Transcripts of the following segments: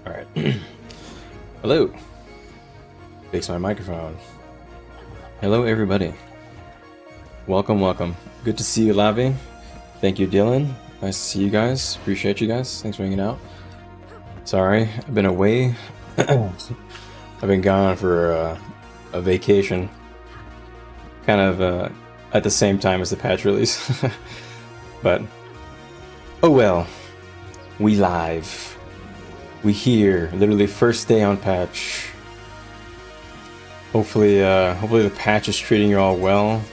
Alright. Hello. Fix my microphone. Hello, everybody. Welcome, welcome. Good to see you, Lavi. Thank you, Dylan. Nice to see you guys. Appreciate you guys. Thanks for hanging out. Sorry, I've been away. I've been gone for a vacation. Kind of at the same time as the patch release. But, oh well. We live. We here, literally first day on patch. Hopefully the patch is treating you all well,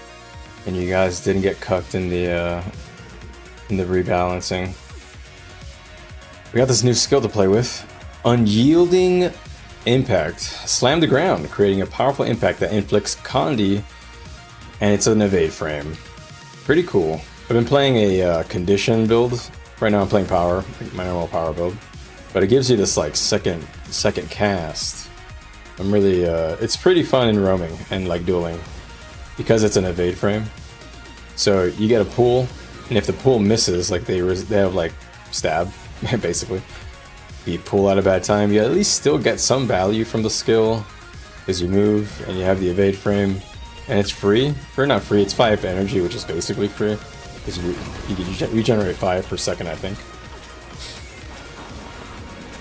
and you guys didn't get cucked in the rebalancing. We got this new skill to play with, Unyielding Impact. Slam the ground, creating a powerful impact that inflicts Condi, and it's an evade frame. Pretty cool. I've been playing a condition build. Right now I'm playing power, my normal power build. But it gives you this like second cast. I'm really it's pretty fun in roaming and like dueling because it's an evade frame. So you get a pull, and if the pull misses, like they have like stab basically. If you pull at a bad time, you at least still get some value from the skill as you move, and you have the evade frame, and it's free. Or not free, it's 5 energy, which is basically free because you regenerate 5 per second, I think.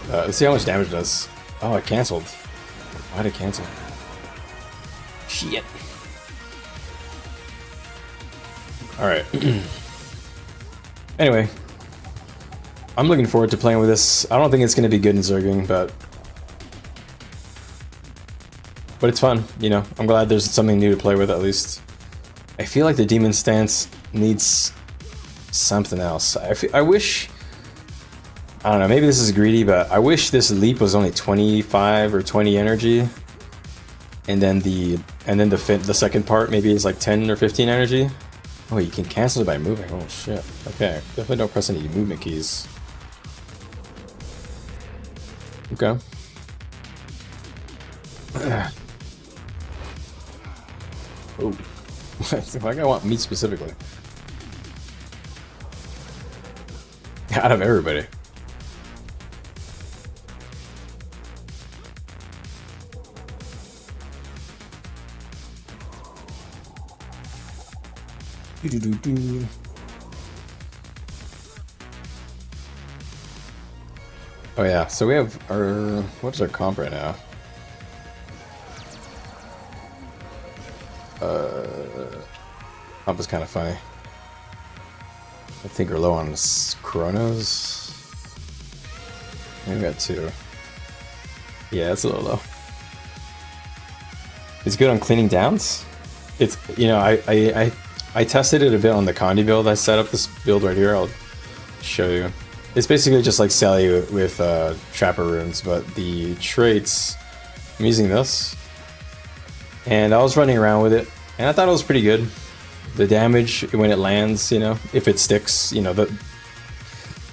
Let's see how much damage it does. Oh, it cancelled. Why'd it cancel? Shit. Alright. Anyway. I'm looking forward to playing with this. I don't think it's going to be good in Zerging, but it's fun, you know. I'm glad there's something new to play with at least. I feel like the Demon Stance needs something else. I wish... I don't know, maybe this is greedy, but I wish this leap was only 25 or 20 energy, and then the second part maybe is like 10 or 15 energy. Oh, you can cancel it by moving. Oh shit. Okay, definitely don't press any movement keys. Okay. Oh, why do I want me specifically? Out of everybody. Oh yeah, so we have our... what's our comp right now? Comp is kind of funny. I think we're low on Chronos. We got 2. Yeah, it's a little low. It's good on cleaning downs. It's, you know, I tested it a bit on the Condi build. I set up this build right here. I'll show you. It's basically just like Sally with Trapper runes, but the traits, I'm using this. And I was running around with it, and I thought it was pretty good. The damage when it lands, you know, if it sticks, you know, the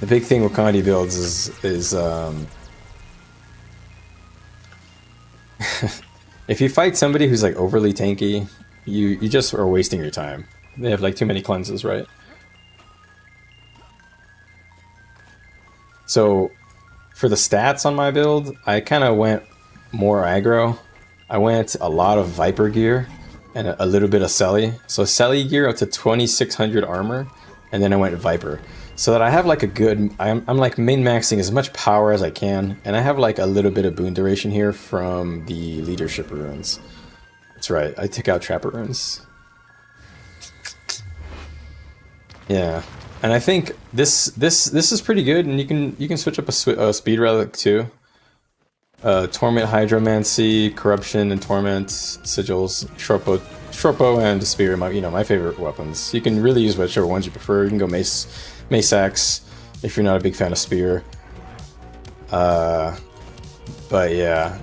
big thing with Condi builds is if you fight somebody who's like overly tanky, you just are wasting your time. They have like too many cleanses, right? So for the stats on my build, I kind of went more aggro. I went a lot of Viper gear and a little bit of Selly. So Selly gear up to 2600 armor, and then I went Viper. So that I have like a good, I'm like min-maxing as much power as I can, and I have like a little bit of boon duration here from the leadership runes. That's right, I took out Trapper runes. Yeah, and I think this is pretty good, and you can switch up a speed relic too. Torment, Hydromancy, Corruption, and Torment, Sigils, Shortbow, and Spear. My favorite weapons. You can really use whichever ones you prefer. You can go Mace Axe if you're not a big fan of Spear. But yeah,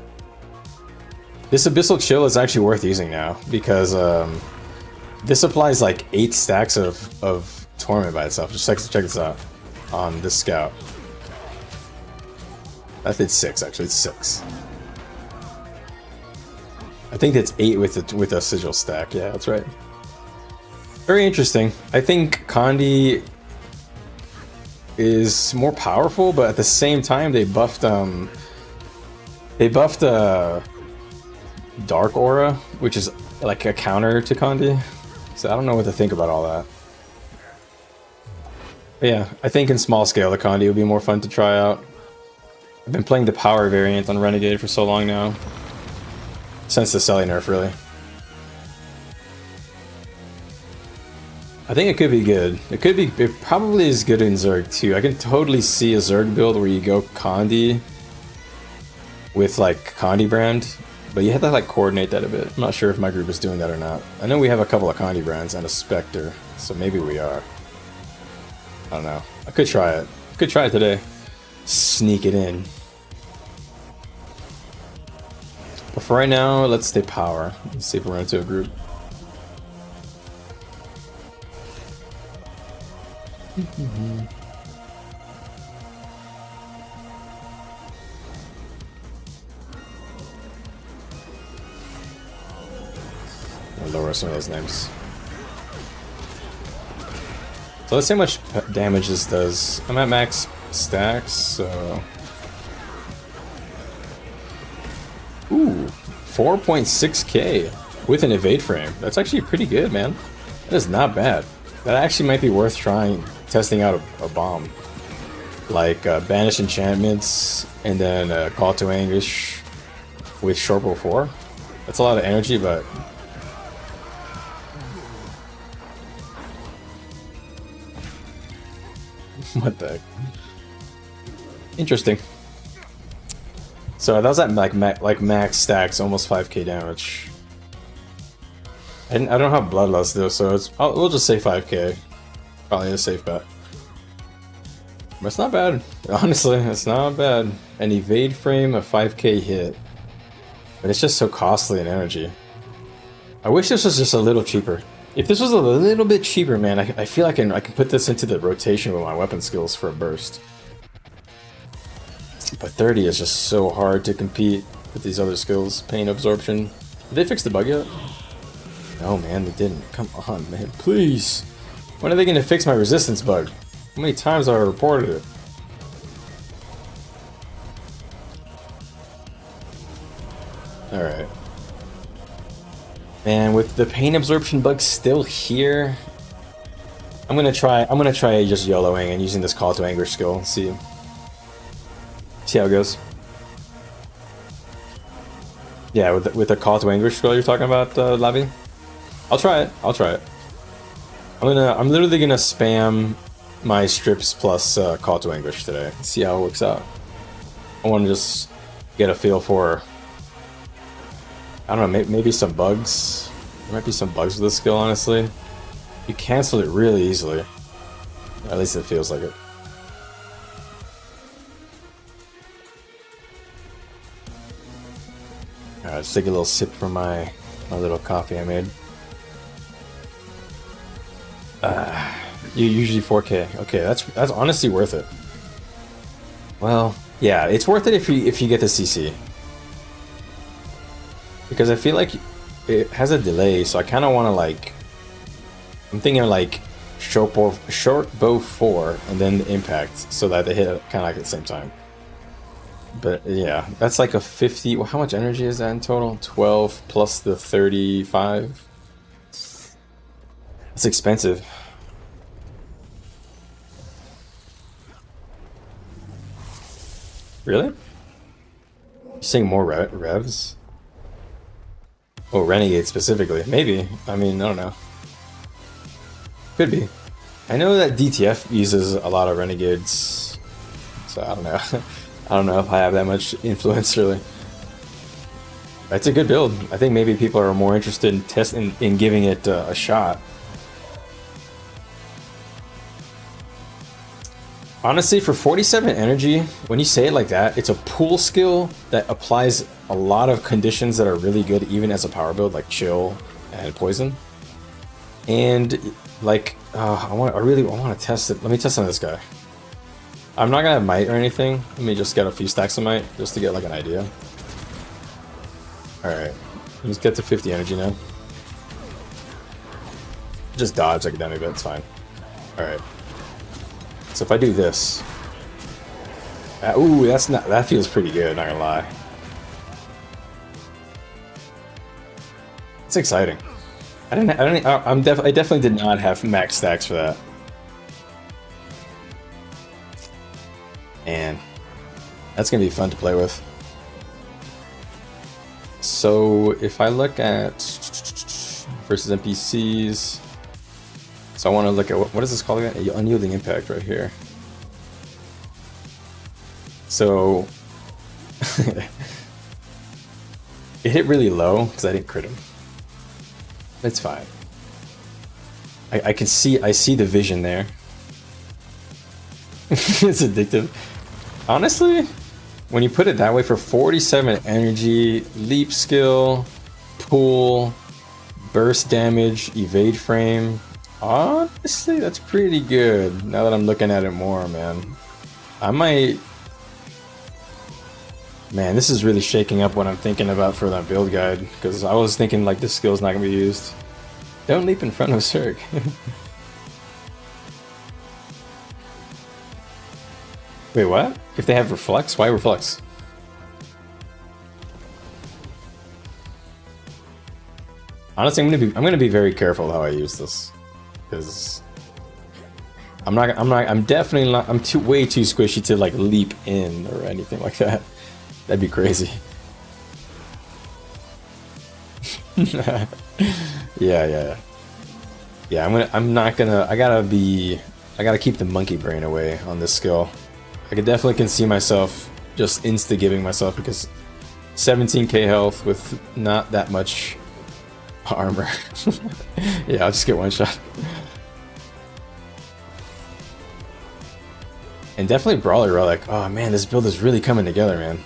this Abyssal Chill is actually worth using now because this applies like 8 stacks of Torment by itself. Just check this out on this scout. I think it's 6 actually. It's 6. I think it's 8 with a sigil stack. Yeah, that's right. Very interesting. I think Condi is more powerful, but at the same time they buffed They buffed Dark Aura, which is like a counter to Condi. So I don't know what to think about all that. But yeah, I think in small scale the Condi would be more fun to try out. I've been playing the power variant on Renegade for so long now. Since the Selly nerf, really. I think it could be good. It probably is good in Zerg too. I can totally see a Zerg build where you go Condi with like Condi brand, but you have to like coordinate that a bit. I'm not sure if my group is doing that or not. I know we have a couple of Condi brands and a Spectre, so maybe we are. I don't know. I could try it. I could try it today. Sneak it in. But for right now, let's stay power. Let's see if we run into a group. I'll lower some of those names. So let's see how much damage this does. I'm at max stacks, so... Ooh, 4.6k with an evade frame. That's actually pretty good, man. That is not bad. That actually might be worth trying, testing out a bomb. Like Banish Enchantments, and then Call to Anguish with Shortbow 4. That's a lot of energy, but... What the heck? Interesting. So that was at like max stacks, almost 5k damage. And I don't have Bloodlust though, so we'll just say 5k. Probably a safe bet. But it's not bad. Honestly, it's not bad. An evade frame, a 5k hit. But it's just so costly in energy. I wish this was just a little cheaper. If this was a little bit cheaper, man, I feel like I can put this into the rotation with my weapon skills for a burst. But 30 is just so hard to compete with these other skills. Pain absorption. Did they fix the bug yet? No, man, they didn't. Come on, man, please. When are they going to fix my resistance bug? How many times have I reported it? Alright. Man, with the pain absorption bug still here, I'm gonna try just YOLOing and using this Call to Anguish skill. See how it goes. Yeah, with the Call to Anguish skill you're talking about, Lavi? I'll try it. I'm literally gonna spam my strips plus Call to Anguish today. See how it works out. I want to just get a feel for, I don't know, maybe some bugs. There might be some bugs with this skill, honestly. You cancel it really easily. At least it feels like it. Alright, let's take a little sip from my little coffee I made. Usually 4k. Okay, that's honestly worth it. Well, yeah, it's worth it if you get the CC. Because I feel like it has a delay, so I kind of want to like... I'm thinking like short bow 4 and then the impact, so that they hit kind of like at the same time. But yeah, that's like a 50... Well, how much energy is that in total? 12 plus the 35? That's expensive. Really? You're saying more revs? Oh, Renegade specifically. Maybe. I mean, I don't know. Could be. I know that DTF uses a lot of Renegades, so I don't know. I don't know if I have that much influence, really. It's a good build. I think maybe people are more interested in testing, in giving it a shot. Honestly, for 47 energy, when you say it like that, it's a pool skill that applies a lot of conditions that are really good even as a power build, like chill and poison. And like, I really want to test it. Let me test on this guy. I'm not gonna have might or anything. Let me just get a few stacks of might just to get like an idea. Alright, let's get to 50 energy now. Just dodge academic, but it's fine. Alright. So if I do this, ooh, that feels pretty good, not gonna lie. It's exciting. I definitely did not have max stacks for that. And that's gonna be fun to play with. So if I look at versus NPCs, so I want to look at what is this called again? Unyielding impact right here. So it hit really low because I didn't crit him. It's fine. I see the vision there. It's addictive. Honestly, when you put it that way, for 47 energy, leap skill, pull, burst damage, evade frame, honestly, that's pretty good. Now that I'm looking at it more, man. I might... Man, this is really shaking up what I'm thinking about for that build guide, because I was thinking like this skill's not going to be used. Don't leap in front of Zerg. Wait, what? If they have reflex? Why reflex? Honestly, I'm gonna be very careful how I use this, because I'm definitely not. I'm way too squishy to like leap in or anything like that. That'd be crazy. Yeah. I gotta keep the monkey brain away on this skill. I can see myself just insta-giving myself, because 17k health with not that much armor. Yeah, I'll just get one shot. And definitely Brawler Relic. Oh man, this build is really coming together, man.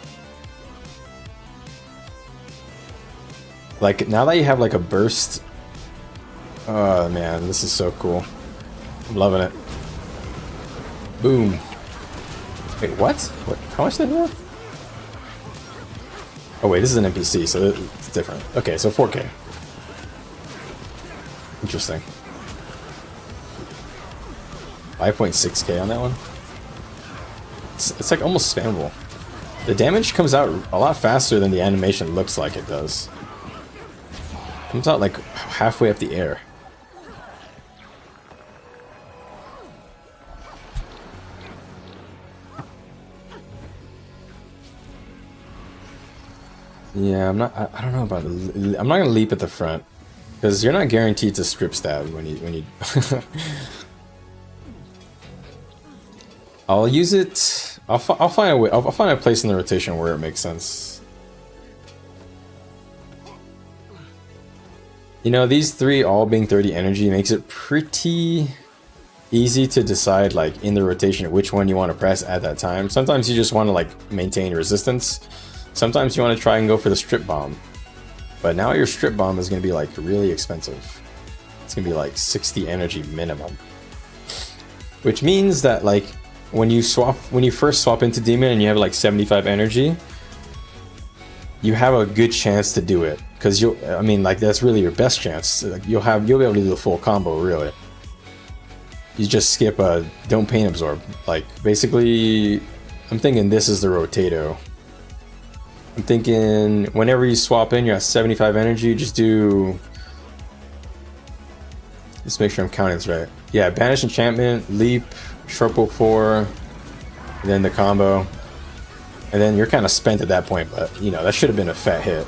Like, now that you have like a burst... Oh man, this is so cool. I'm loving it. Boom. Wait, what? What? How much did I have? Oh wait, this is an NPC, so it's different. Okay, so 4k. Interesting. 5.6k on that one. It's like almost spammable. The damage comes out a lot faster than the animation looks like it does. Comes out like halfway up the air. Yeah, I don't know about I'm not gonna leap at the front, because you're not guaranteed to strip stab when you I'll use it. I'll find a way. I'll find a place in the rotation where it makes sense. You know, these three all being 30 energy makes it pretty easy to decide, like, in the rotation which one you want to press at that time. Sometimes you just want to like maintain resistance. Sometimes you want to try and go for the strip bomb. But now your strip bomb is going to be like really expensive. It's going to be like 60 energy minimum. Which means that like when you first swap into Demon and you have like 75 energy, you have a good chance to do it, because I mean, like, that's really your best chance. Like, you'll be able to do the full combo, really. You just skip a don't pain absorb. Like, basically, I'm thinking this is the rotato. I'm thinking whenever you swap in, you're at 75 energy, just do... Let's make sure I'm counting this right. Yeah, Banish Enchantment, Leap, Sharp 4, and then the combo. And then you're kind of spent at that point, but, you know, that should have been a fat hit.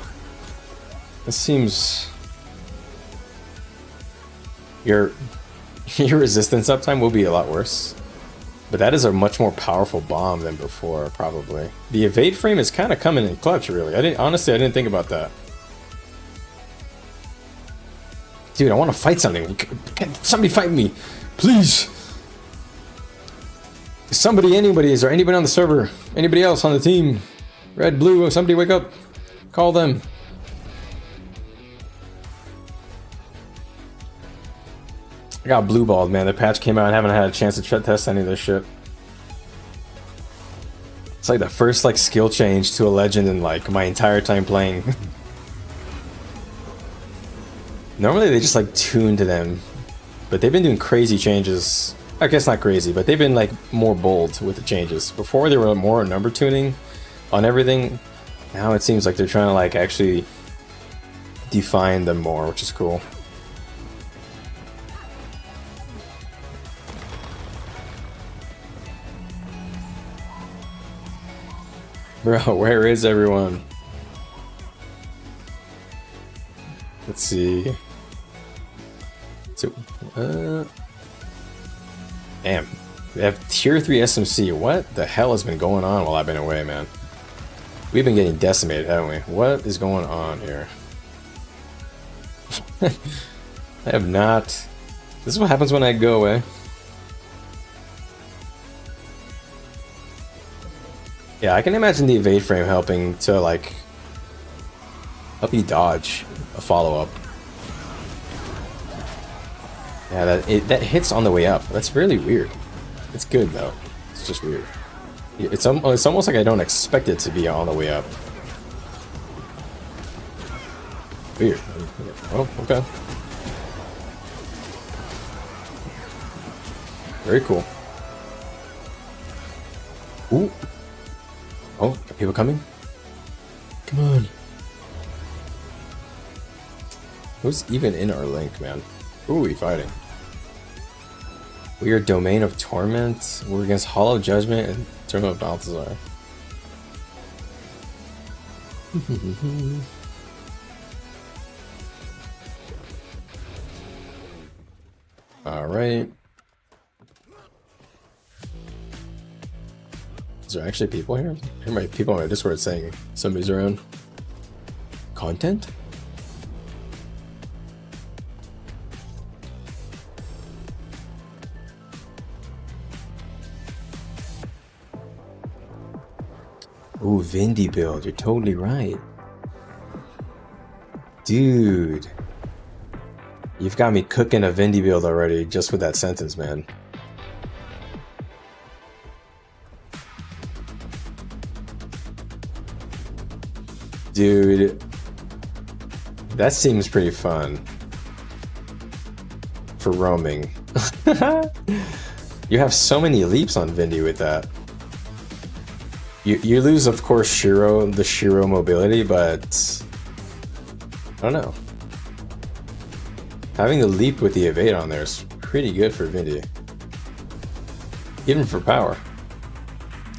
This seems... Your resistance uptime will be a lot worse. But that is a much more powerful bomb than before, probably. The evade frame is kind of coming in clutch, really. Honestly, I didn't think about that. Dude, I want to fight something. Can somebody fight me? Please! Anybody, is there anybody on the server? Anybody else on the team? Red, blue, somebody wake up. Call them. I got blue balled, man. The patch came out and I haven't had a chance to test any of this shit. It's like the first like skill change to a legend in like my entire time playing. Normally they just like tune to them, but they've been doing crazy changes. I guess not crazy, but they've been like more bold with the changes. Before they were more number tuning on everything. Now it seems like they're trying to like actually define them more, which is cool. Bro, where is everyone? Let's see. So, damn. We have tier 3 SMC. What the hell has been going on while I've been away, man? We've been getting decimated, haven't we? What is going on here? I have not... This is what happens when I go away. Yeah, I can imagine the evade frame helping to, like, help you dodge a follow-up. Yeah, that hits on the way up. That's really weird. It's good, though. It's just weird. It's almost like I don't expect it to be on the way up. Weird. Oh, okay. Very cool. Ooh. Oh, are people coming? Come on. Who's even in our link, man? Who are we fighting? We are Domain of Torment. We're against Hollow Judgment and Tournament of Balthazar. Alright. Is there actually people here? I hear my people on my Discord saying somebody's around. Content? Ooh, Vindy build. You're totally right. Dude. You've got me cooking a Vindy build already just with that sentence, man. Dude. That seems pretty fun. For roaming. You have so many leaps on Vindy with that. You lose, of course, the Shiro mobility, but I don't know. Having the leap with the evade on there is pretty good for Vindy. Even for power.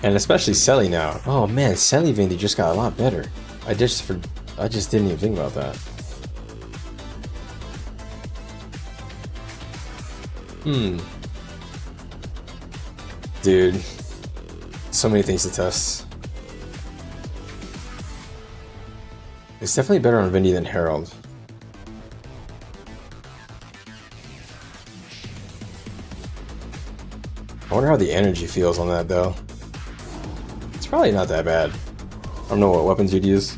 And especially Selly now. Oh man, Selly Vindy just got a lot better. I just didn't even think about that. Dude. So many things to test. It's definitely better on Vindy than Herald. I wonder how the energy feels on that though. It's probably not that bad. I don't know what weapons you'd use.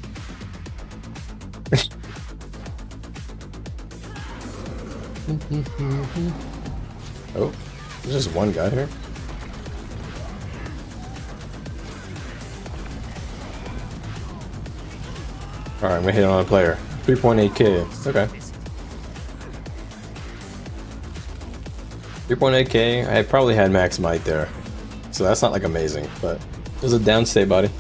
Oh, there's just one guy here. Alright, I'm gonna hit on a player. 3.8k. Okay. 3.8k. I probably had max might there. So that's not like amazing, but there's a downstay buddy.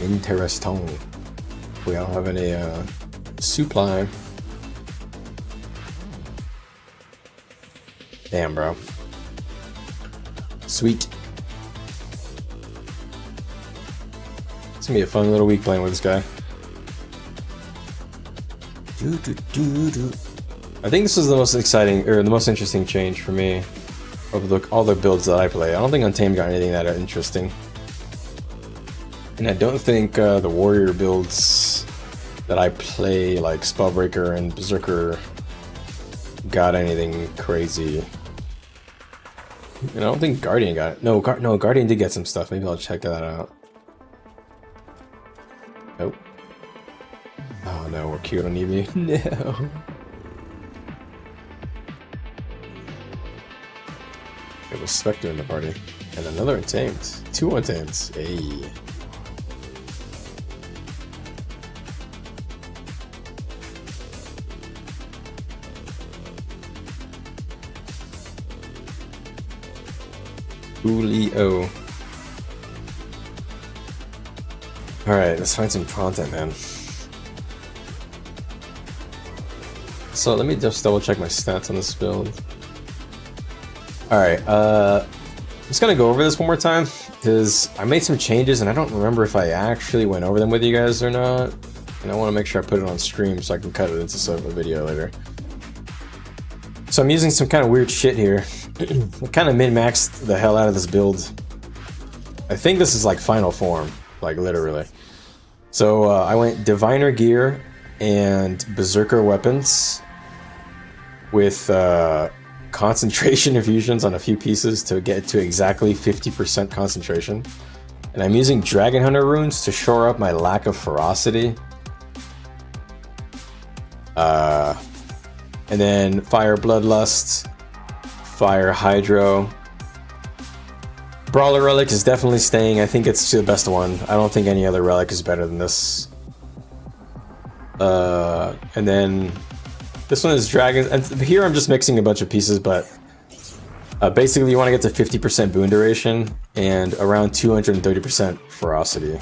Interesting. We don't have any supply. Damn, bro. Sweet. It's gonna be a fun little week playing with this guy. I think this is the most exciting, or the most interesting change for me of all the builds that I play. I don't think Untamed got anything that interesting. And I don't think the warrior builds that I play, like Spellbreaker and Berserker, got anything crazy. And I don't think Guardian got it. No, Guardian did get some stuff. Maybe I'll check that out. Nope. Oh no, we're cute on Eevee. No. It was Spectre in the party. And another Untamed. 2 Untamed. Hey. Julio. Alright, let's find some content, man. So let me just double check my stats on this build. Alright, I'm just gonna go over this one more time, because I made some changes and I don't remember if I actually went over them with you guys or not. And I want to make sure I put it on stream so I can cut it into a video later. So I'm using some kind of weird shit here. I kind of min-maxed the hell out of this build. I think this is like final form, like literally. So I went Diviner gear and Berserker weapons with concentration infusions on a few pieces to get to exactly 50% concentration. And I'm using Dragon Hunter runes to shore up my lack of ferocity. And then Fire Bloodlust, Fire Hydro. Brawler Relic is definitely staying. I think it's the best one. I don't think any other relic is better than this. And then this one is Dragon. And here I'm just mixing a bunch of pieces, but basically you want to get to 50% boon duration and around 230% ferocity.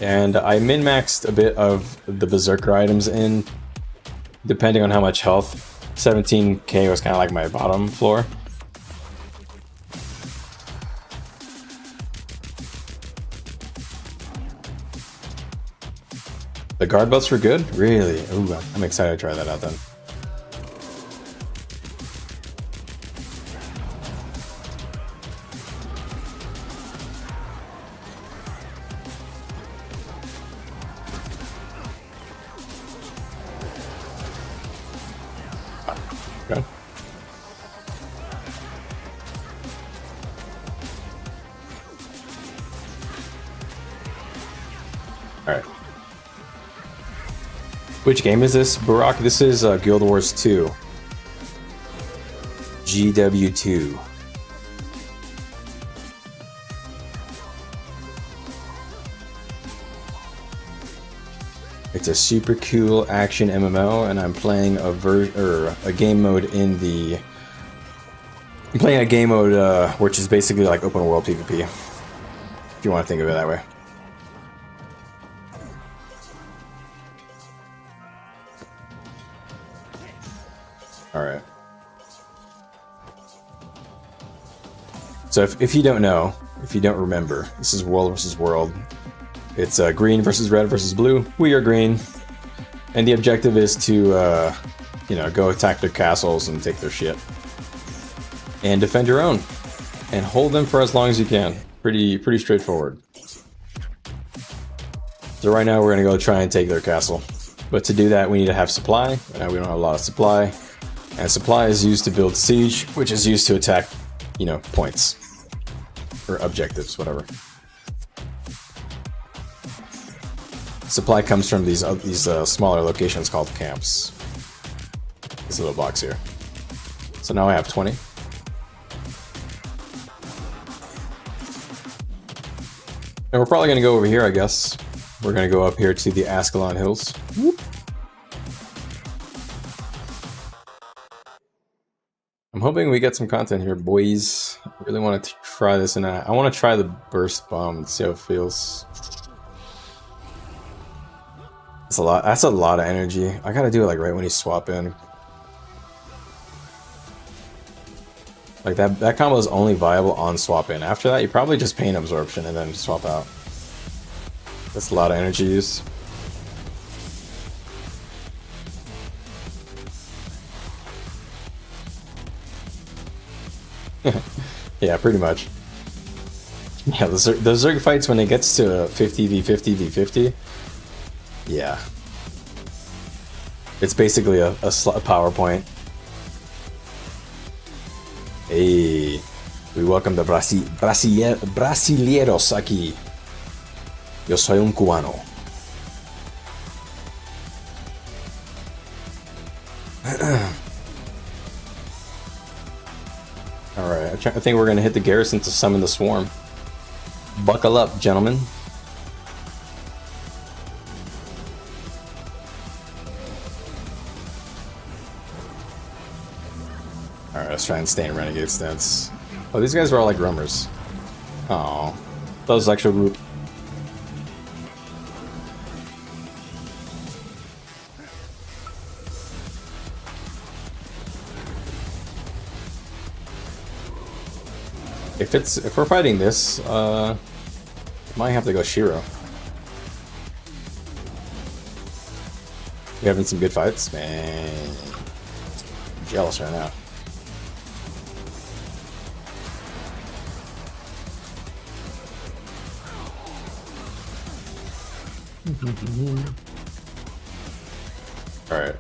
And I min-maxed a bit of the Berserker items in, depending on how much health. 17k was kind of like my bottom floor. The guard belts were good? Really? Ooh, I'm excited to try that out then. Okay. Alright. Which game is this, Barack? This is Guild Wars 2. GW2. It's a super cool action MMO, and I'm playing a game mode in the. I'm playing a game mode which is basically like open world PvP, if you want to think of it that way. All right. So if you don't know, if you don't remember, this is World versus World. It's green versus red versus blue. We are green, and the objective is to, you know, go attack their castles and take their shit, and defend your own, and hold them for as long as you can. Pretty straightforward. So right now we're gonna go try and take their castle, but to do that we need to have supply. And we don't have a lot of supply, and supply is used to build siege, which is used to attack, you know, points or objectives, whatever. Supply comes from these smaller locations called camps. This little box here. So now I have 20. And we're probably going to go over here, I guess. We're going to go up here to the Ascalon Hills. Whoop. I'm hoping we get some content here, boys. I really want to try this, and I want to try the burst bomb and see how it feels. That's a lot. That's a lot of energy. I gotta do it like right when you swap in. Like that combo is only viable on swap in. After that, you probably just pain absorption and then swap out. That's a lot of energy use. Yeah, pretty much. Yeah, the Zerg fights when it gets to 50v50 v50. Yeah. It's basically a PowerPoint. Hey, we welcome the brasileros aquí. Yo soy un cubano. Alright, I think we're gonna hit the garrison to summon the swarm. Buckle up, gentlemen. Alright, let's try and stay in Renegade stance. Oh, these guys are all like rummers. Oh, that was actual group. If we're fighting this, might have to go Shiro. We having some good fights, man. I'm jealous right now. All right.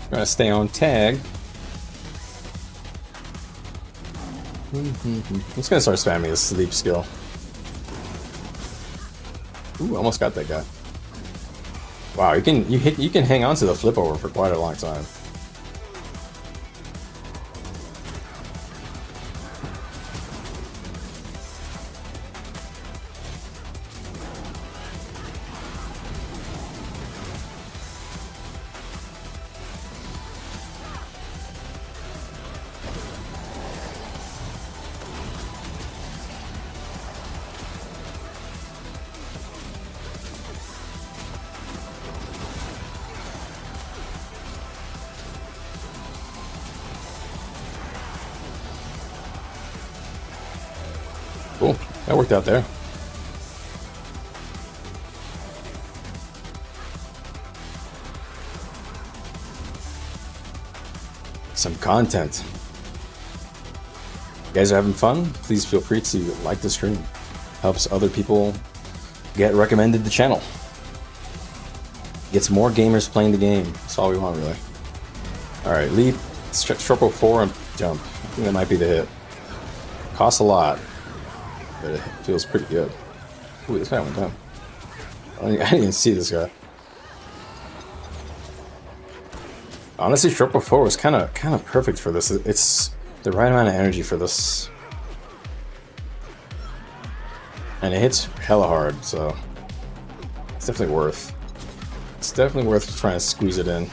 Gotta stay on tag. I'm just gonna start spamming this sleep skill. Ooh, almost got that guy. Wow, you can hang on to the flip over for quite a long time. Cool, that worked out there. Some content. You guys are having fun? Please feel free to like the stream. Helps other people get recommended the channel. Gets more gamers playing the game. That's all we want, really. Alright, leap, triple 4, and jump. I think that might be the hit. Costs a lot, but it feels pretty good. Ooh, this guy went down. I didn't even see this guy. Honestly, triple 4 was kind of perfect for this. It's the right amount of energy for this, and it hits hella hard, so it's definitely worth. It's definitely worth trying to squeeze it in.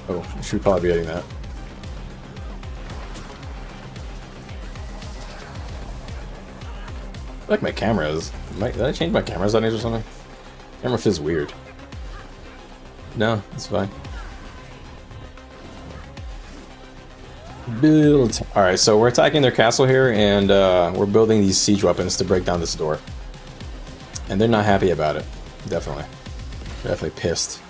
Oh, I should probably be hitting that. I like my camera is. Did I change my camera settings or something? Camera feels weird. No, it's fine. Build. Alright, so we're attacking their castle here, and we're building these siege weapons to break down this door. And they're not happy about it. Definitely. They're definitely pissed.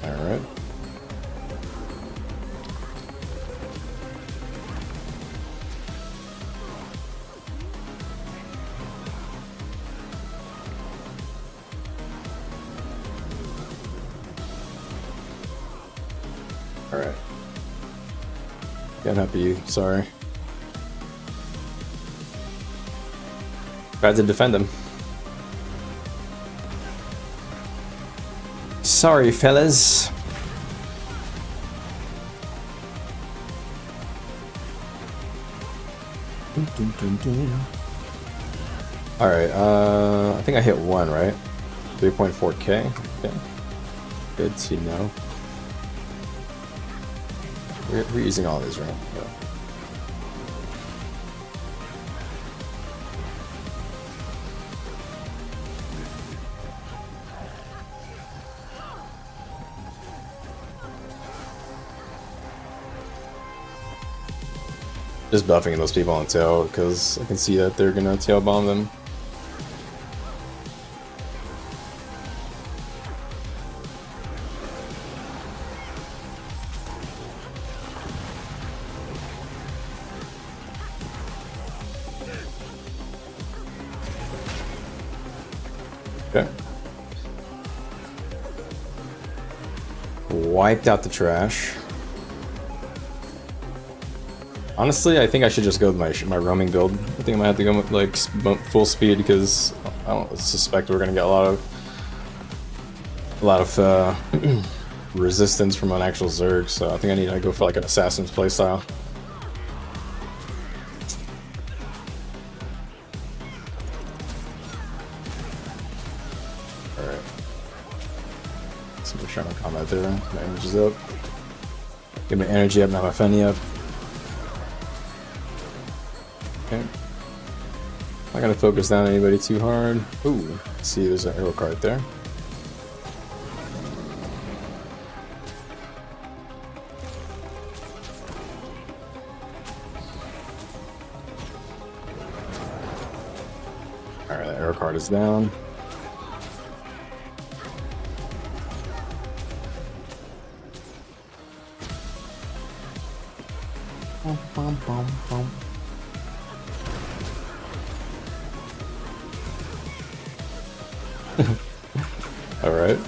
Alright. Alright. Can't help you, sorry. Tried to defend him. Sorry, fellas. Alright, I think I hit 1, right? 3.4k. Okay. Good to know. We're using all these, right? Yeah. Just buffing those people on tail because I can see that they're gonna tail bomb them. Okay. Wiped out the trash. Honestly, I think I should just go with my roaming build. I think I might have to go with like full speed because I don't suspect we're gonna get a lot of resistance from an actual Zerg. So I think I need to go for like an assassin's playstyle. All right. Somebody's trying to combat there. My energy's up. Get my energy up, not my Fenny up. Okay. Not gonna focus down anybody too hard. Ooh, see, there's an arrow card there. Alright, that arrow card is down. Bum, bum, bum, bum. All right.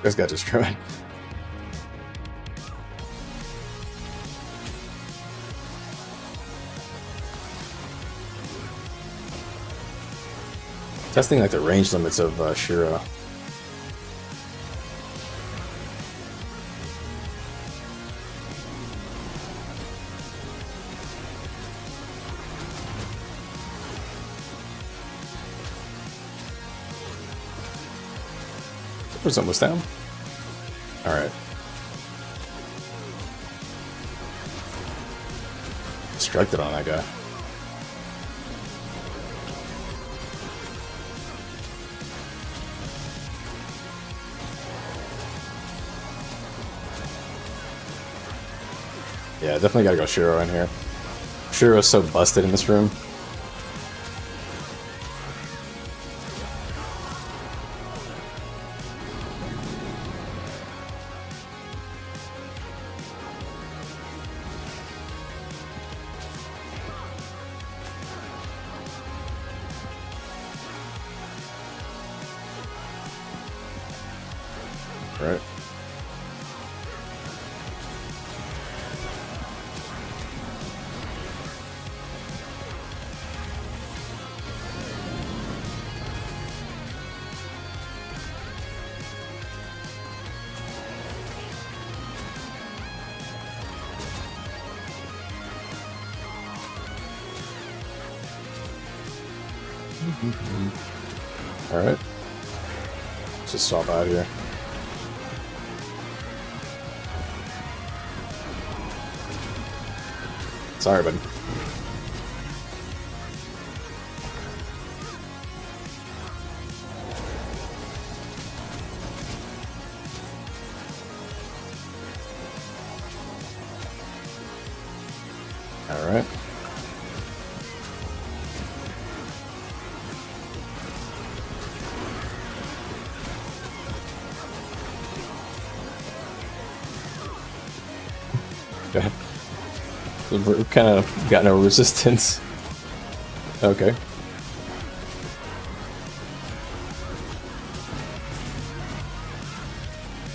This got destroyed. Testing like the range limits of Shira. It's almost down. All right. Distracted on that guy. Yeah, definitely gotta go Shiro in here. Shiro's so busted in this room. Right. All right. Let's just swap out here. Sorry, buddy. All right. Okay. We've kind of got no resistance. Okay.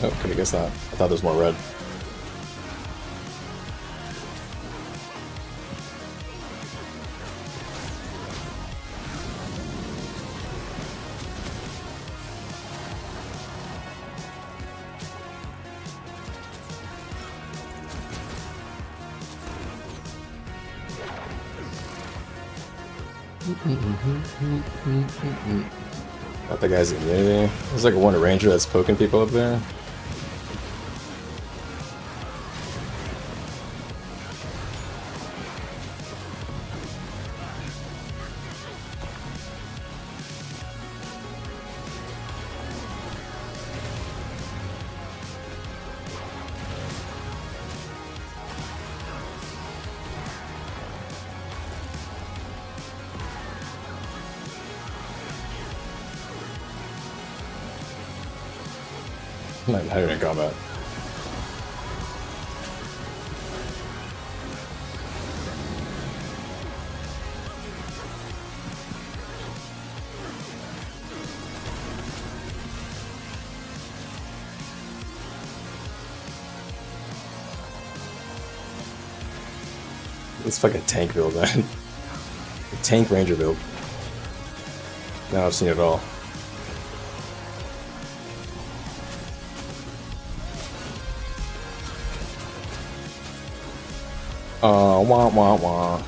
Oh, can I guess not? I thought there was more red. Got the guy's immunity. There's like one ranger that's poking people up there. Not even in combat. It's like a tank build, man. A tank ranger build. Now I've seen it all. Wah wah wah.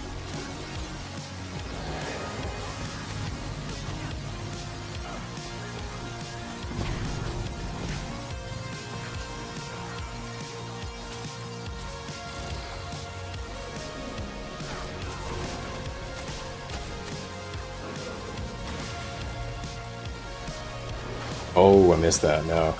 Oh, I missed that. No.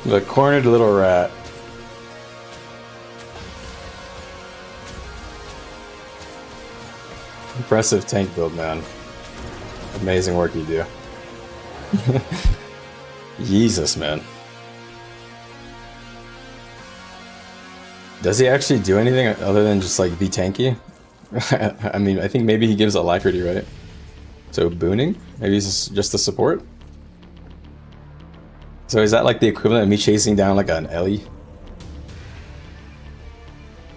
The cornered little rat. Impressive tank build, man. Amazing work you do. Jesus, man. Does he actually do anything other than just like be tanky? I mean, I think maybe he gives alacrity, right? So booning? Maybe he's just a support? So is that like the equivalent of me chasing down like an Ellie?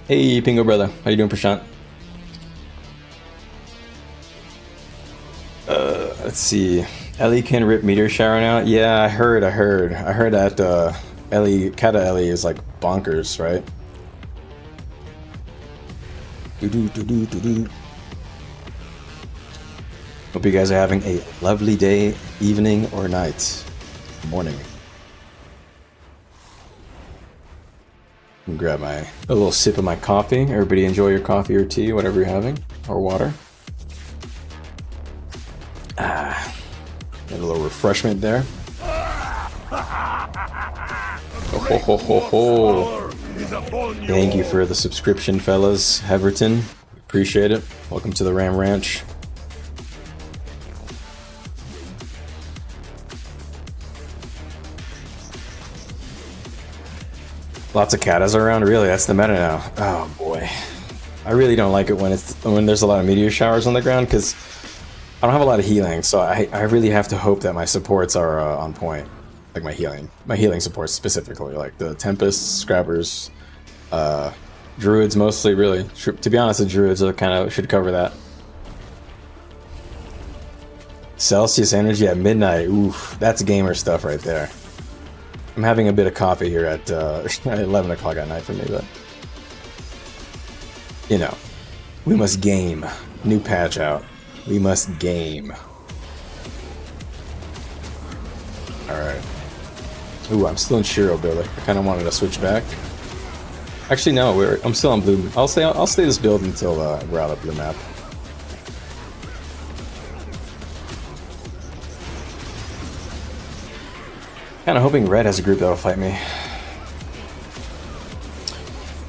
Hey, Pingo brother. How you doing, Prashant? Let's see. Ellie can rip meteor shower now? Yeah, I heard that Ellie, Kata Ellie is like bonkers, right? Hope you guys are having a lovely day, evening, or night. Morning. Grab a little sip of my coffee. Everybody enjoy your coffee or tea, whatever you're having, or water. Get a little refreshment there. Oh, ho, ho, ho, ho. Thank you for the subscription, fellas. Heverton, appreciate it. Welcome to the Ram Ranch. Lots of katas around, really? That's the meta now. Oh boy, I really don't like it when there's a lot of meteor showers on the ground because I don't have a lot of healing, so I really have to hope that my supports are on point, like my healing supports specifically, like the Tempests, Scrabbers, Druids mostly. Really, to be honest, the Druids are kind of should cover that. Celsius energy at midnight. Oof, that's gamer stuff right there. I'm having a bit of coffee here at 11 o'clock at night for me, but you know, we must game. New patch out. We must game. Alright. Ooh, I'm still in Shiro build. I kind of wanted to switch back. Actually, no, I'm still on blue. I'll stay this build until we're out of the map. Kind of hoping red has a group that'll fight me.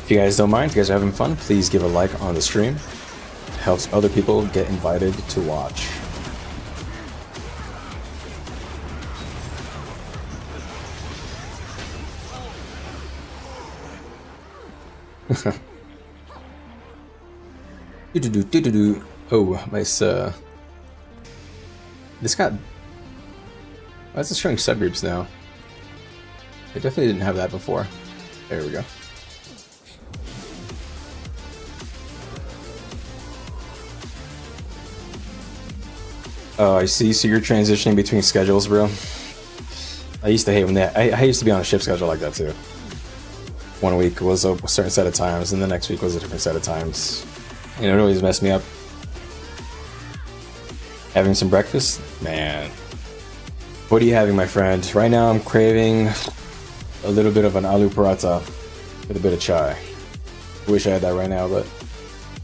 If you guys don't mind, if you guys are having fun, please give a like on the stream. It helps other people get invited to watch. Oh, nice. This got. Why is it showing subgroups now? I definitely didn't have that before. There we go. Oh, I see. So you're transitioning between schedules, bro. I used to hate when that. I used to be on a shift schedule like that too. One week was a certain set of times, and the next week was a different set of times. You know, it always messed me up. Having some breakfast? Man. What are you having, my friend? Right now I'm craving a little bit of an aloo paratha with a bit of chai. Wish I had that right now, but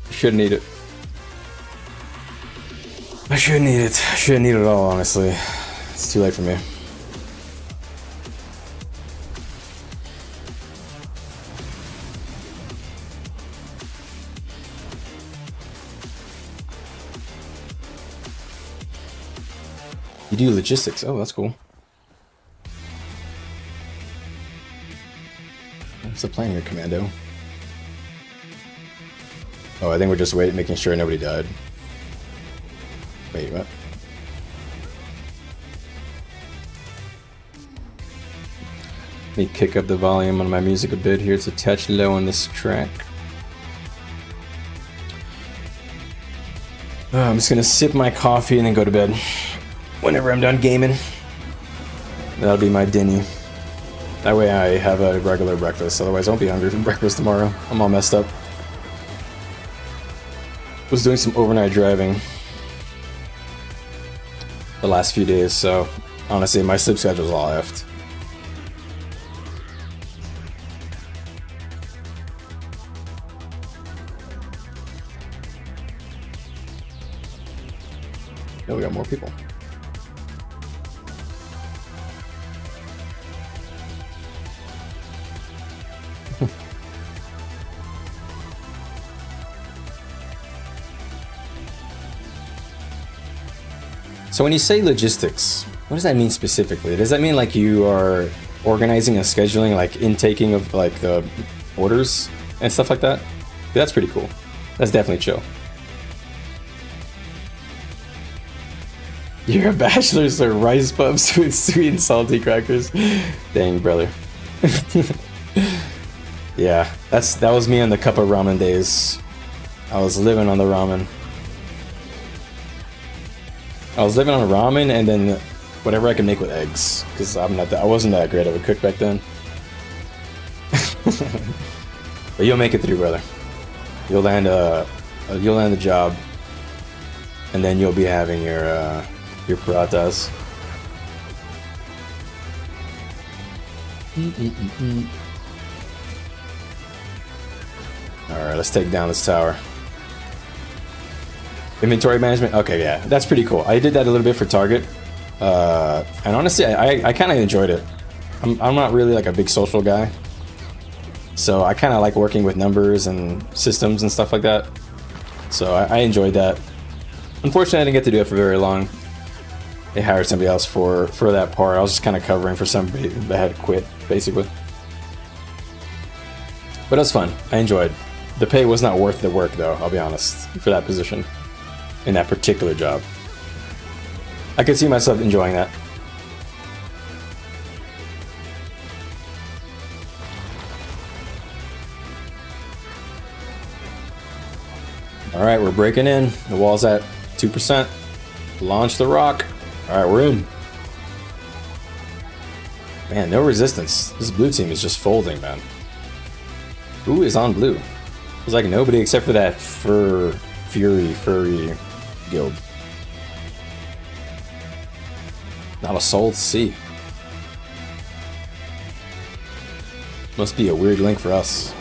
I shouldn't eat it. I shouldn't eat it. I shouldn't eat it at all, honestly. It's too late for me. You do logistics. Oh, that's cool. What's the plan here, Commando? Oh, I think we're just waiting, making sure nobody died. Wait, what? Let me kick up the volume on my music a bit here. It's a touch low on this track. I'm just gonna sip my coffee and then go to bed. Whenever I'm done gaming. That'll be my dinny. That way I have a regular breakfast, otherwise I won't be hungry for breakfast tomorrow. I'm all messed up. Was doing some overnight driving the last few days, so honestly my sleep schedule's all effed. Oh, we got more people. So when you say logistics, what does that mean specifically? Does that mean like you are organizing and scheduling, like intaking of like orders and stuff like that? That's pretty cool. That's definitely chill. You're a bachelor, sir. Rice puffs with sweet and salty crackers. Dang, brother. Yeah, that was me on the cup of ramen days. I was living on the ramen. I was living on ramen and then whatever I could make with eggs, because I wasn't that great of a cook back then. But you'll make it through, brother. You'll land the job, and then you'll be having your parathas. All right, let's take down this tower. Inventory management. Okay, yeah, that's pretty cool. I did that a little bit for Target, and honestly, I kind of enjoyed it. I'm not really like a big social guy, so I kind of like working with numbers and systems and stuff like that. So I enjoyed that. Unfortunately, I didn't get to do it for very long. They hired somebody else for that part. I was just kind of covering for somebody that had quit, basically. But it was fun. I enjoyed. The pay was not worth the work, though, I'll be honest, for that position. In that particular job. I could see myself enjoying that. Alright, we're breaking in. The wall's at 2%. Launch the rock. Alright, we're in. Man, no resistance. This blue team is just folding, man. Who is on blue? There's like nobody except for that furry guild. Not a soul to see. Must be a weird link for us.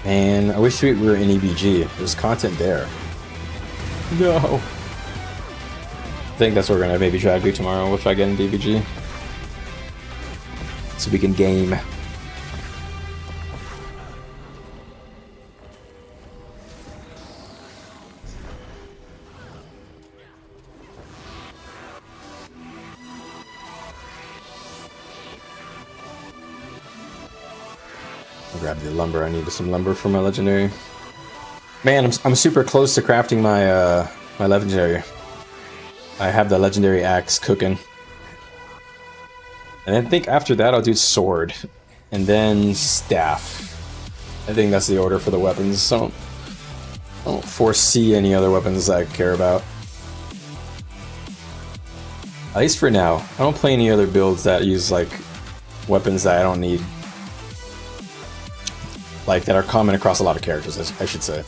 Man, I wish we were in EBG. There's content there. No. I think that's what we're gonna maybe try to do tomorrow. We'll try getting DBG. So we can game. I'll grab the lumber. I needed some lumber for my legendary. Man, I'm super close to crafting my my legendary. I have the legendary axe cooking. And I think after that I'll do sword. And then staff. I think that's the order for the weapons, so I don't foresee any other weapons I care about. At least for now. I don't play any other builds that use like weapons that I don't need. Like that are common across a lot of characters, I should say.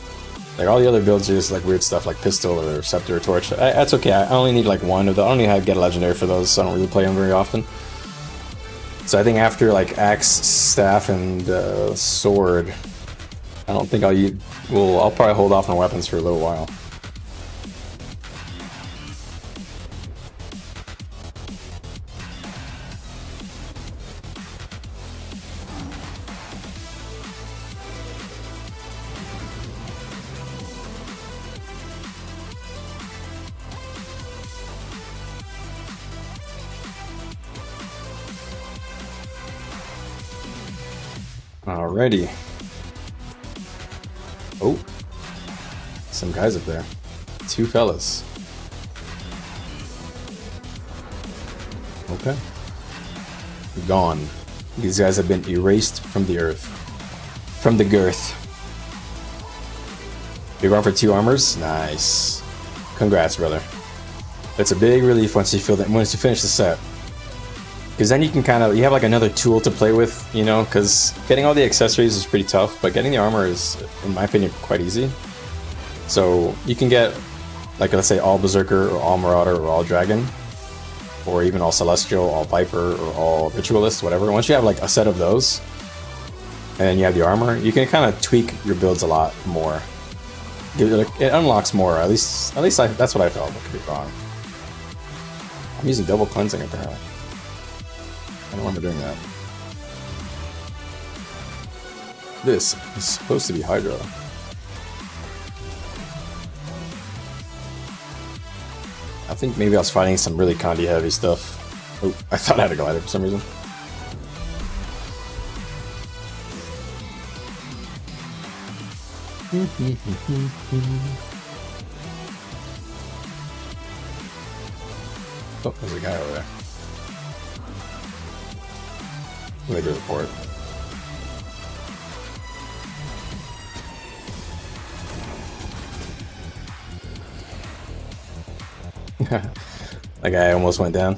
Like all the other builds are just like weird stuff like pistol or scepter or torch. That's okay, I only need like one of the, I don't need to get a legendary for those, so I don't really play them very often. So I think after like axe, staff, and sword, I don't think I'll probably hold off on weapons for a little while. Alrighty. Oh, some guys up there. Two fellas. Okay. Gone. These guys have been erased from the earth. From the girth. You're going for 2 armors? Nice. Congrats, brother. It's a big relief once you finish the set. Because then you can you have like another tool to play with, you know, because getting all the accessories is pretty tough, but getting the armor is, in my opinion, quite easy. So you can get, like, let's say all Berserker, or all Marauder, or all Dragon, or even all Celestial, all Viper, or all Ritualist, whatever. Once you have like a set of those, and then you have the armor, you can kind of tweak your builds a lot more. It unlocks more, at least that's what I felt, I could be wrong. I'm using double cleansing apparently. I don't remember doing that. This is supposed to be Hydra. I think maybe I was fighting some really Condi heavy stuff. Oh, I thought I had a glider for some reason. Oh, there's a guy over there. Let me do a report. That guy almost went down.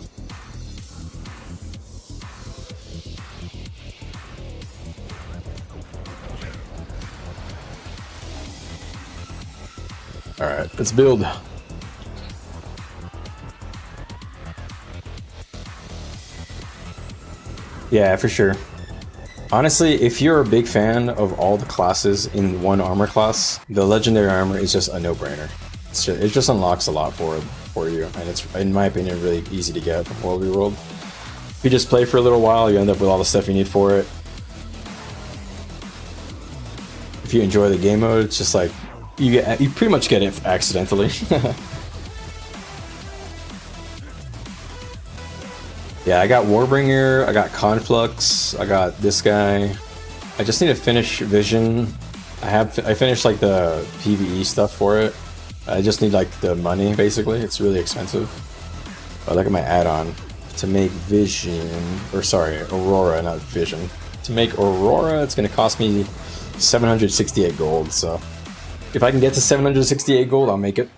Alright, let's build. Yeah, for sure. Honestly, if you're a big fan of all the classes in one armor class, the legendary armor is just a no-brainer. It just unlocks a lot for you, and it's, in my opinion, really easy to get from World v World. If you just play for a little while, you end up with all the stuff you need for it. If you enjoy the game mode, it's just like you pretty much get it accidentally. Yeah, I got Warbringer, I got Conflux, I got this guy. I just need to finish Vision. I finished like the PvE stuff for it. I just need like the money basically. It's really expensive. But look at my add-on to make Vision, or sorry, Aurora, not Vision. To make Aurora, it's gonna cost me 768 gold. So if I can get to 768 gold, I'll make it.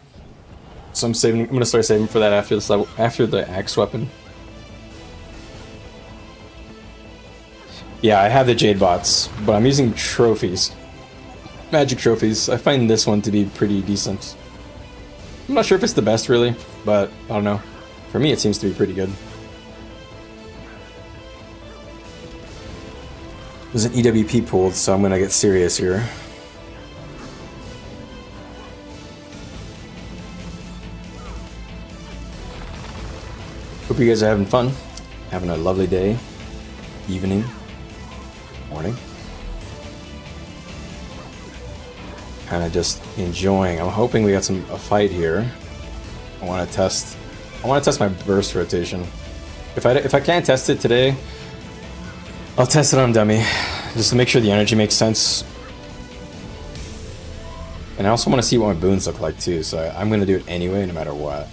So I'm gonna start saving for that after this level, after the axe weapon. Yeah, I have the Jade bots, but I'm using trophies. Magic trophies. I find this one to be pretty decent. I'm not sure if it's the best, really, but I don't know. For me, it seems to be pretty good. There's an EWP pulled, so I'm gonna get serious here. Hope you guys are having fun. Having a lovely day, evening, morning. Kind of just enjoying. I'm hoping we got a fight here. I want to test my burst rotation. If I can't test it today, I'll test it on dummy, just to make sure the energy makes sense. And I also want to see what my boons look like too, so I'm going to do it anyway, no matter what.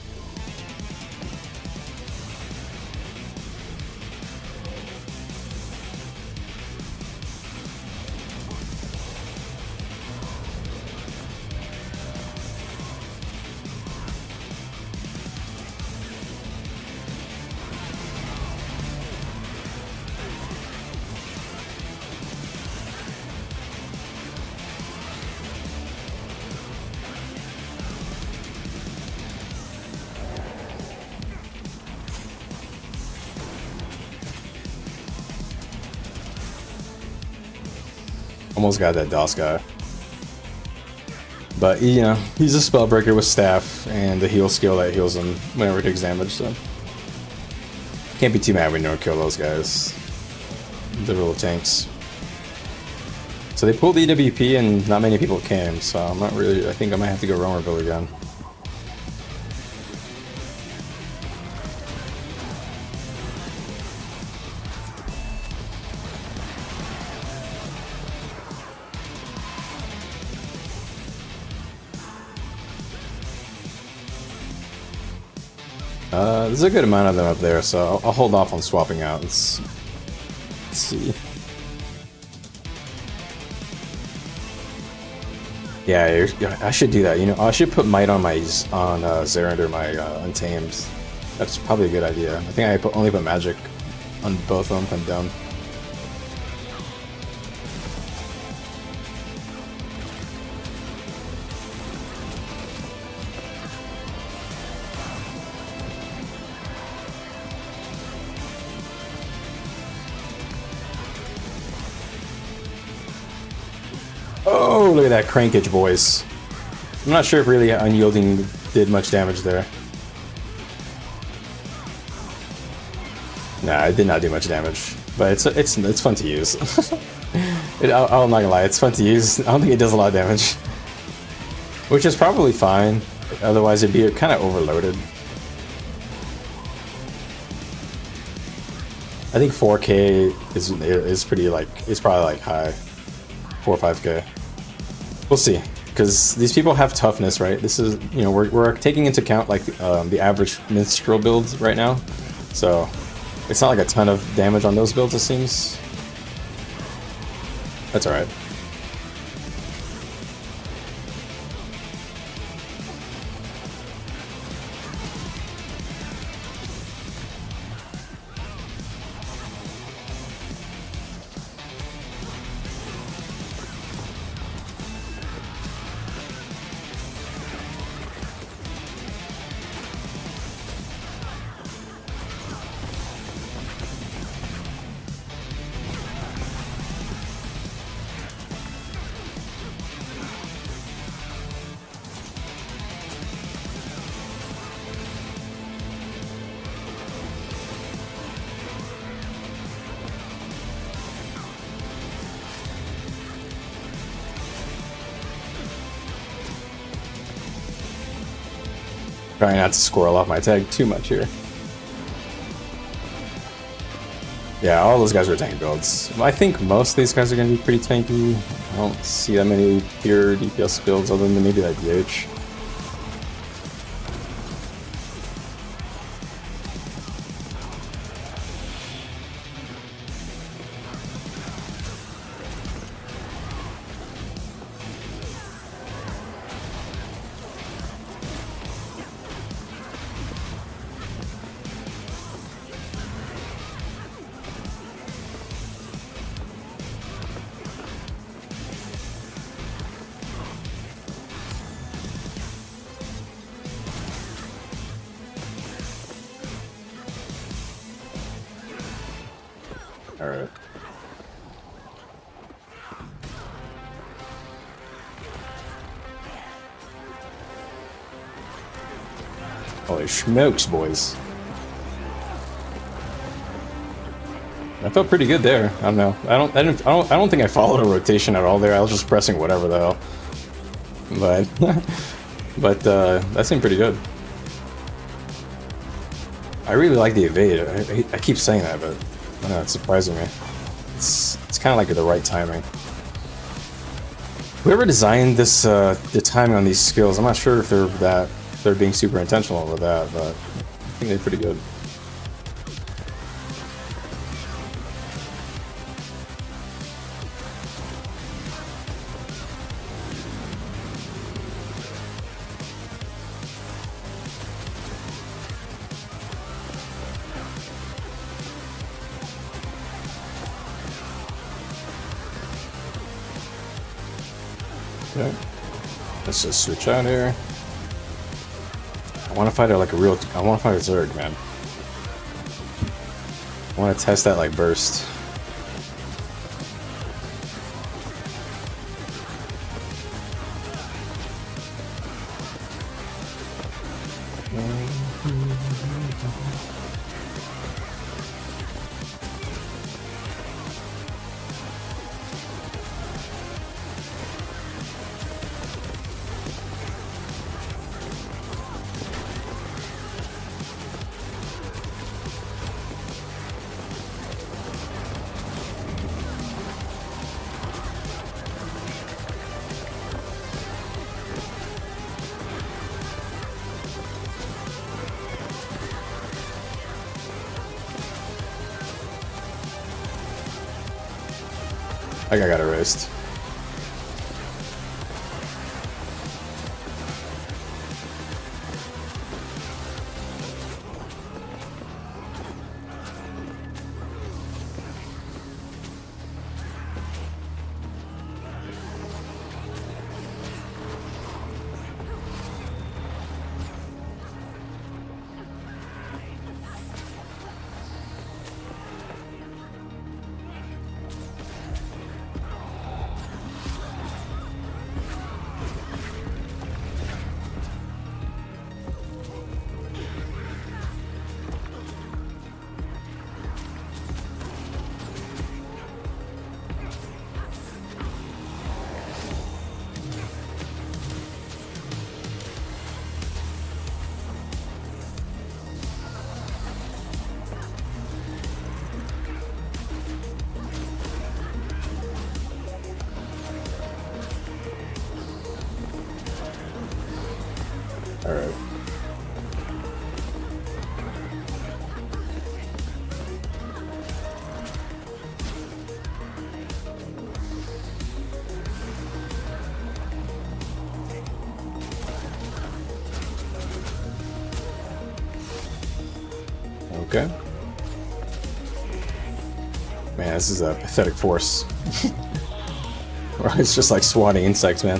Almost got that DOS guy. But, you know, he's a spellbreaker with staff and the heal skill that heals him whenever he takes damage, so. Can't be too mad when you don't kill those guys. The little tanks. So they pulled EWP and not many people came, so I'm not really, I think I might have to go Roamer build again. There's a good amount of them up there, so I'll hold off on swapping out. Let's see. Yeah, I should do that. You know, I should put Might on my Zerg or my Untamed. That's probably a good idea. I think I only put Magic on both of them. I'm dumb. Oh, look at that crankage, boys. I'm not sure if really Unyielding did much damage there. Nah, it did not do much damage, but it's fun to use. I'm not gonna lie, it's fun to use. I don't think it does a lot of damage, which is probably fine. Otherwise, it'd be kind of overloaded. I think 4K is pretty like it's probably like high, 4 or 5K. We'll see, because these people have toughness, right? This is, you know, we're taking into account like the average minstrel build right now, so it's not like a ton of damage on those builds, it seems. That's alright. Trying not to squirrel off my tag too much here. Yeah, all those guys are tank builds. I think most of these guys are going to be pretty tanky. I don't see that many pure DPS builds other than maybe that DH. Alright. Holy smokes, boys. I felt pretty good there. I don't know. I don't think I followed a rotation at all there. I was just pressing whatever the hell. But that seemed pretty good. I really like the evade. I keep saying that, but I don't know, it's surprising me. It's kind of like the right timing. Whoever designed this, the timing on these skills, I'm not sure if they're being super intentional with that, but I think they're pretty good. Okay. Let's just switch out here. I want to fight it like a real. I want to fight a Zerg, man. I want to test that like burst. I got erased. All right. Okay. Man, this is a pathetic force. It's just like swatting insects, man.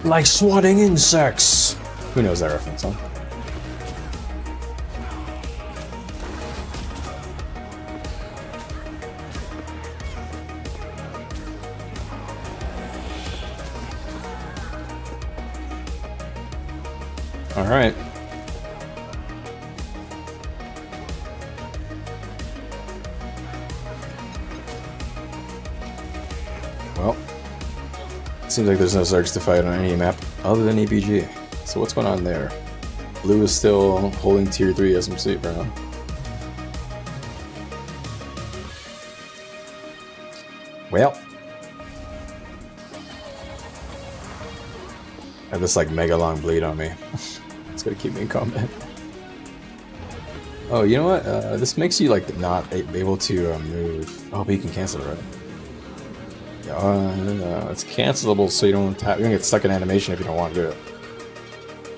Like swatting insects! Who knows that reference, huh? Alright. Well, seems like there's no Zergs to fight on any map other than APG. So what's going on there? Blue is still holding tier 3 SMC for now. Well, I have this like mega long bleed on me. It's gonna keep me in combat. Oh, you know what? This makes you like not able to move. Oh, but you can cancel it, right? No, it's cancelable, so you don't get stuck in animation if you don't want to do it.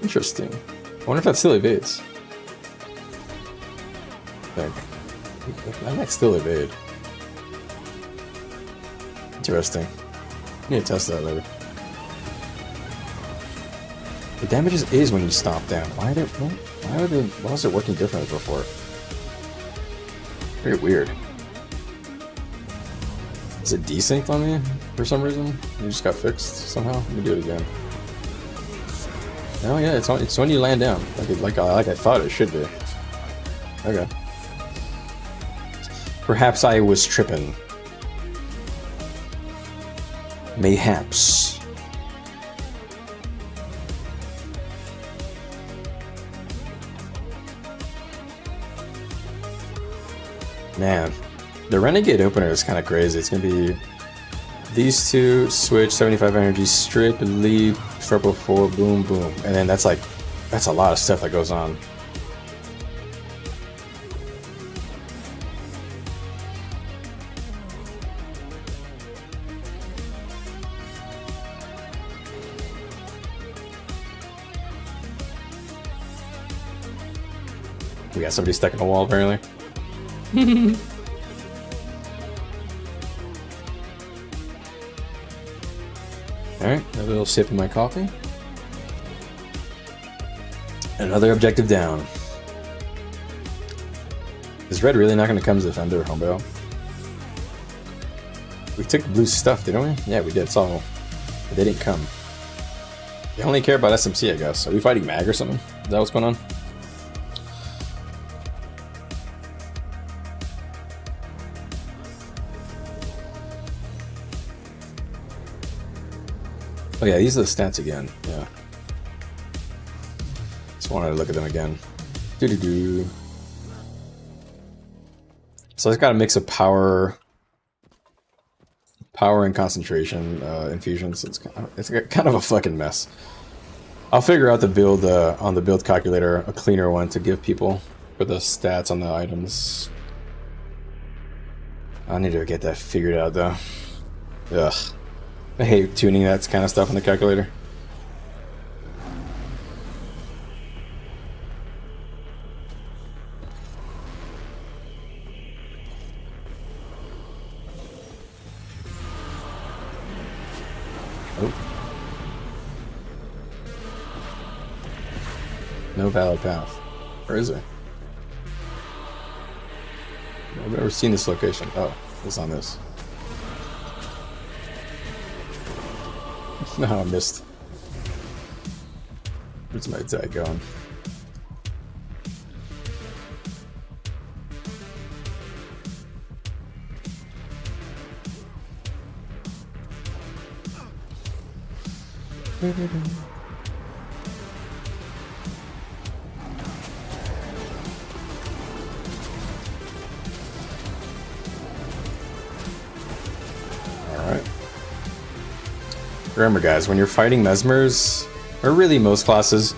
Interesting. I wonder if that still evades. I think that might still evade. Interesting. I need to test that later. The damage is when you stomp down. Why was it working differently before? Very weird. Is it desynced on me for some reason? It just got fixed somehow. Let me do it again. Oh yeah, it's when you land down, like I thought it should be. Okay. Perhaps I was tripping. Mayhaps. Man, the Renegade opener is kind of crazy. It's gonna be These two switch 75 energy, strip, leap, triple 4, boom, boom. And then that's a lot of stuff that goes on. We got somebody stuck in a wall, apparently. Alright, a little sip of my coffee. Another objective down. Is red really not going to come to defend their homebale? We took blue stuff, didn't we? Yeah, we did, so they didn't come. They only care about SMC, I guess. Are we fighting mag or something? Is that what's going on? Oh yeah, these are the stats again. Yeah. Just wanted to look at them again. Doo-doo-doo. So it's got a mix of power and concentration infusions. It's kind of a fucking mess. I'll figure out the build on the build calculator, a cleaner one to give people for the stats on the items. I need to get that figured out though. Ugh. I hate tuning that kind of stuff on the calculator. Oh. No valid path. Where is it? I've never seen this location. Oh, it's on this. No, I missed. Where's my tag going? Alright. Remember guys, when you're fighting mesmers, or really most classes,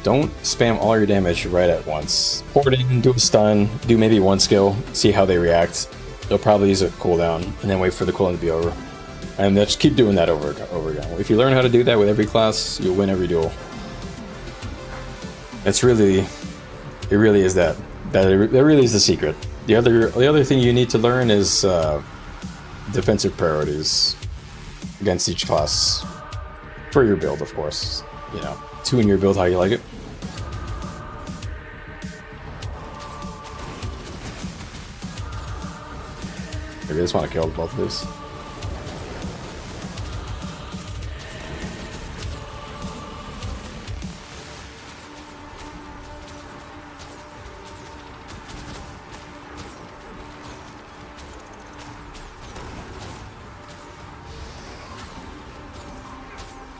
don't spam all your damage right at once. Pour it in, do a stun, do maybe one skill, see how they react. They'll probably use a cooldown, and then wait for the cooldown to be over. And just keep doing that over again. If you learn how to do that with every class, you'll win every duel. It really is that. That really is the secret. The other thing you need to learn is defensive priorities against each class for your build, of course. You know, tune your build how you like it. Maybe I just want to kill both of these.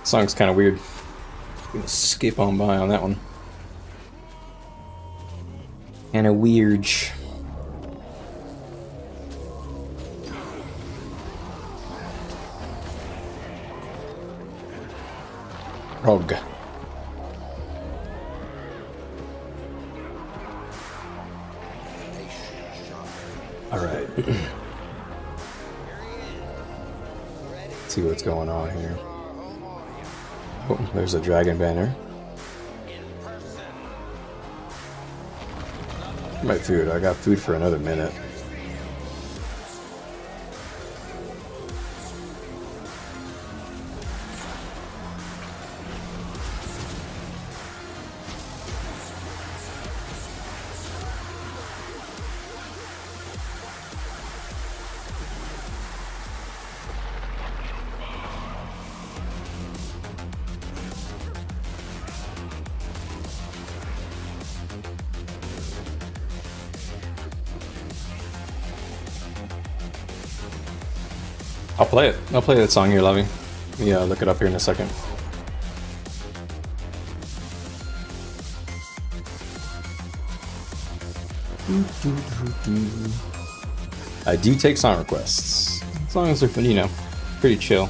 Song's kind of weird. I'm gonna skip on by on that one. Kind of weird. Rogue. All right. Let's see what's going on here. Oh, there's a dragon banner. My food. I got food for another minute. I'll play it. I'll play that song you're loving. Yeah, look it up here in a second. I do take song requests. As long as they're fun, you know. Pretty chill.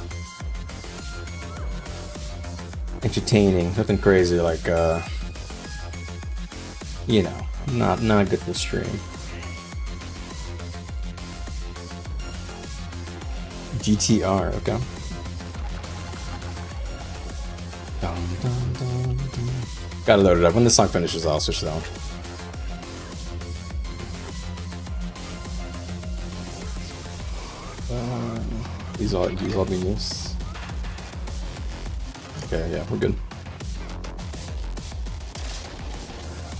Entertaining, nothing crazy like you know, not good for stream. GTR, okay. Dun, dun, dun, dun. Gotta load it up. When the song finishes, I'll switch it on. These all being used. Okay, yeah, we're good.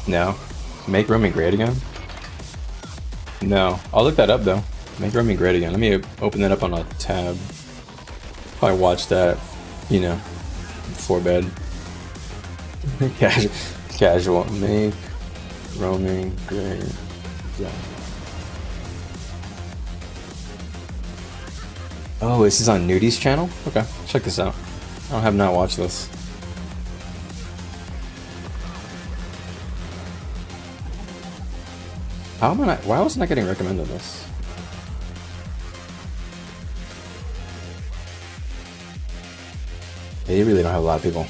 No. Make roaming great again? No. I'll look that up though. Make roaming great again. Let me open that up on a tab. Probably watch that, you know, before bed. Casual. Make roaming great. Yeah. Oh, this is on Nudie's channel? Okay, check this out. I have not watched this. How am I not, why wasn't I getting recommended this? Yeah, you really don't have a lot of people.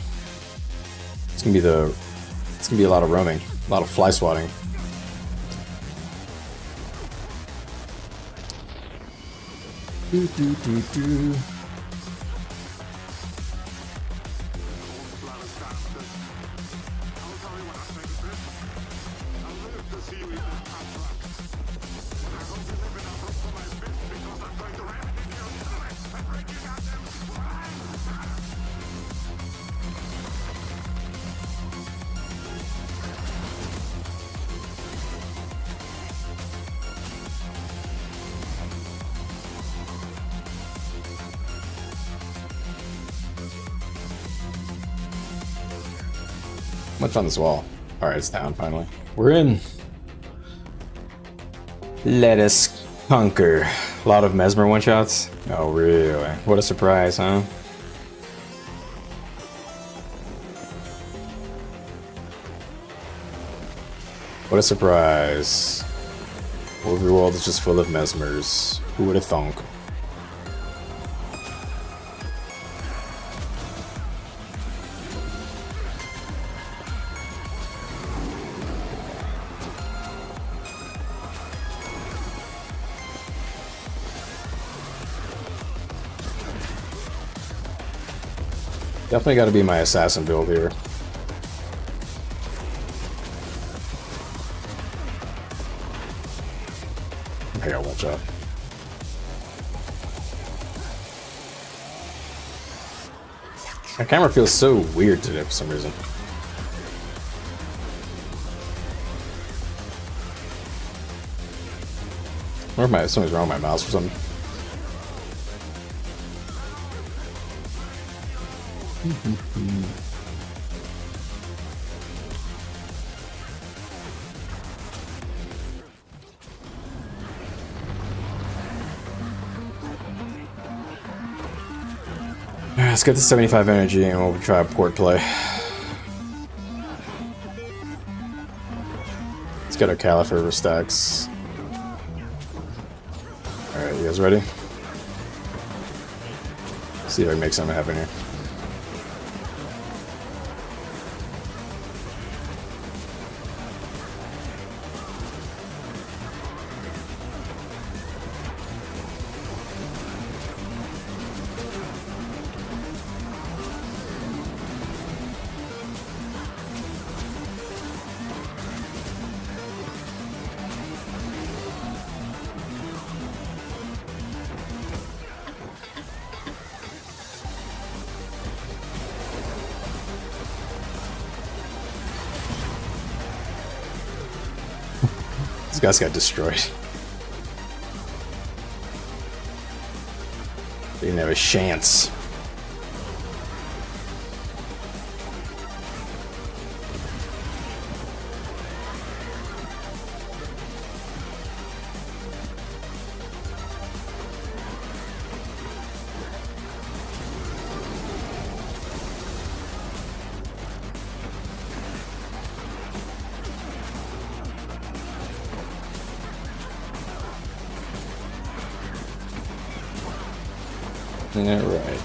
It's gonna be a lot of roaming, a lot of fly swatting. Do, do, do, do. Much on this wall. Alright, it's down finally. We're in. Let us conquer. A lot of Mesmer one-shots. Oh, really? What a surprise, huh? What a surprise. Overworld is just full of Mesmers. Who would have thunk? Definitely got to be my assassin build here. I gotta watch out. My camera feels so weird today for some reason. I wonder if something's wrong with my mouse or something. Let's get the 75 energy and we'll try a port play. Let's get our Caliph over stacks. Alright, you guys ready? See if I can make something happen here. These guys got destroyed. They didn't have a chance. Alright.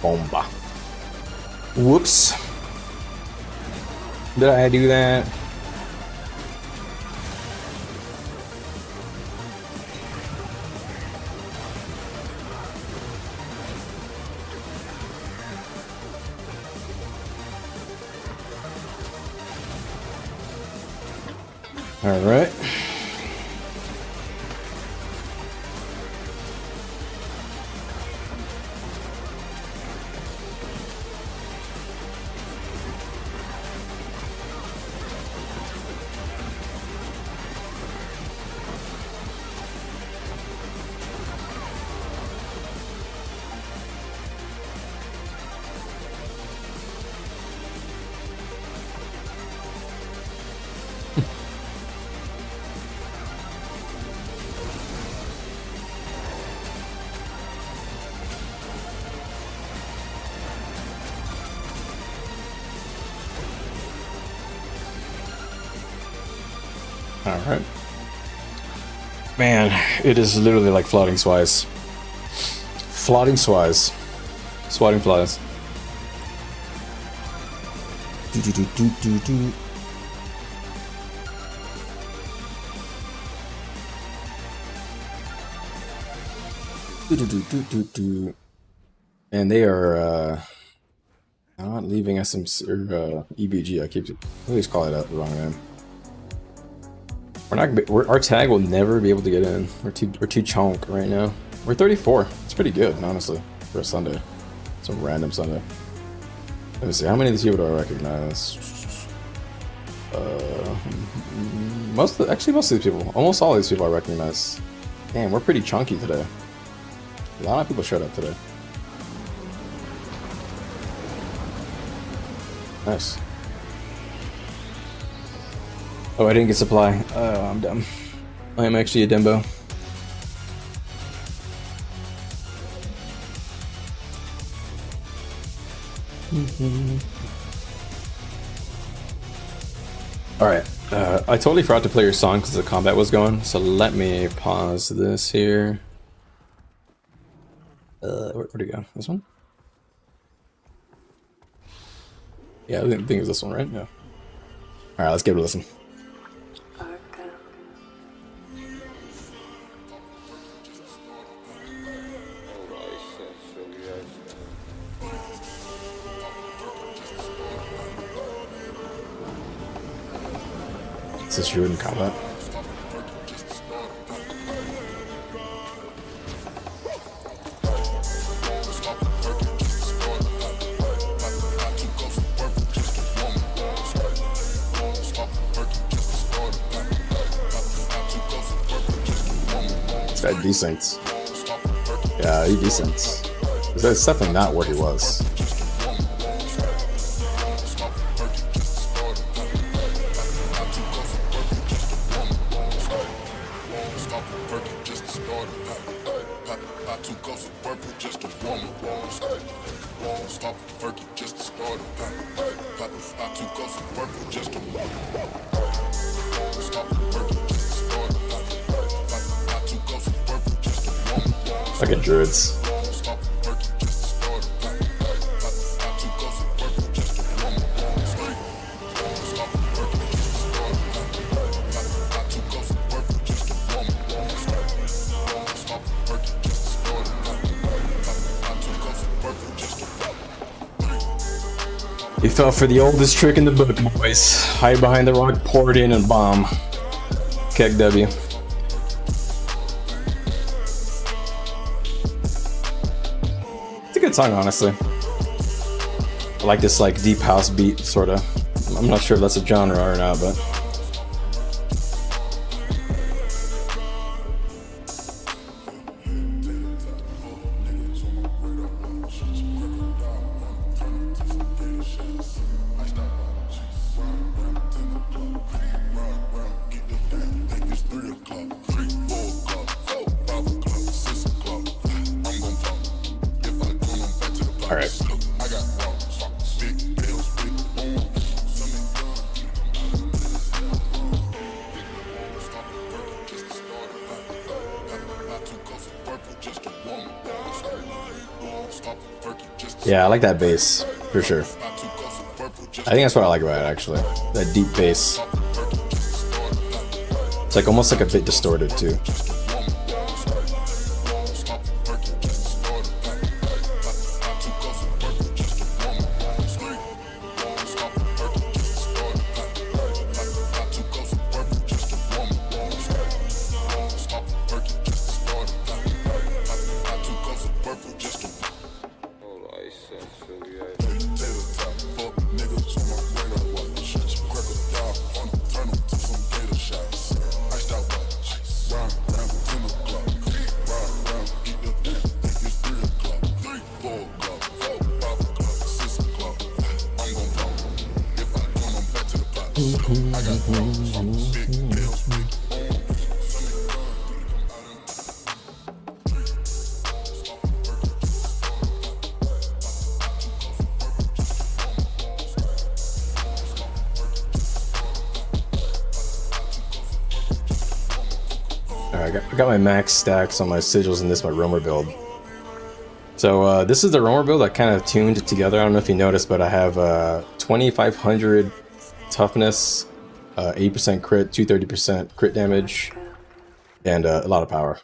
Bomba. Whoops. Did I do that? All right. Alright. Man, it is literally like floating flies. Floating flies. Swatting flies. Do do do do do do. Do do do do do do. And they are not leaving SMC or EBG. I keep always call it out the wrong name. Our tag will never be able to get in. We're too chunk right now. We're 34. It's pretty good, honestly, for a Sunday. Some random Sunday. Let me see. How many of these people do I recognize? Most of these people. Almost all of these people I recognize. Damn, we're pretty chunky today. A lot of people showed up today. Nice. Oh, I didn't get supply. Oh, I'm dumb. I am actually a Dembo. Alright, I totally forgot to play your song because the combat was going, so let me pause this here. Where'd it go? This one? Yeah, I think it's this one, right? Yeah. Alright, let's give it a listen. Is this you in combat? This guy decent. Yeah, he decent. That's definitely not where he was. Fucking druids. You fell for the oldest trick in the book, boys. Hide behind the rock, pour it in, and bomb. Keg W. It's a good song, honestly. I like this like deep house beat, sorta. I'm not sure if that's a genre or not, but. All right. Yeah, I like that bass, for sure. I think that's what I like about it, actually. That deep bass. It's like almost like a bit distorted, too. Alright, I got my max stacks on my sigils, and this is my roamer build. So this is the roamer build I kind of tuned together. I don't know if you noticed, but I have 2500 toughness, 8% crit, 230% crit damage, and a lot of power.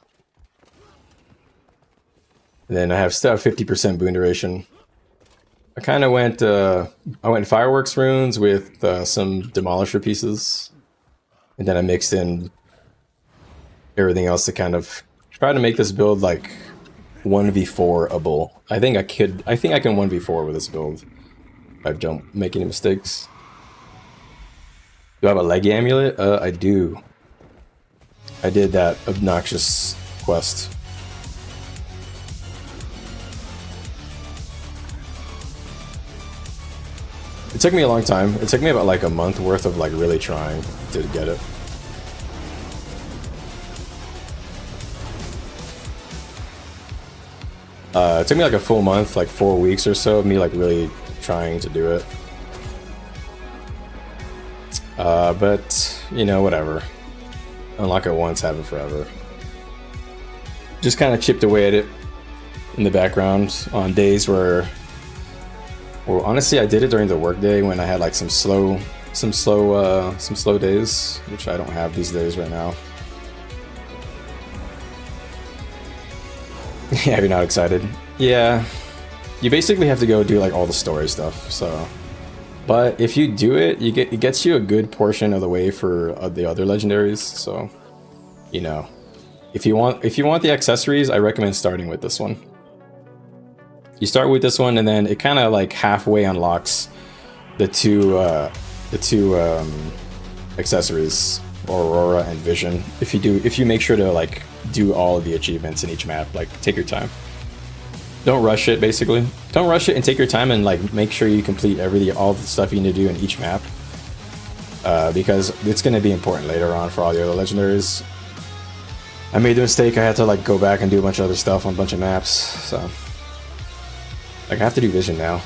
And then I have still 50% boon duration. I kind of went fireworks runes with some demolisher pieces, and then I mixed in everything else to kind of try to make this build like 1v4able. I think I can 1v4 with this build if I don't make any mistakes. Do I have a leg amulet? I do. I did that obnoxious quest. It took me a long time. It took me about like a month worth of like really trying to get it. It took me like a full month, like 4 weeks or so of me like really trying to do it. But, you know, whatever. Unlock it once, have it forever. Just kind of chipped away at it in the background on days where... Well, honestly, I did it during the workday when I had like some slow days, which I don't have these days right now. Yeah, you're not excited. Yeah, you basically have to go do like all the story stuff. So, but if you do it, it gets you a good portion of the way for the other legendaries. So, you know, if you want the accessories, I recommend starting with this one. You start with this one, and then it kind of like halfway unlocks the two accessories, Aurora and Vision. If you make sure to like do all of the achievements in each map, like take your time. Don't rush it, basically. Don't rush it and take your time and like make sure you complete all the stuff you need to do in each map. Because it's going to be important later on for all the other legendaries. I made the mistake, I had to like go back and do a bunch of other stuff on a bunch of maps, so like I have to do Vision now.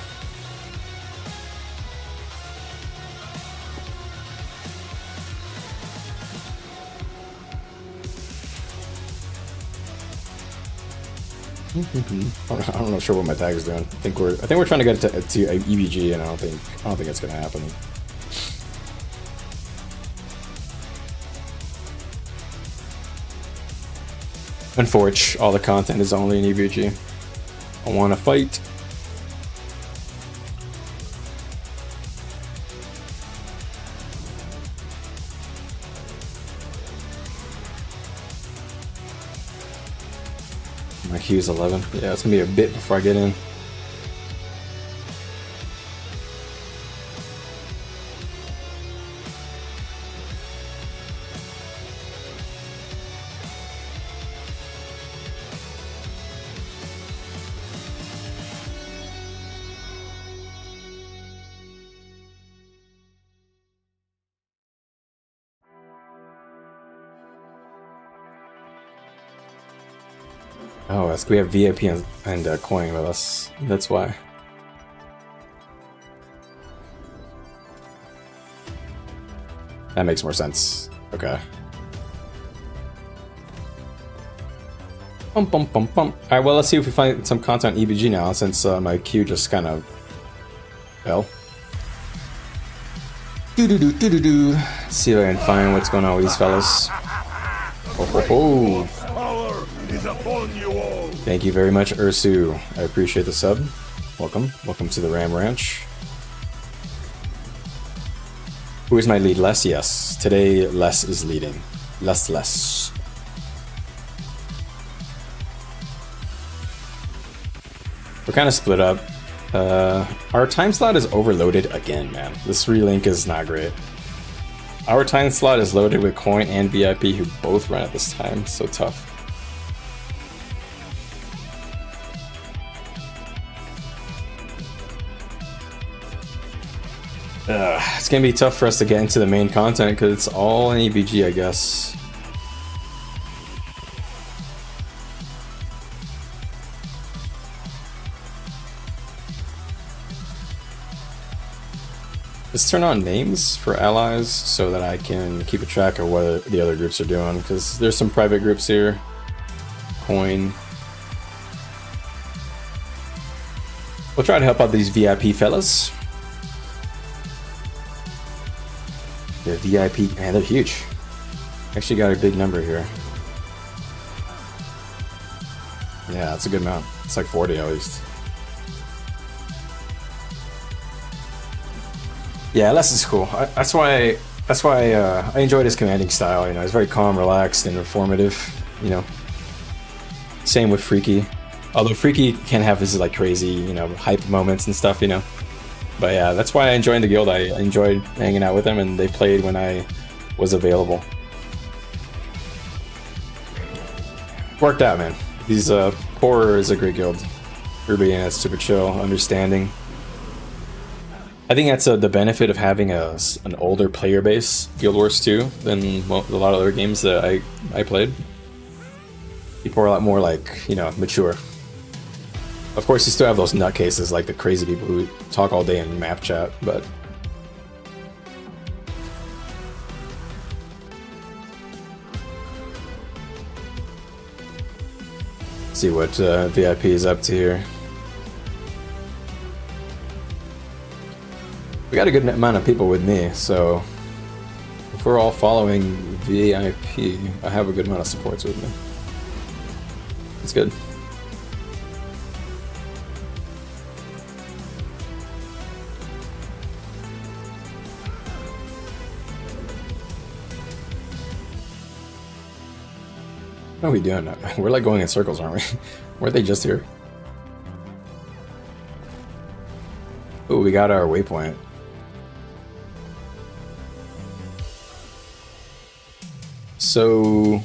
I'm not sure what my tag is doing. I think we're trying to get to EBG, and I don't think it's gonna happen. Unfortunately, all the content is only in EBG. I want to fight. My Q is 11. Yeah, it's gonna be a bit before I get in. Oh, that's, we have VIP and coin with us. That's why. That makes more sense. Okay. Bum, bum, bum, bum. Alright, well, let's see if we find some content on EBG now, since my queue just kind of fell. Do-do-do-do-do-do. See if I can find what's going on with these fellas. Oh, ho, ho. Thank you very much, Ursu. I appreciate the sub. Welcome. Welcome to the Ram Ranch. Who is my lead? Les? Yes. Today, Les is leading. Les. We're kind of split up. Our time slot is overloaded again, man. This relink is not great. Our time slot is loaded with Coin and VIP who both run at this time. So tough. It's gonna be tough for us to get into the main content because it's all in EBG, I guess. Let's turn on names for allies so that I can keep a track of what the other groups are doing, because there's some private groups here. Coin. We'll try to help out these VIP fellas. The VIP, man, they're huge. Actually got a big number here. Yeah, that's a good amount. It's like 40 at least. Yeah, Les is cool. That's why I enjoyed his commanding style. You know, he's very calm, relaxed, and informative. You know, same with Freaky. Although Freaky can have his like crazy, you know, hype moments and stuff. You know, but yeah, that's why I enjoyed the guild. I enjoyed hanging out with them, and they played when I was available. Worked out, man. These PóRR is a great guild. Everybody in it's super chill, understanding. I think that's the benefit of having an older player base, Guild Wars 2, than a lot of other games that I played. People are a lot more like, you know, mature. Of course, you still have those nutcases like the crazy people who talk all day in map chat, but let's see what VIP is up to here. We got a good amount of people with me, so if we're all following VIP, I have a good amount of supports with me. It's good. What are we doing? We're like going in circles, aren't we? Weren't they just here? Oh, we got our waypoint. So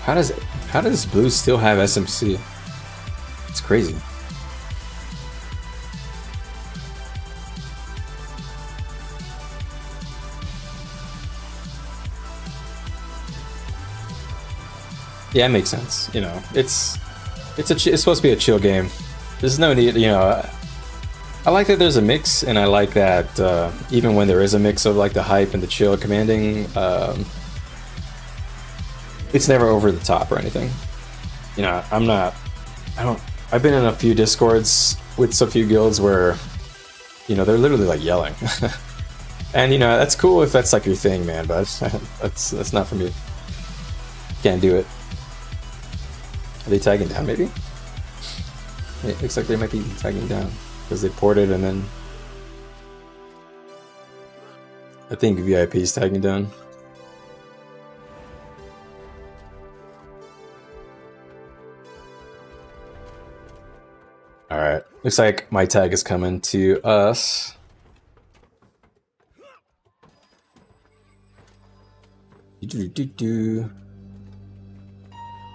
how does Blue still have SMC? It's crazy. Yeah, it makes sense. You know, it's supposed to be a chill game. There's no need, you know. I like that there's a mix, and I like that even when there is a mix of like the hype and the chill commanding, it's never over the top or anything. You know, I've been in a few discords with a few guilds where, you know, they're literally like yelling. And you know, that's cool if that's like your thing, man, but that's not for me. Can't do it. Are they tagging down maybe? It looks like they might be tagging down. Because they ported and then I think VIP is tagging down. Alright, looks like my tag is coming to us.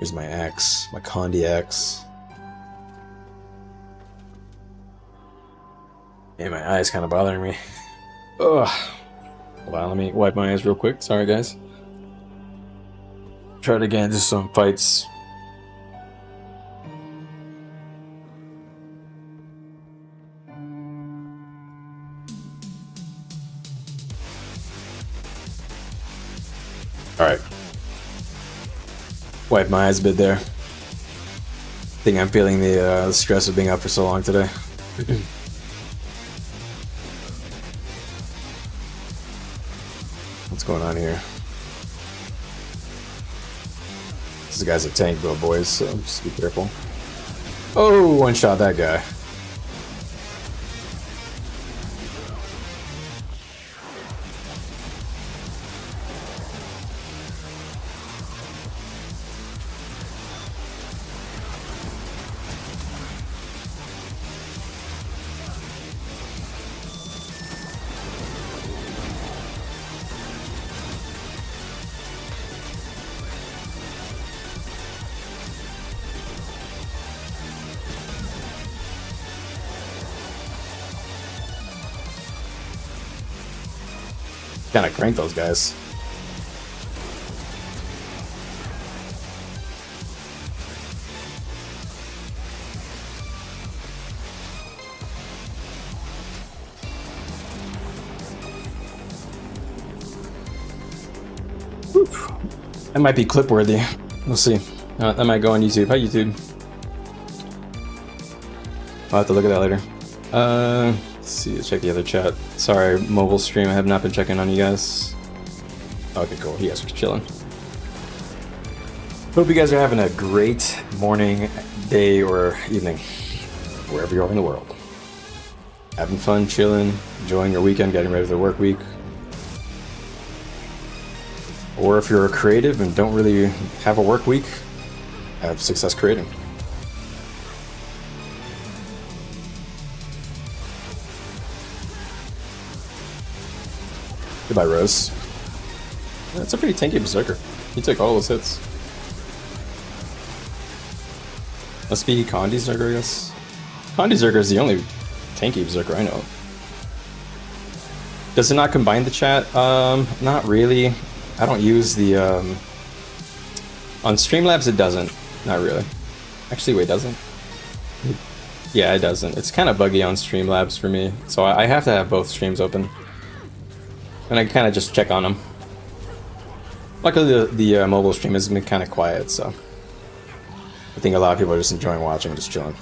Here's my axe, my Condi axe. Yeah, my eye's kind of bothering me. Ugh. Hold on, let me wipe my eyes real quick. Sorry, guys. Try it again, just some fights. Alright. Wipe my eyes a bit there. Think I'm feeling the stress of being up for so long today. What's going on here? This guy's a tank build, boys, so just be careful. Oh, one shot that guy. Kind of crank those guys. Whew. That might be clip worthy. We'll see. That might go on YouTube. Hi, YouTube. I'll have to look at that later. Let's see, let's check the other chat. Sorry, mobile stream, I have not been checking on you guys. Okay, cool. You guys are chilling. Hope you guys are having a great morning, day, or evening, wherever you are in the world. Having fun, chilling, enjoying your weekend, getting ready for the work week. Or if you're a creative and don't really have a work week, have success creating. Goodbye, Rose. That's a pretty tanky berserker. He took all those hits. Must be Condi Zerger, I guess. Condi Zerger is the only tanky berserker I know. Does it not combine the chat? Not really. I don't use the on Streamlabs it doesn't. Not really. Actually, wait, doesn't? Yeah, it doesn't. It's kind of buggy on Streamlabs for me, so I have to have both streams open. And I kind of just check on them. Luckily, the mobile stream has been kind of quiet, so I think a lot of people are just enjoying watching, just chilling.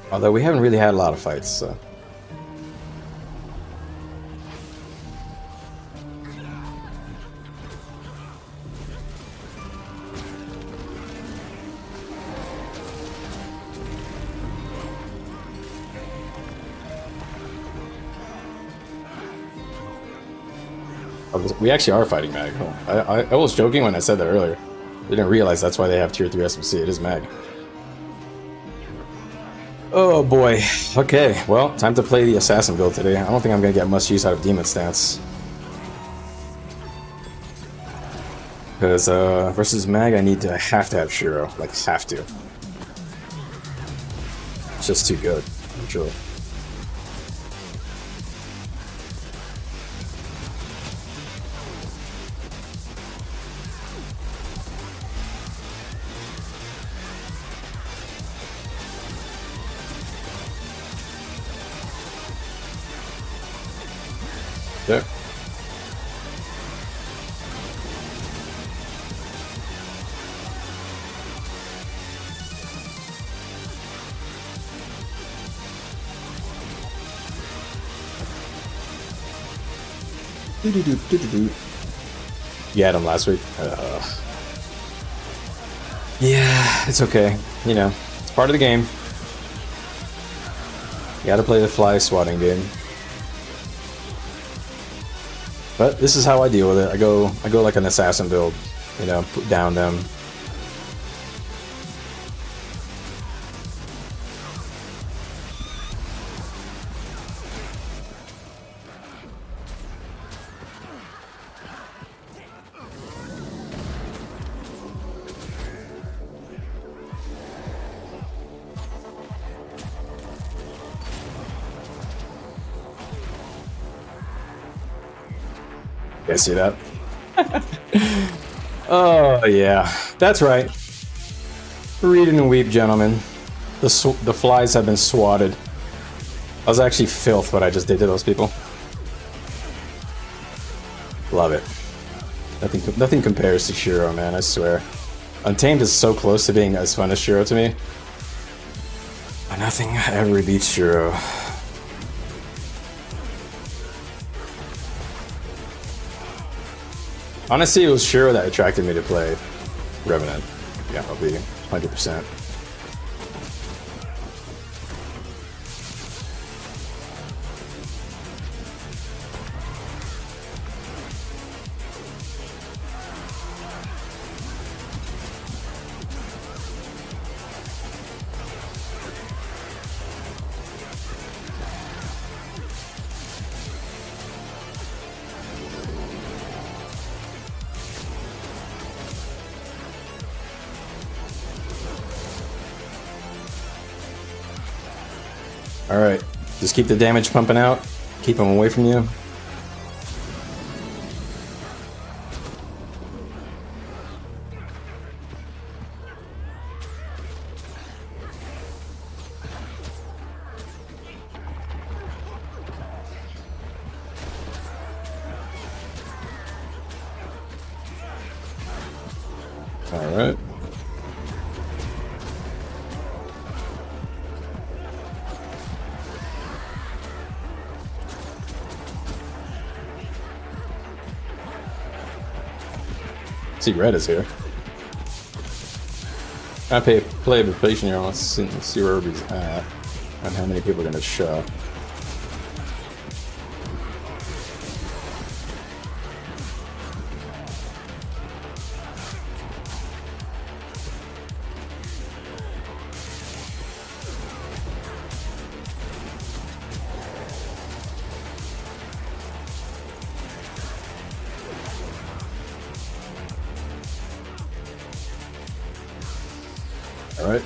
Although we haven't really had a lot of fights, so. We actually are fighting Mag. I was joking when I said that earlier. I didn't realize that's why they have tier 3 SMC. It is Mag. Oh boy. Okay, well, time to play the assassin build today. I don't think I'm gonna get much use out of demon stance. Because versus Mag, I have to have Shiro. Like, have to. It's just too good, literally. There. You had him last week. Yeah, it's okay. You know, it's part of the game. You gotta play the fly swatting game. But this is how I deal with it. I go like an assassin build, you know, put down them. You guys see that? Oh, yeah. That's right. Read and weep, gentlemen. The flies have been swatted. was actually filth what I just did to those people. Love it. Nothing compares to Shiro, man, I swear. Untamed is so close to being as fun as Shiro to me. But nothing ever beats Shiro. Honestly, it was Shiro that attracted me to play Revenant. Yeah, I'll be 100%. Alright, just keep the damage pumping out, keep them away from you. Alright. See, Red is here. I play the patient here. Let's see where everybody's at and how many people are gonna show. All right.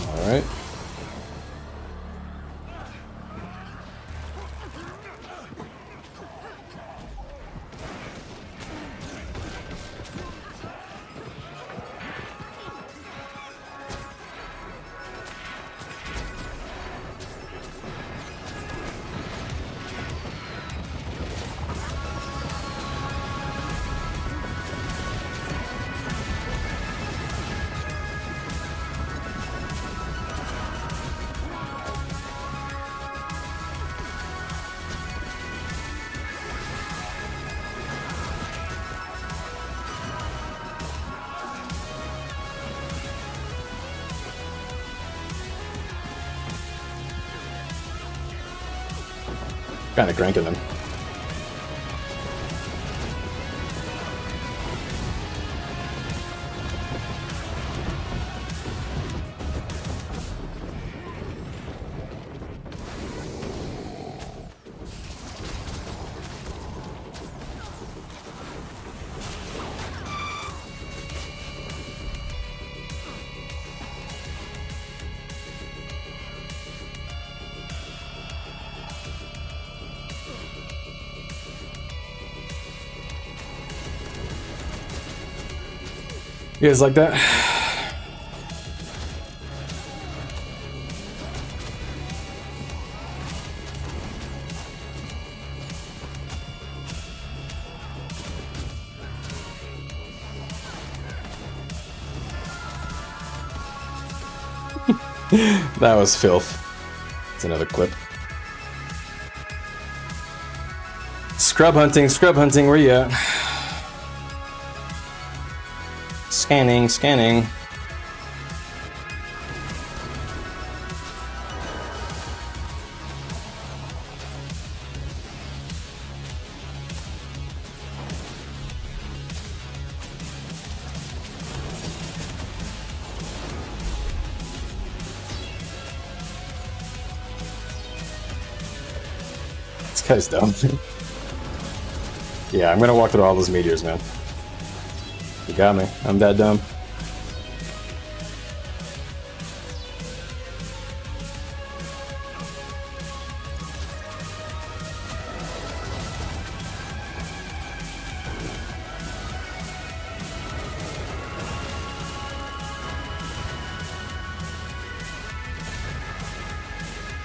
All right. Kind of cranking them. You guys like that? That was filth. It's another clip. Scrub hunting, where you at? Scanning. This guy's dumb. Yeah, I'm gonna walk through all those meteors, man. You got me. I'm that dumb.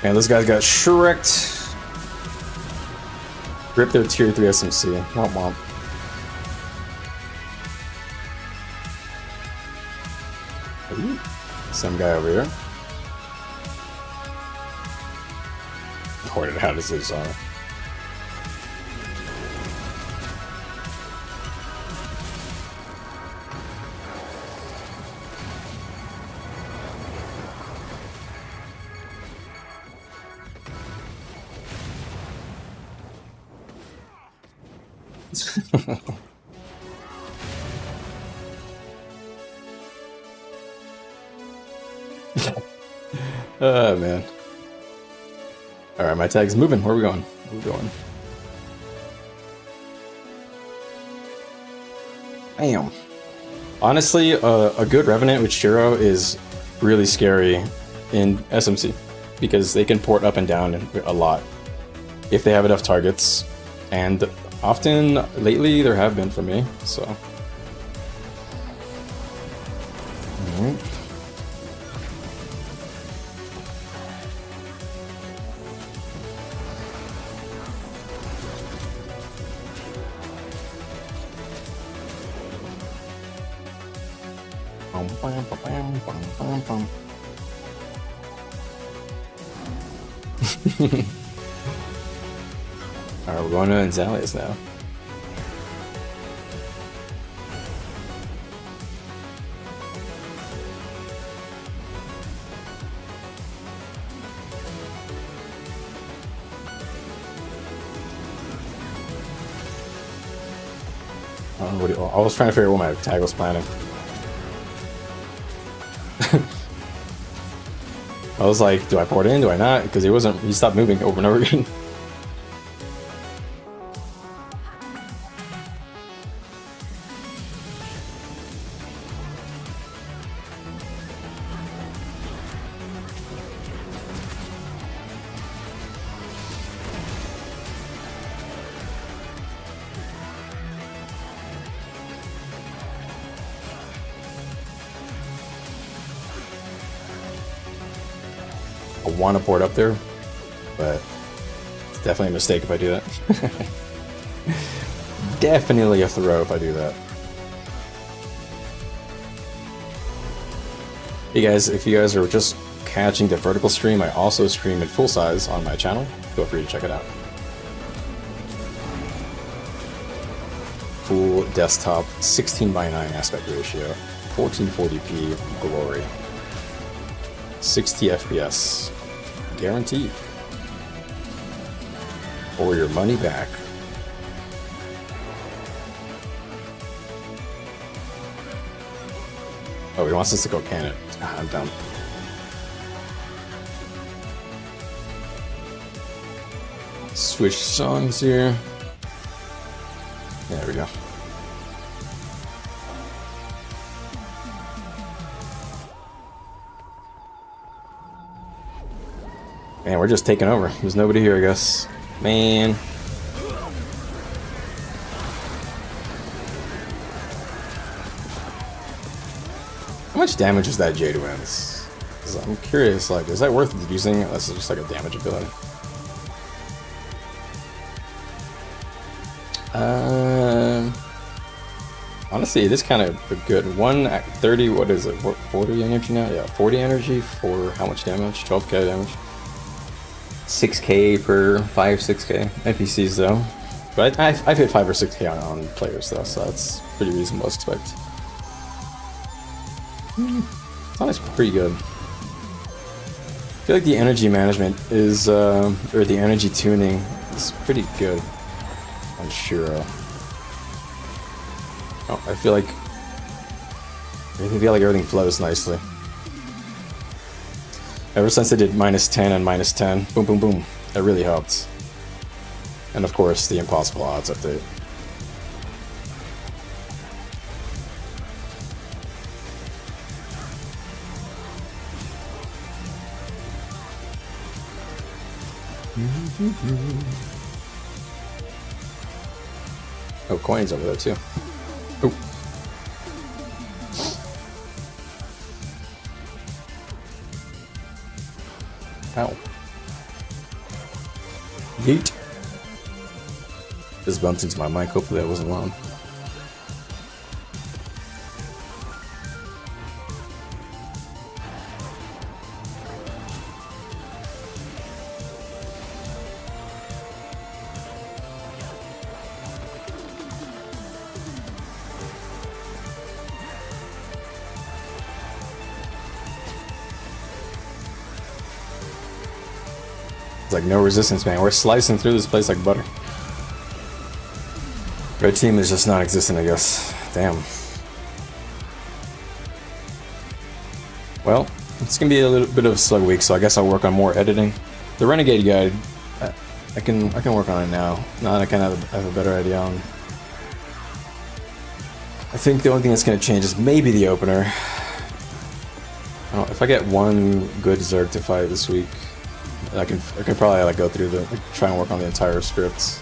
Man, this guy's got Shrek'd. Rip their tier 3 SMC. Womp womp. Ooh, some guy over here. Hoarded out his loose armor. Oh man. Alright, my tag's moving. Where are we going? Where are we going? Bam. Honestly, a good Revenant with Shiro is really scary in SMC because they can port up and down a lot if they have enough targets, and often lately there have been for me, so. Alright. Alright, we're going to Anzalius now. I was trying to figure out what my tag was planning. I was like, do I port in? Do I not? Because he stopped moving over and over again. I want to port up there, but it's definitely a mistake if I do that. Definitely a throw if I do that. Hey guys, if you guys are just catching the vertical stream, I also stream in full size on my channel. Feel free to check it out. Full desktop, 16:9 aspect ratio, 1440p glory, 60 FPS, guaranteed, or your money back. Oh, he wants us to go cannon. I'm dumb. Switch songs here. There we go. Man, we're just taking over. There's nobody here, I guess. Man. How much damage is that Jade wins? I'm curious, like, is that worth using? That's just like a damage ability. Honestly, it is kind of a good 1 at 30. What is it? 40 energy now? Yeah, 40 energy for how much damage? 12k damage. 6k per 6k NPCs though, But I've hit 5 or 6k on players though, so that's pretty reasonable to expect. It's pretty good. I feel like the energy management is, or the energy tuning is pretty good on Shiro. Oh, I feel like everything flows nicely. Ever since I did -10 and -10, boom, boom, boom, that really helped. And of course, the impossible odds update. Oh, coins over there too. Oh. Ow. Yeet. Just bumped into my mic, hopefully that wasn't loud. It's like no resistance, man. We're slicing through this place like butter. Red team is just non-existent, I guess. Damn. Well, it's gonna be a little bit of a slow week, so I guess I'll work on more editing. The Renegade guide, I can work on it now. Now that I kind of have a better idea on. I think the only thing that's gonna change is maybe the opener. I don't know, if I get one good Zerg to fight this week, I can probably like go through try and work on the entire script.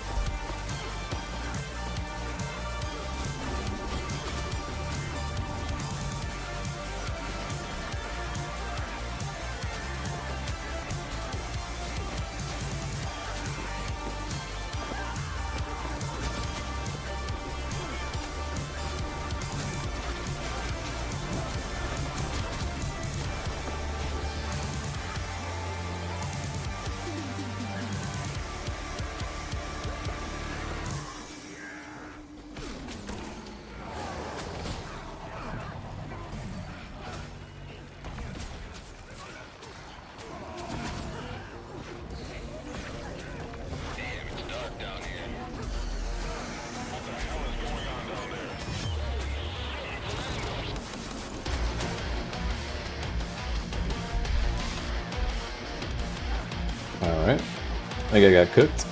Alright. I think I got cooked.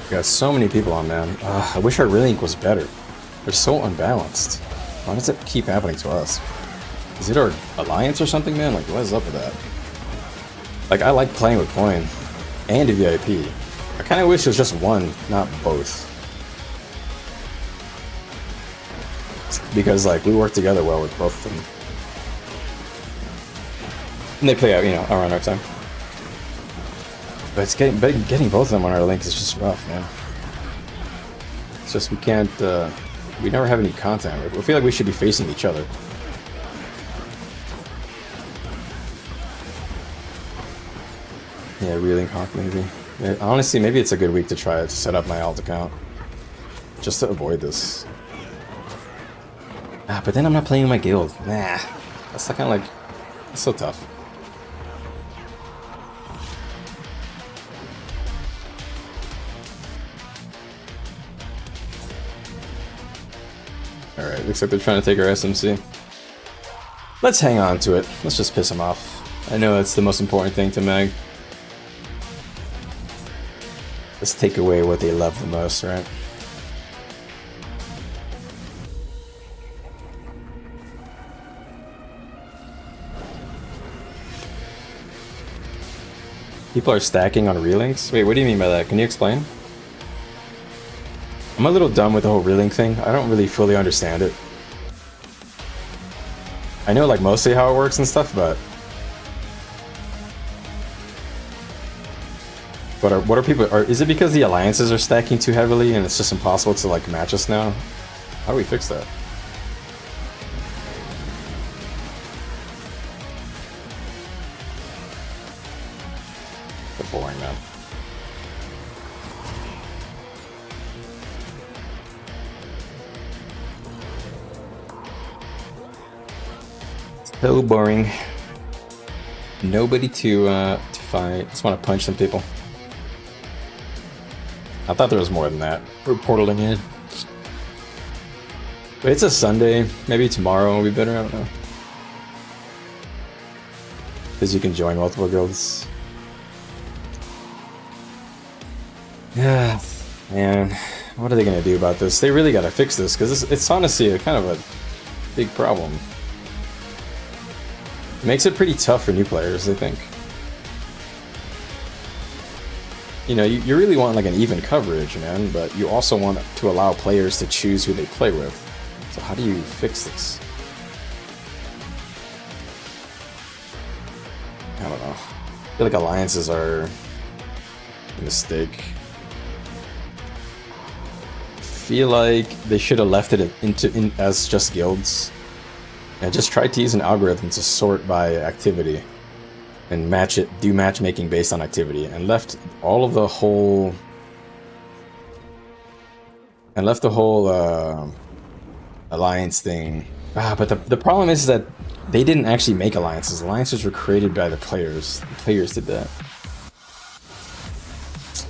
Got so many people on, man. I wish our relink was better. They're so unbalanced. Why does it keep happening to us? Is it our alliance or something, man? Like, what is up with that? Like, I like playing with Coin and a VIP. I kind of wish it was just one, not both. Because, like, we work together well with both of them. And they play out, you know, around our time. But it's getting both of them on our link is just rough, man. It's just we can't, we never have any content. I feel like we should be facing each other. Yeah, Reeling Hawk maybe. Yeah, honestly, maybe it's a good week to try to set up my alt account. Just to avoid this. Ah, but then I'm not playing with my guild. Nah. That's kind of like, it's so tough. Alright, looks like they're trying to take our SMC. Let's hang on to it. Let's just piss them off. I know that's the most important thing to Meg. Let's take away what they love the most, right? People are stacking on relinks? Wait, what do you mean by that? Can you explain? I'm a little dumb with the whole relink thing. I don't really fully understand it. I know like mostly how it works and stuff, but But what are people? Is it because the alliances are stacking too heavily and it's just impossible to like match us now? How do we fix that? They're boring, man. So boring. Nobody to fight. Just want to punch some people. I thought there was more than that. We're portaling in. But it's a Sunday. Maybe tomorrow will be better. I don't know. Because you can join multiple guilds. Yeah, man. What are they gonna do about this? They really gotta fix this because it's honestly a kind of a big problem. It makes it pretty tough for new players, I think. You know, you really want like an even coverage, man, but you also want to allow players to choose who they play with. So how do you fix this? I don't know. I feel like alliances are a mistake. I feel like they should have left it as just guilds. And just tried to use an algorithm to sort by activity and do matchmaking based on activity, and left the whole alliance thing. But the problem is that they didn't actually make alliances. Alliances were created by the players. The players did that.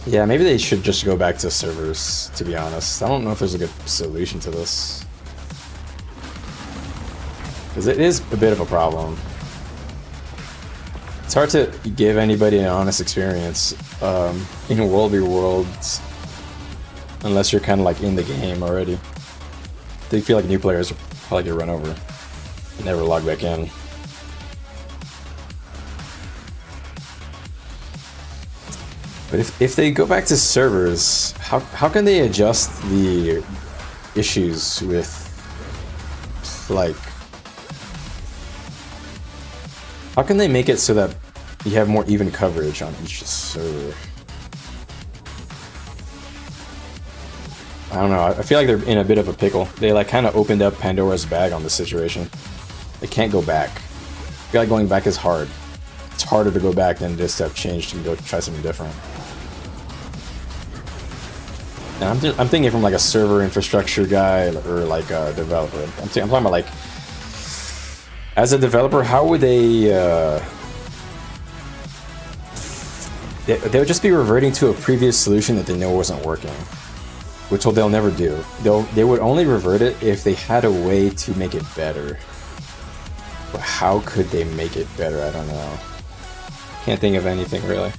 Yeah, maybe they should just go back to servers, to be honest. I don't know if there's a good solution to this. Because it is a bit of a problem. It's hard to give anybody an honest experience in World v Worlds unless you're kind of like in the game already. They feel like new players are probably get run over and never log back in. But if they go back to servers, how can they adjust the issues with like... How can they make it so that you have more even coverage on each server? I don't know, I feel like they're in a bit of a pickle. They like kind of opened up Pandora's bag on this situation. They can't go back. I feel like going back is hard. It's harder to go back than just to have changed and go try something different. And I'm thinking from like a server infrastructure guy or like a developer. I'm talking about like, as a developer, how would they would just be reverting to a previous solution that they know wasn't working, which they'll never do. They would only revert it if they had a way to make it better. But how could they make it better? I don't know. Can't think of anything really.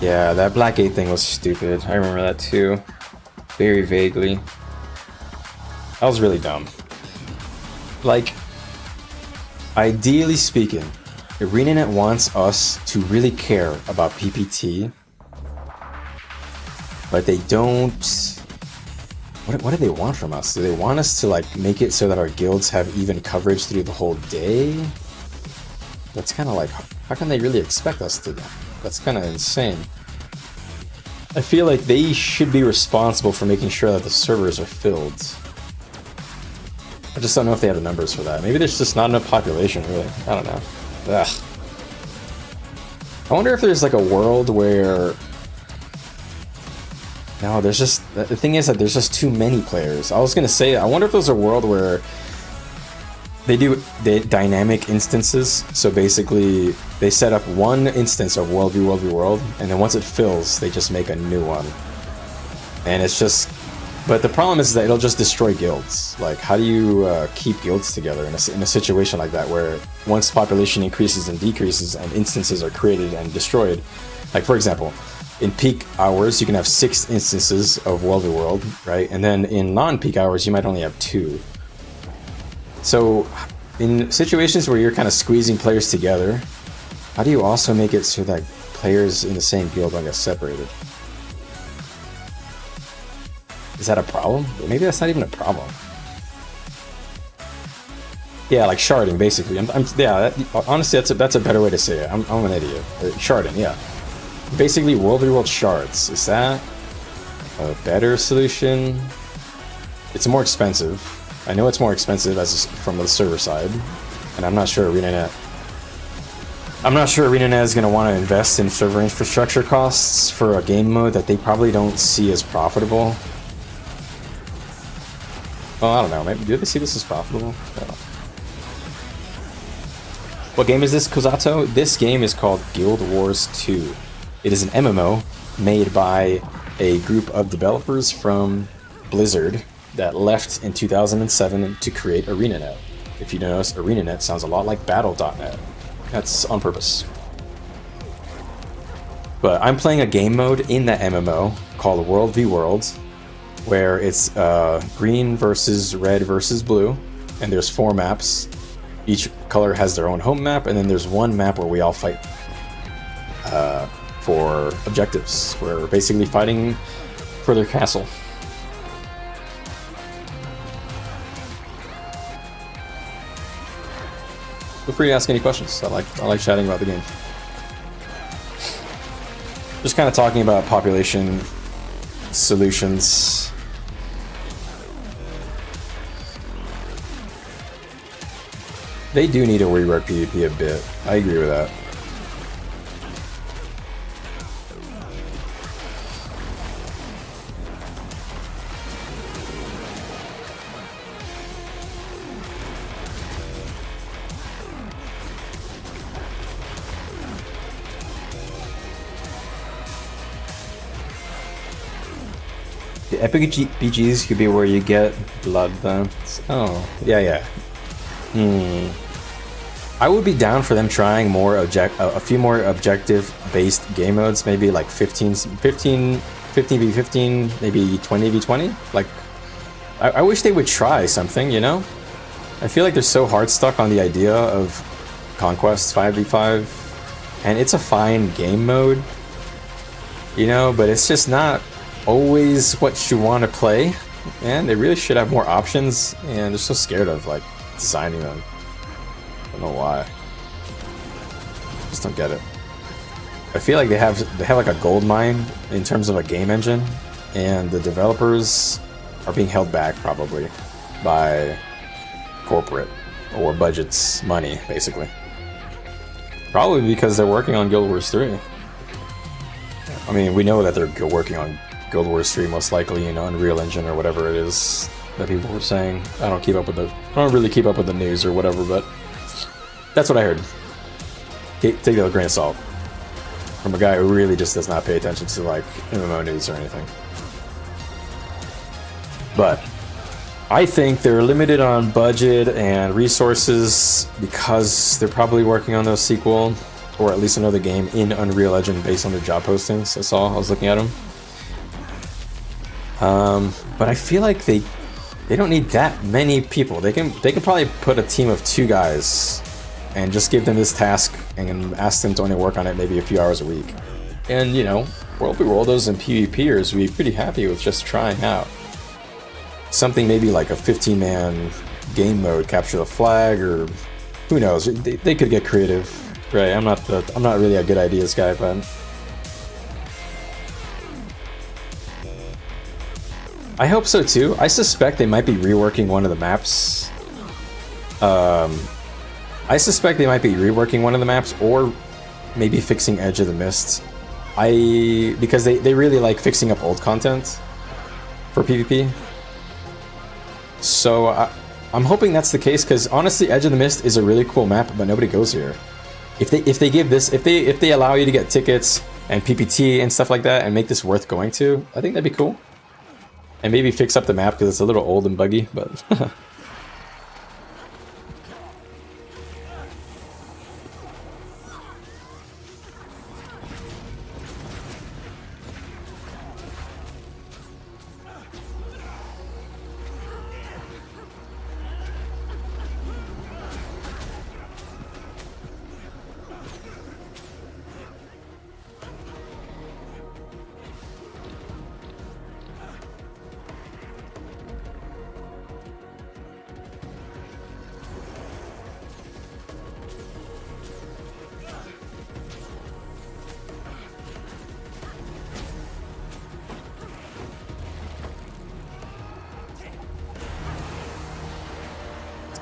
Yeah, that Black Gate thing was stupid. I remember that too. Very vaguely. That was really dumb. Like, ideally speaking, ArenaNet wants us to really care about PPT, but they don't... What do they want from us? Do they want us to like make it so that our guilds have even coverage through the whole day? That's kind of like, how can they really expect us to do that? That's kind of insane. I feel like they should be responsible for making sure that the servers are filled. I just don't know if they have the numbers for that. Maybe there's just not enough population, really. I don't know. Ugh. I wonder if there's like a world where... No, there's just... The thing is that there's just too many players. I was gonna say, I wonder if there's a world where they do dynamic instances. So basically, they set up one instance of World v World, and then once it fills, they just make a new one. And it's just... But the problem is that it'll just destroy guilds. Like, how do you keep guilds together in a situation like that, where once population increases and decreases and instances are created and destroyed? Like, for example, in peak hours, you can have 6 instances of World v World, right? And then in non-peak hours, you might only have 2. So, in situations where you're kind of squeezing players together, how do you also make it so that players in the same guild don't get separated? Is that a problem? Maybe that's not even a problem. Yeah, like sharding, basically. Honestly, that's a better way to say it. I'm an idiot. Sharding, yeah. Basically, world v world shards. Is that a better solution? It's more expensive. I know it's more expensive from the server side, and I'm not sure ArenaNet is going to want to invest in server infrastructure costs for a game mode that they probably don't see as profitable. Well, I don't know. Maybe do they see this as profitable? I don't know. What game is this, Kozato? This game is called Guild Wars 2. It is an MMO made by a group of developers from Blizzard that left in 2007 to create ArenaNet. If you notice, ArenaNet sounds a lot like Battle.net. That's on purpose. But I'm playing a game mode in that MMO called World v World, where it's green versus red versus blue, and there's 4 maps. Each color has their own home map, and then there's one map where we all fight for objectives. We're basically fighting for their castle. Feel free to ask any questions. I like chatting about the game. Just kind of talking about population solutions. They do need to rework PvP a bit. I agree with that. The epic BGs could be where you get blood then. Oh, yeah. I would be down for them trying a few more objective-based game modes, maybe like 15 v15, maybe 20 v20. Like, I wish they would try something, you know? I feel like they're so hard stuck on the idea of Conquest 5v5, and it's a fine game mode, you know, but it's just not always what you want to play, and they really should have more options, and they're so scared of, like, designing them. I don't know why. Just don't get it. I feel like they have like a gold mine in terms of a game engine, and the developers are being held back probably by corporate or budgets, money, basically. Probably because they're working on Guild Wars 3. I mean, we know that they're working on Guild Wars 3 most likely in Unreal Engine or whatever it is that people were saying. I don't really keep up with the news or whatever, but that's what I heard. Take it with a grain of salt from a guy who really just does not pay attention to like MMO news or anything. But I think they're limited on budget and resources because they're probably working on the sequel or at least another game in Unreal Engine based on their job postings. I was looking at them. But I feel like they don't need that many people. They can probably put a team of 2 guys and just give them this task and ask them to only work on it maybe a few hours a week. And, you know, World v Worlders and PvPers would be pretty happy with just trying out something maybe like a 15-man game mode, capture the flag, or who knows? They could get creative, right? I'm not really a good ideas guy, but I hope so too. I suspect they might be reworking one of the maps. Or maybe fixing Edge of the Mist. Because they really like fixing up old content for PvP. So I'm hoping that's the case, because honestly, Edge of the Mist is a really cool map, but nobody goes here. If they allow you to get tickets and PPT and stuff like that and make this worth going to, I think that'd be cool. And maybe fix up the map because it's a little old and buggy, but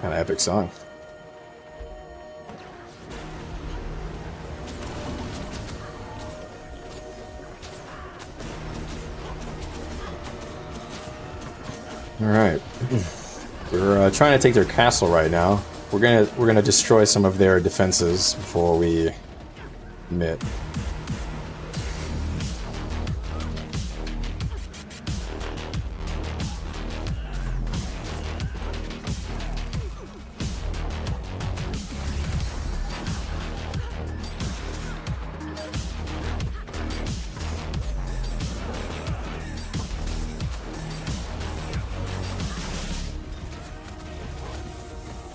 Kind of epic song. All right, we're trying to take their castle right now. We're gonna destroy some of their defenses before we commit.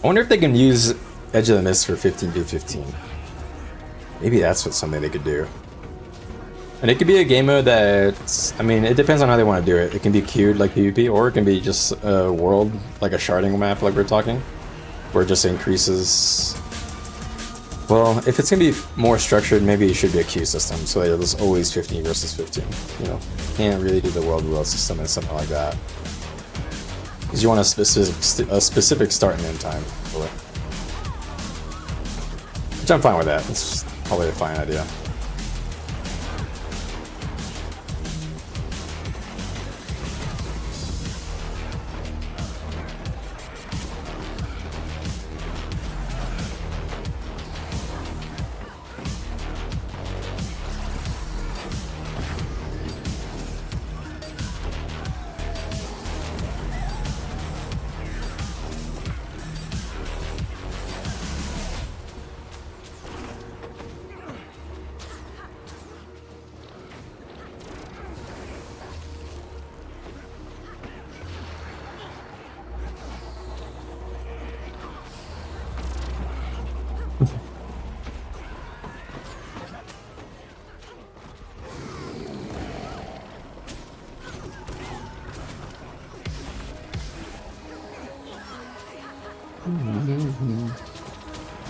I wonder if they can use Edge of the Mist for 15v15. Maybe that's something they could do. And it could be a game mode that's, I mean, it depends on how they want to do it. It can be queued like PvP, or it can be just a world, like a sharding map like we're talking, where it just increases. Well, if it's going to be more structured, maybe it should be a queue system, so that there's always 15 versus 15. You know, can't really do the world system and something like that. Because you want a specific start and end time for it. Which I'm fine with that. It's probably a fine idea.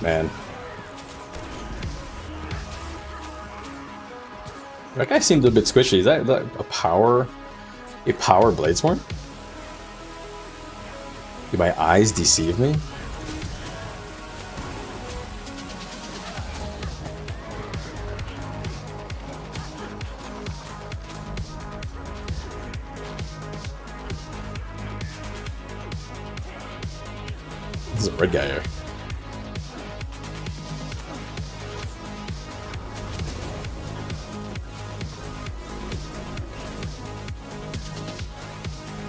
Man. That guy seemed a bit squishy. Is that a power Bladesworn? Do my eyes deceive me? There's a red guy here.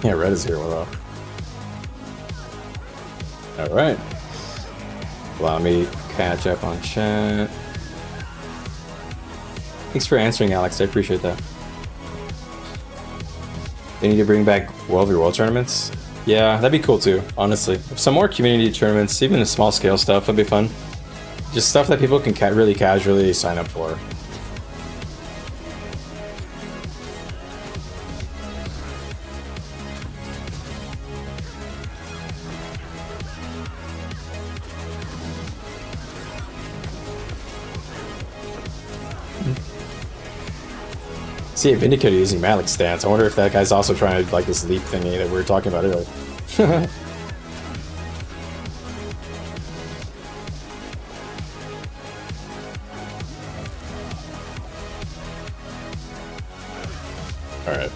Yeah, red is here with us. Alright. Allow me to catch up on chat. Thanks for answering, Alex. I appreciate that. They need to bring back World tournaments. Yeah, that'd be cool too, honestly. Some more community tournaments, even the small scale stuff, would be fun. Just stuff that people can really casually sign up for. See a Vindicator using Malik stance. I wonder if that guy's also trying to like this leap thingy that we were talking about earlier. Alright.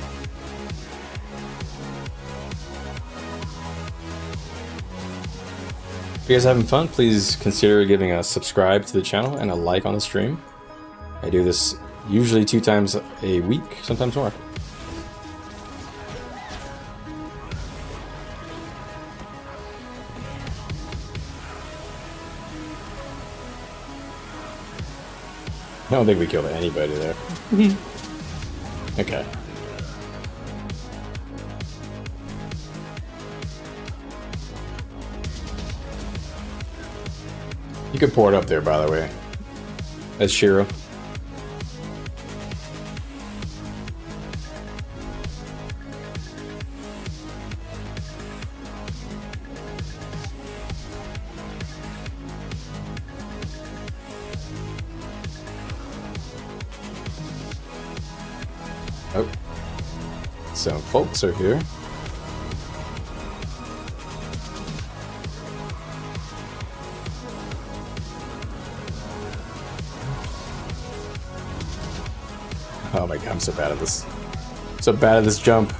If you guys are having fun, please consider giving a subscribe to the channel and a like on the stream. I do this usually 2 times a week, sometimes more. I don't think we killed anybody there. Okay. You could pour it up there, by the way. That's Shiro. Oh, some folks are here. Oh my god, I'm so bad at this. So bad at this jump.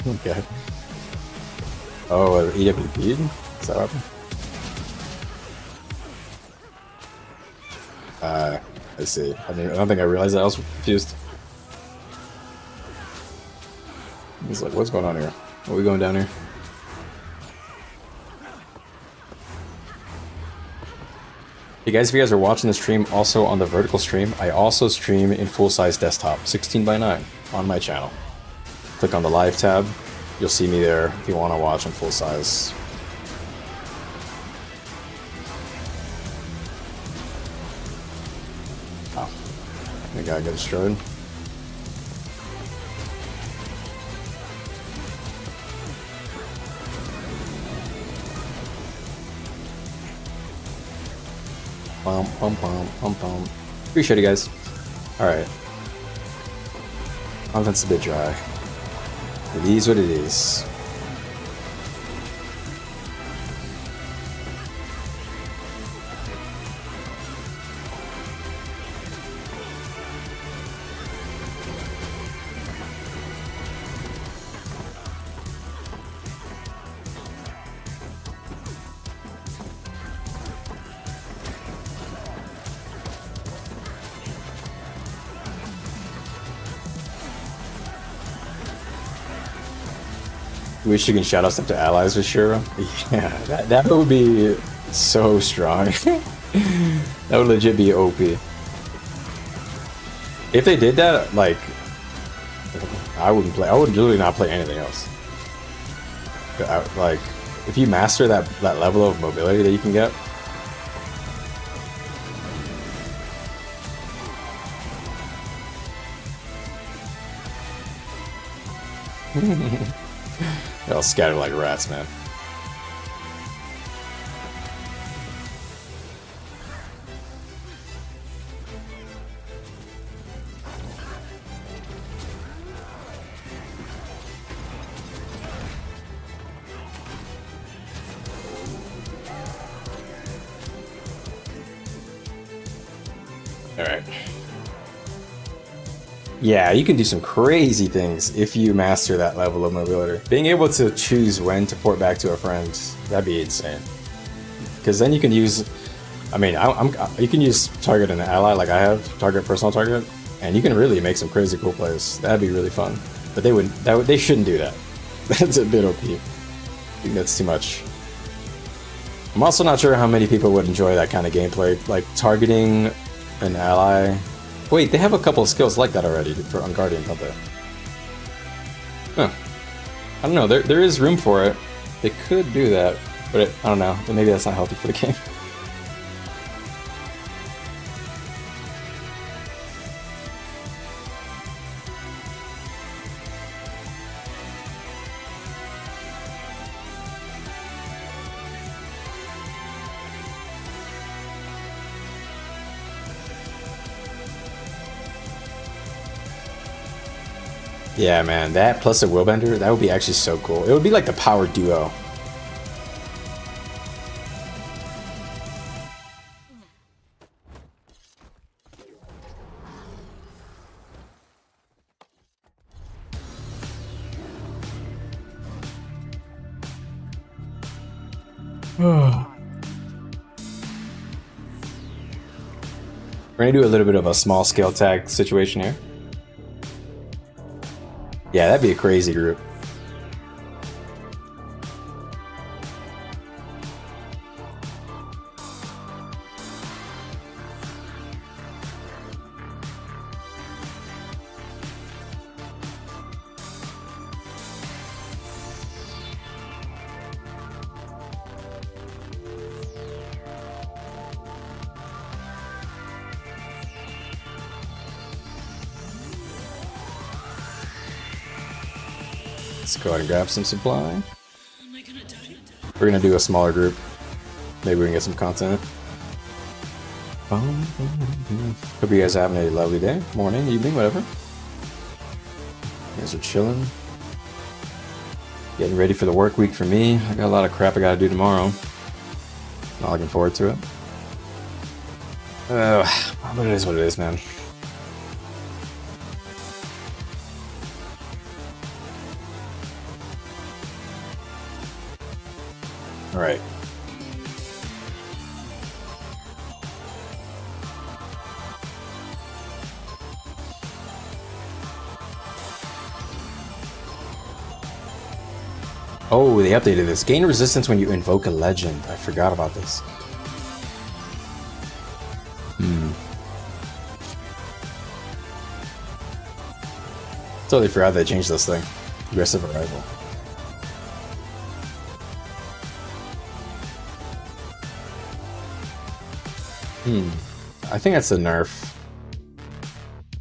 Okay. Oh, EWP? Is that happening? I see. I mean, I don't think I realized that. I was confused. He's like, what's going on here? Are we going down here? Hey guys, if you guys are watching the stream also on the vertical stream, I also stream in full-size desktop, 16:9 on my channel. Click on the live tab. You'll see me there if you want to watch in full size. Oh, the guy got destroyed. Pum pum pum pum pum. Appreciate it, guys. All right. Content's a bit dry. It is what it is. Wish you can shout out stuff to allies for sure. Yeah, that would be so strong. That would legit be OP. If they did that, like, I wouldn't play. I would literally not play anything else. Like, if you master that level of mobility that you can get. They'll scatter like rats, man. Alright. Yeah, you can do some crazy things if you master that level of mobility. Being able to choose when to port back to a friend, that'd be insane. Because then you can use, I mean, you can use target an ally like I have, target personal target, and you can really make some crazy cool plays. That'd be really fun. But they shouldn't do that. That's a bit OP. I think that's too much. I'm also not sure how many people would enjoy that kind of gameplay, like targeting an ally. Wait, they have a couple of skills like that already for on Guardian, don't they? Huh. I don't know, there is room for it. They could do that, but I don't know. Maybe that's not healthy for the game. Yeah, man, that plus a Willbender, that would be actually so cool. It would be like the power duo. We're gonna do a little bit of a small scale tag situation here. Yeah, that'd be a crazy group. Let's go ahead and grab some supply. We're gonna do a smaller group. Maybe we can get some content. Hope you guys are having a lovely day, morning, evening, whatever. You guys are chilling. Getting ready for the work week for me. I got a lot of crap I gotta do tomorrow. Not looking forward to it. But it is what it is, man. Alright. Oh, they updated this. Gain resistance when you invoke a legend. I forgot about this. Totally forgot they changed this thing. Aggressive arrival. I think that's a nerf.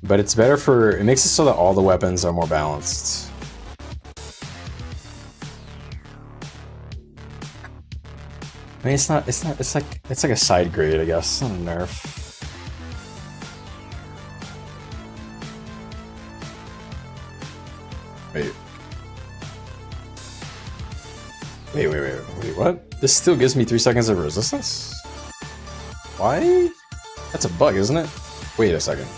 But it's better for... It makes it so that all the weapons are more balanced. I mean, it's like a side grade, I guess. It's not a nerf. Wait, what? This still gives me 3 seconds of resistance? Why? That's a bug, isn't it? Wait a second.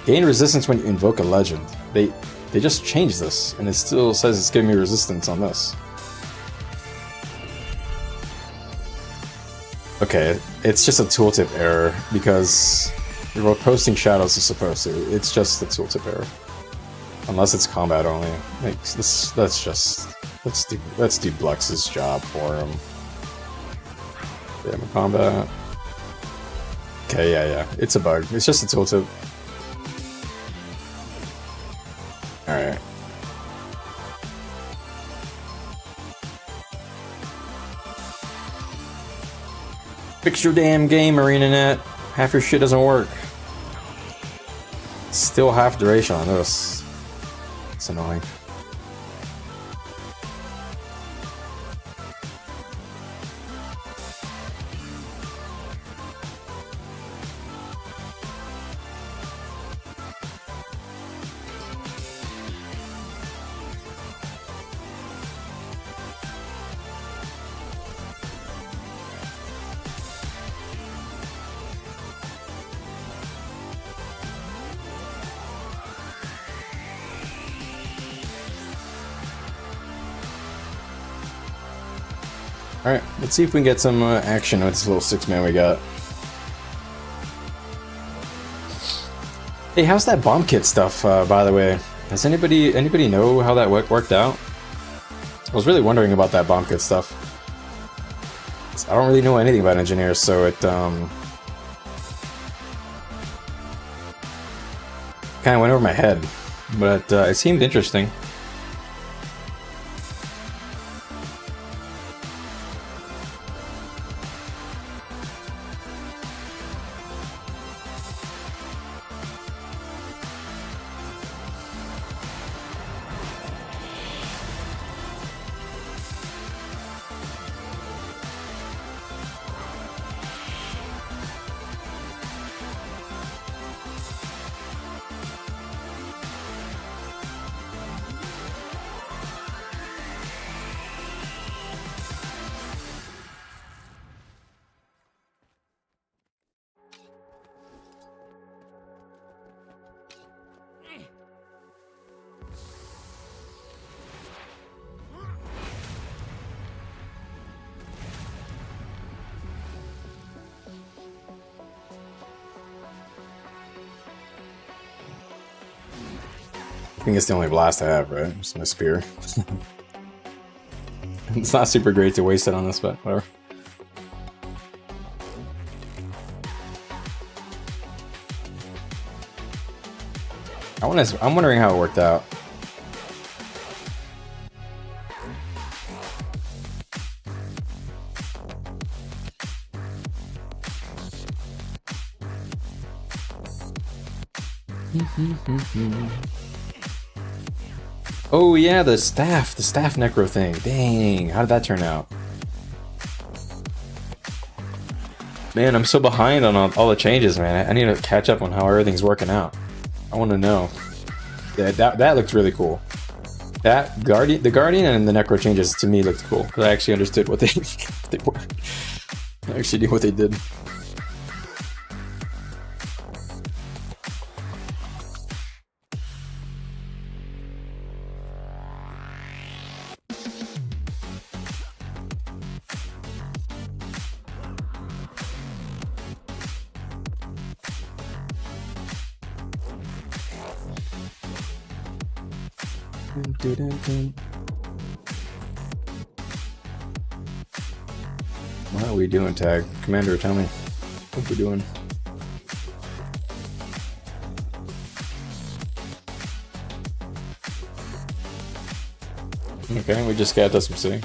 Gain resistance when you invoke a legend. They just changed this, and it still says it's giving me resistance on this. Okay, it's just a tooltip error, because what posting shadows is supposed to. It's just a tooltip error. Unless it's combat only. Like, let's do Blux's job for him. Damn, combat. Okay, yeah. It's a bug. It's just a tooltip. Alright. Fix your damn game, ArenaNet. Half your shit doesn't work. Still half duration on this. It's annoying. Alright, let's see if we can get some action with this little 6-man we got. Hey, how's that bomb kit stuff, by the way? Does anybody know how that worked out? I was really wondering about that bomb kit stuff. I don't really know anything about engineers, so it kind of went over my head, but it seemed interesting. I think it's the only blast I have, right? Just my spear. It's not super great to waste it on this, but whatever. I'm wondering how it worked out. Oh yeah, the staff necro thing. Dang, how did that turn out? Man, I'm so behind on all the changes, man. I need to catch up on how everything's working out. I want to know. Yeah, that looked really cool. The Guardian and the Necro changes to me looked cool because I actually understood what they were. I actually knew what they did. What are we doing, Tag? Commander, tell me. What we doing? Okay, we just got some city.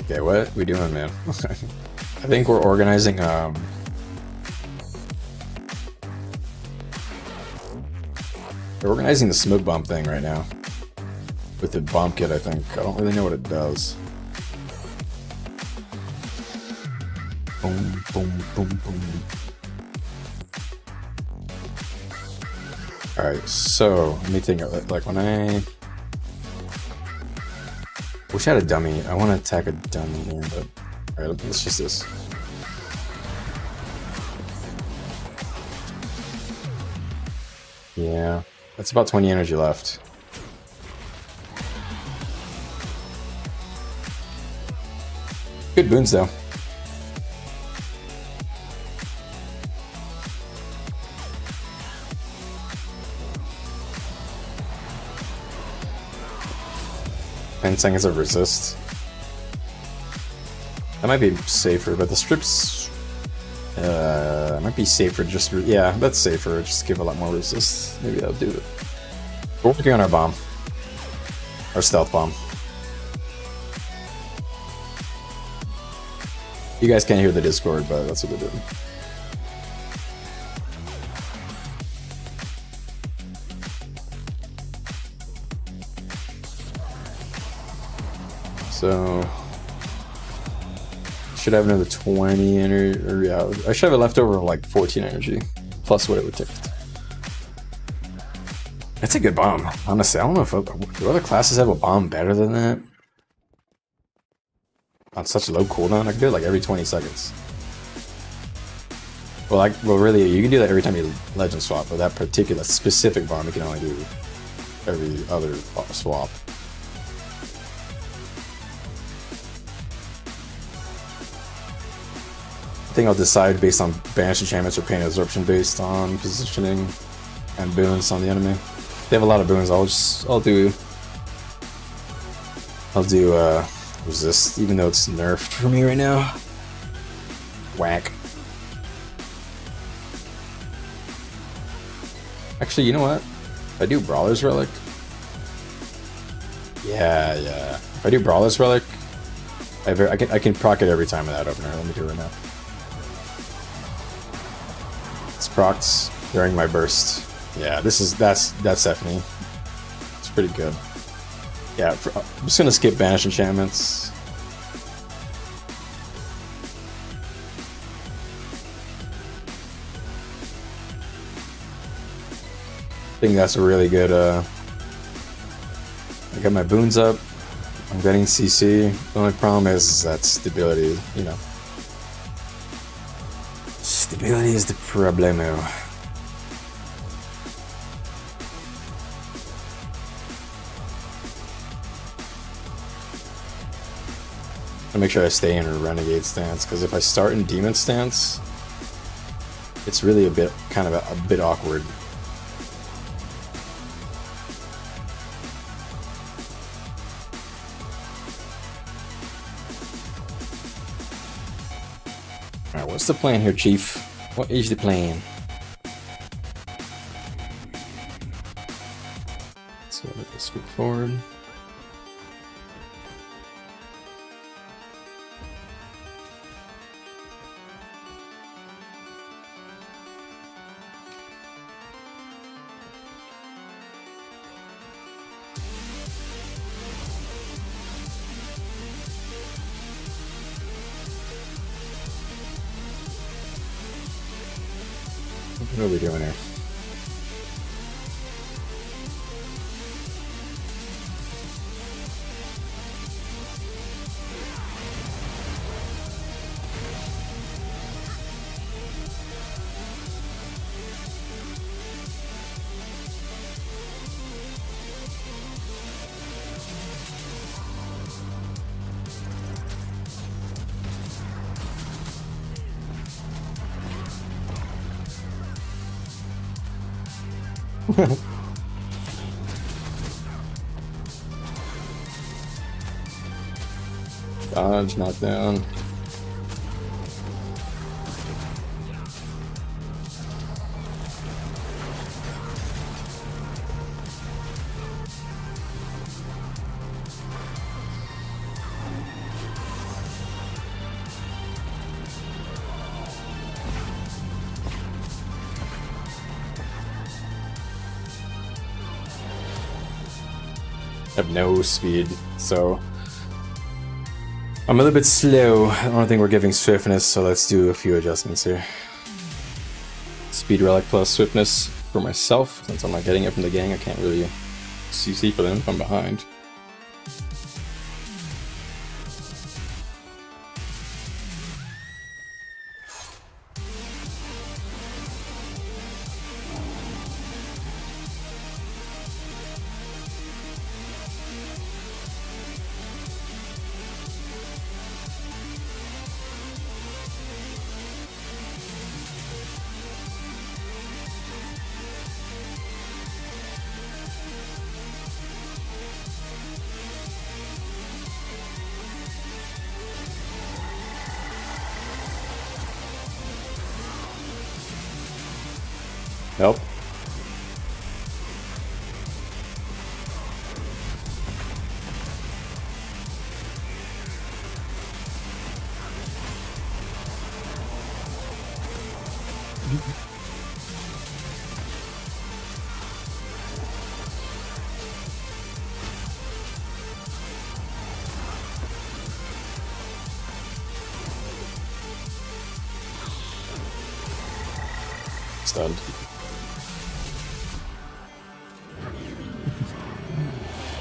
Okay, what we doing, man? I think we're organizing we're organizing the smoke bomb thing right now. With the bomb kit, I think. I don't really know what it does. Boom, boom, boom, boom. Alright, so let me think of it. Like when I wish I had a dummy. I want to attack a dummy here, but alright, let's just this. Yeah, that's about 20 energy left. Good boons though. And seconds of resist. That might be safer, but the strips might be safer. Just yeah, that's safer. Just give a lot more resist. Maybe that'll do it. We're working on our bomb, our stealth bomb. You guys can't hear the Discord, but that's what they're doing. So should have another 20 energy, or yeah, I should have a leftover of like 14 energy, plus what it would take. That's a good bomb, honestly. I don't know if do other classes have a bomb better than that. On such a low cooldown, I can do it like every 20 seconds. Well, really, you can do that every time you legend swap, but that particular specific bomb you can only do every other swap. I think I'll decide based on banish enchantments or pain absorption based on positioning and boons on the enemy. If they have a lot of boons, I'll do resist, even though it's nerfed for me right now. Whack. Actually, you know what? If I do Brawler's Relic, yeah. If I do Brawler's Relic, I can proc it every time with that opener. Let me do it right now. It's procs during my burst. Yeah, that's Stephanie. It's pretty good. Yeah, I'm just gonna skip banish enchantments. I think that's a really good. I got my boons up. I'm getting CC. The only problem is that stability. You know, stability is the problemo. Make sure I stay in a Renegade stance, because if I start in Demon stance, it's really a bit awkward. Alright, what's the plan here, Chief? What is the plan? So let's scoot forward. What are we doing here? Dodge, knockdown. I have no speed, so I'm a little bit slow. I don't think we're giving swiftness, so let's do a few adjustments here. Speed relic plus swiftness for myself, since I'm not getting it from the gang. I can't really CC for them if I'm behind. Help. Stunned.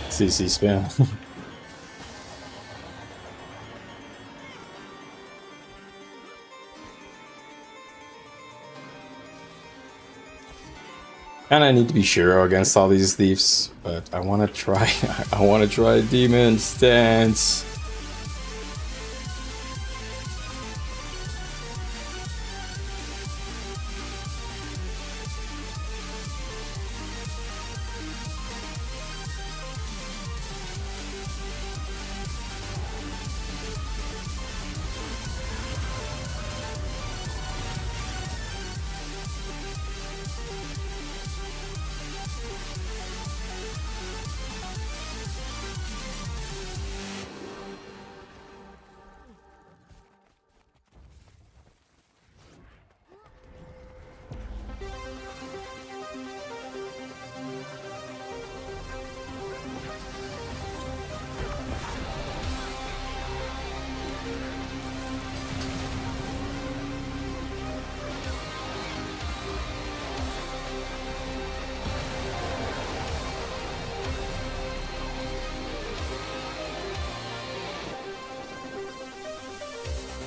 CC spam. And I need to be sure against all these thieves, but I want to try. I want to try demon stance.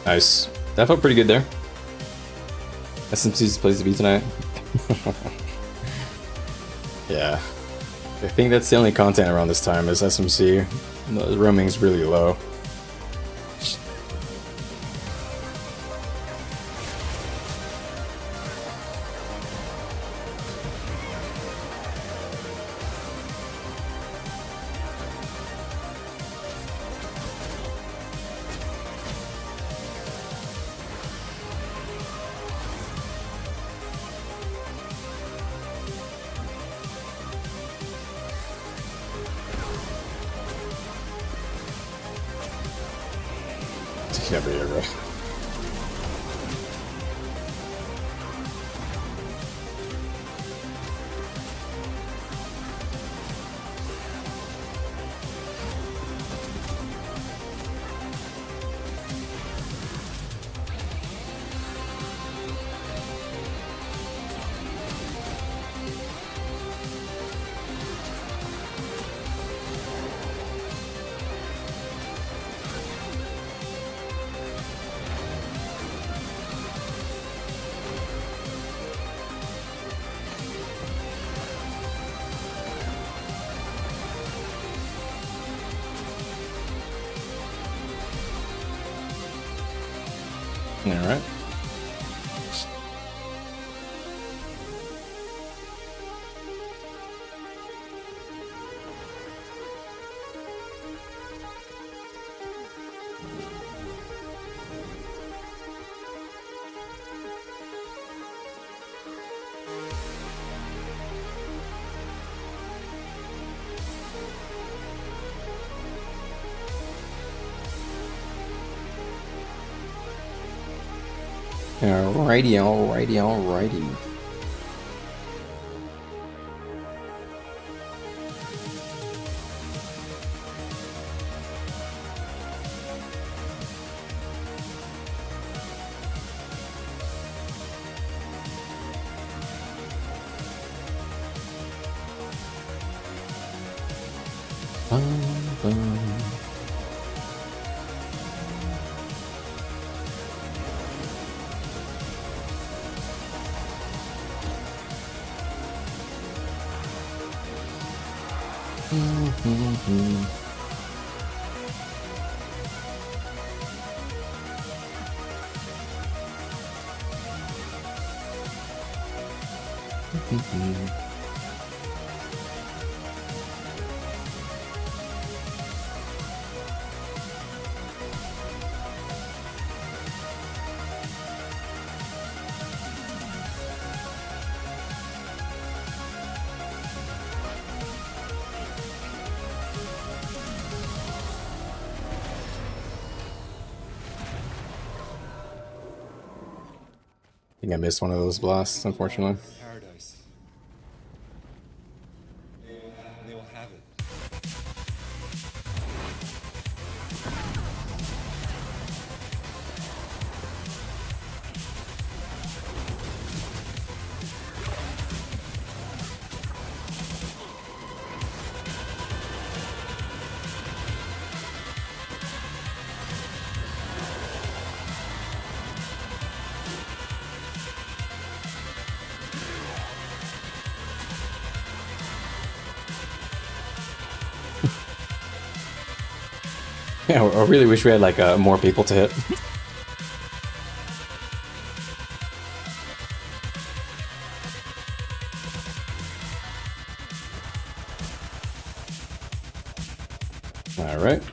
Nice. That felt pretty good there. SMC's the place to be tonight. Yeah. I think that's the only content around this time is SMC. The roaming's really low. Yeah, but yeah, right. All right. Alrighty. I think I missed one of those blasts, unfortunately. Paradise. They will have it. Yeah, I really wish we had like more people to hit. All right.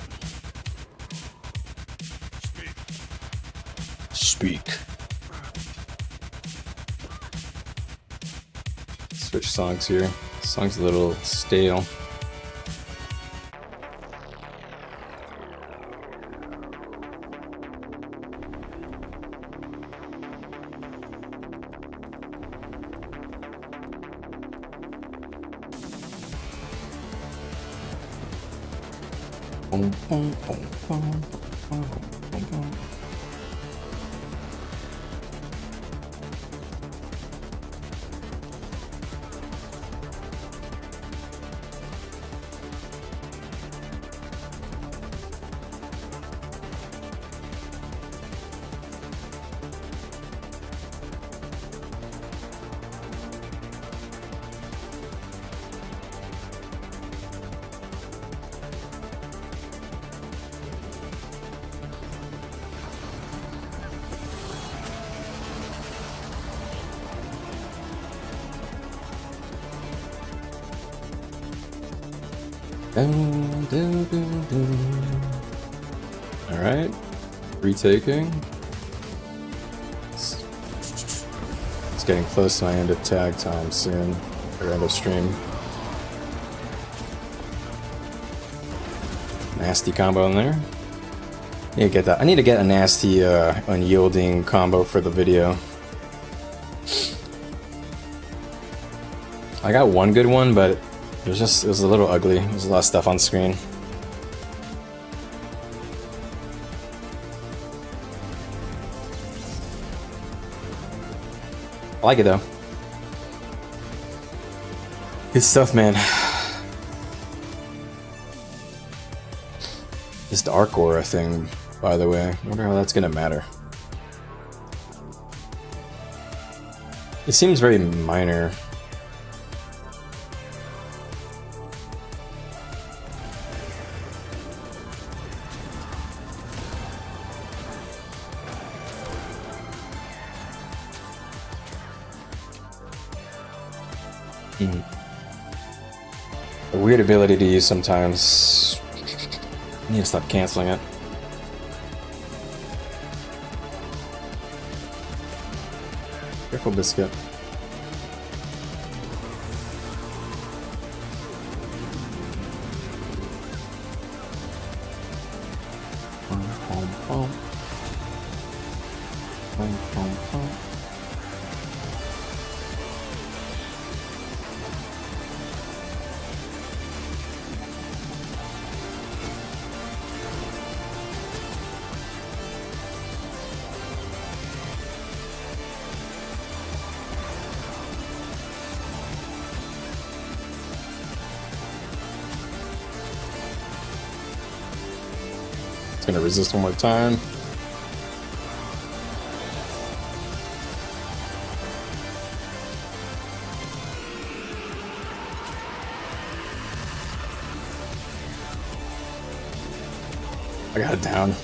Speak. Switch songs here. Song's a little stale. Alright, retaking. It's getting close to my end of tag time soon, or end of stream. Nasty combo in there. need to get that. I need to get a nasty unyielding combo for the video. I got one good one, but it was a little ugly. There's a lot of stuff on screen. I like it though. Good stuff, man. This Dark Aura thing, by the way. I wonder how that's gonna matter. It seems very minor. A weird ability to use sometimes. I need to stop canceling it. Careful, biscuit. Gonna resist one more time. I got it down.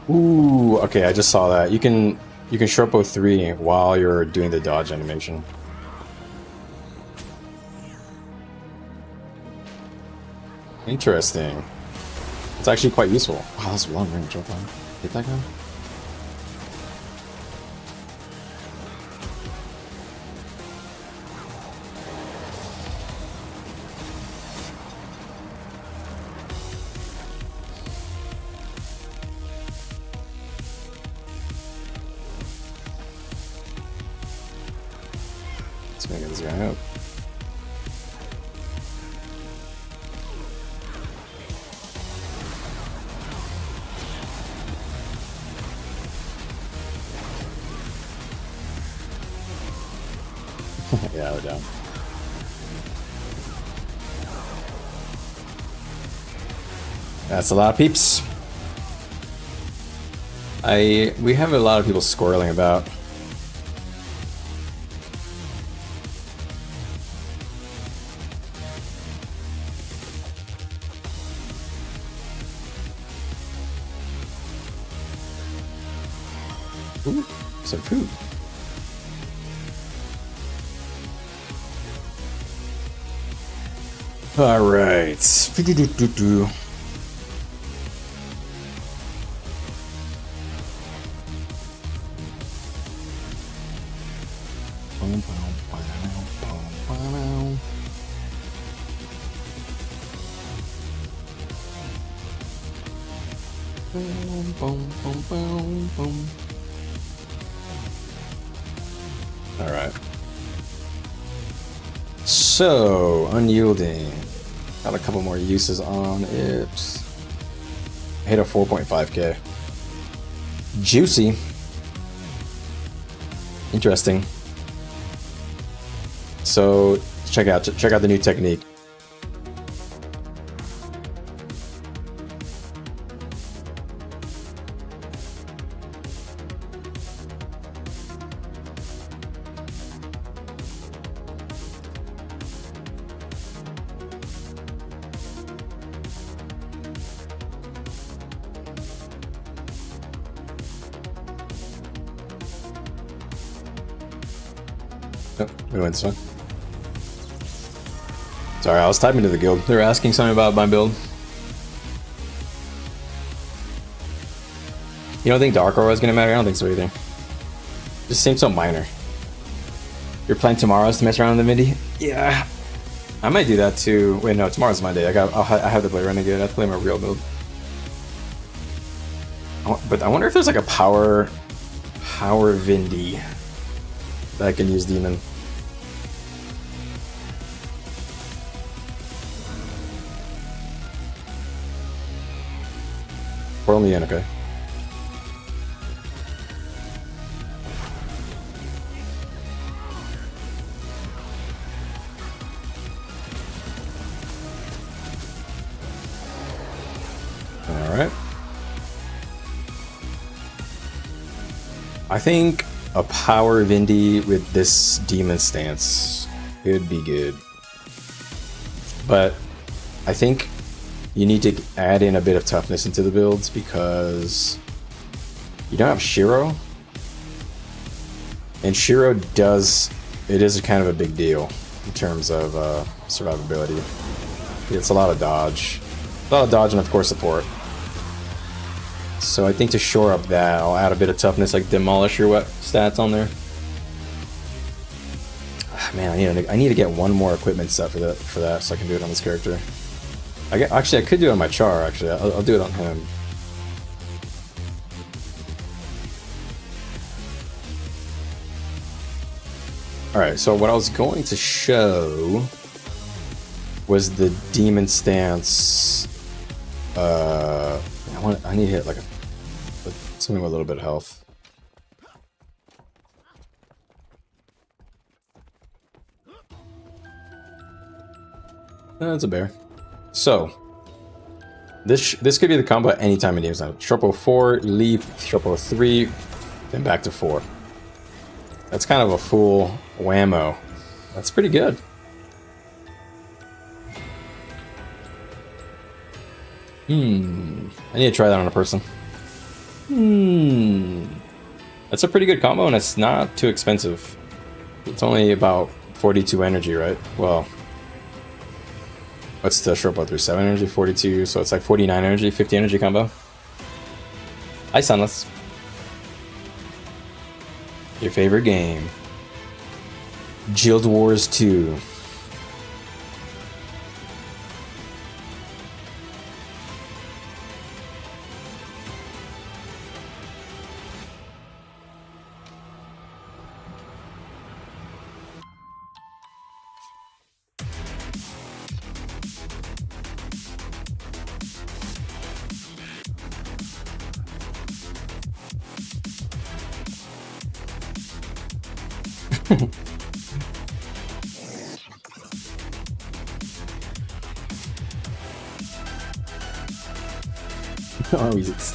Ooh, okay, I just saw that. You can Sharpo 3 while you're doing the dodge animation. Interesting. It's actually quite useful. Wow, that's long range. Hit that guy? Let's make this guy up. Yeah, we're down. That's a lot of peeps. We have a lot of people squirreling about. Ooh, some food. All right. All right. So, unyielding. Got a couple more uses on it. Hit a 4.5k. Juicy. Interesting. So check out the new technique. Yep, we went this one. Sorry, I was typing to the guild. They were asking something about my build. You don't think Dark Aura is gonna matter? I don't think so either. Just seems so minor. You're playing tomorrow's to mess around in the Mindy? Yeah. I might do that too. Wait, no, tomorrow's Monday. I have to play Renegade. I have to play my real build. But I wonder if there's like a power Vindy that I can use Demon. Whirl me in, okay. Alright. I think a power Vindy with this demon stance could be good. But I think you need to add in a bit of toughness into the builds because you don't have Shiro. And Shiro it is kind of a big deal in terms of survivability. It's a lot of dodge. A lot of dodge and of course support. So I think to shore up that, I'll add a bit of toughness, like demolish your stats on there. Man, I need to get one more equipment set for that, so I can do it on this character. Actually, I could do it on my Char. Actually, I'll do it on him. All right. So what I was going to show was the demon stance. I need to hit like something with a little bit of health. That's a bear. So this could be the combo at any time in games now. Sharpo 4, leap, Sharpo 3, then back to 4. That's kind of a full whammo. That's pretty good. I need to try that on a person. That's a pretty good combo and it's not too expensive. It's only about 42 energy, right? Well, what's the Sharpo 3? 7 energy, 42, so it's like 49 energy, 50 energy combo. Hi, Sunless. Your favorite game. Guild Wars 2.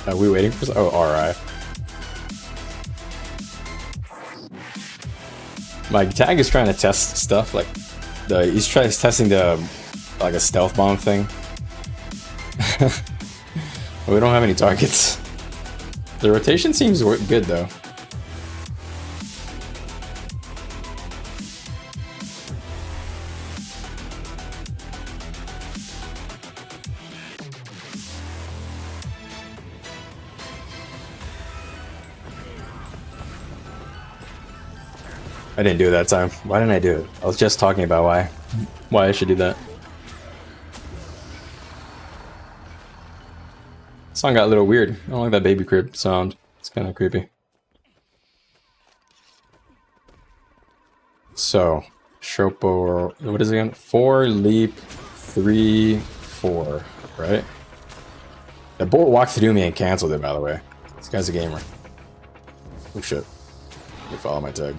Are we waiting for? Oh, RI. My tag is trying to test stuff like he's testing the like a stealth bomb thing. We don't have any targets. The rotation seems good though. I didn't do it that time. Why didn't I do it? I was just talking about why I should do that. Song got a little weird. I don't like that baby crib sound. It's kind of creepy. So, Sharpo, what is it again? 4, leap, 3, 4, right? The bolt walked through me and canceled it, by the way. This guy's a gamer. Oh shit. Let me follow my tag.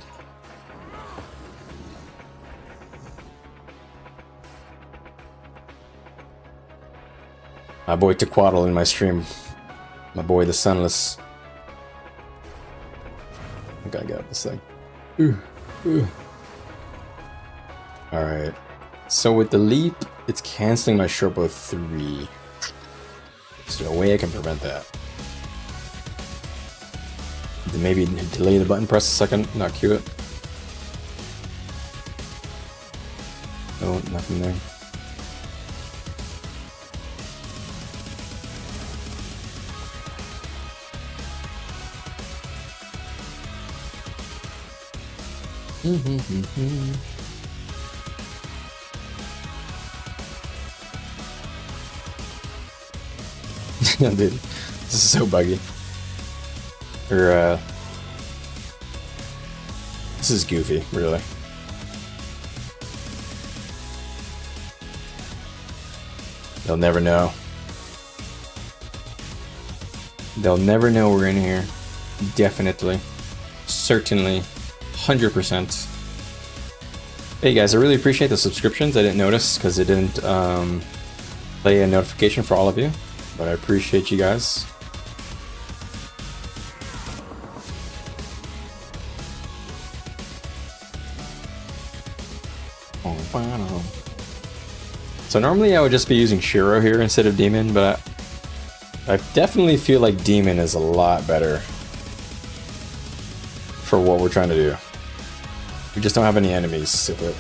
My boy Tequaddle in my stream. My boy the Sunless. I gotta get up this thing. Alright. So with the leap, it's canceling my Sharpo 3. Is there a way I can prevent that? Then maybe delay the button press a second, not cue it. No, nothing there. Dude, this is so buggy. Or, this is goofy, really. They'll never know. They'll never know we're in here. Definitely. Certainly. 100%. Hey guys, I really appreciate the subscriptions. I didn't notice because it didn't play a notification for all of you. But I appreciate you guys. So normally I would just be using Shiro here instead of Demon, but I definitely feel like Demon is a lot better for what we're trying to do. We just don't have any enemies with it.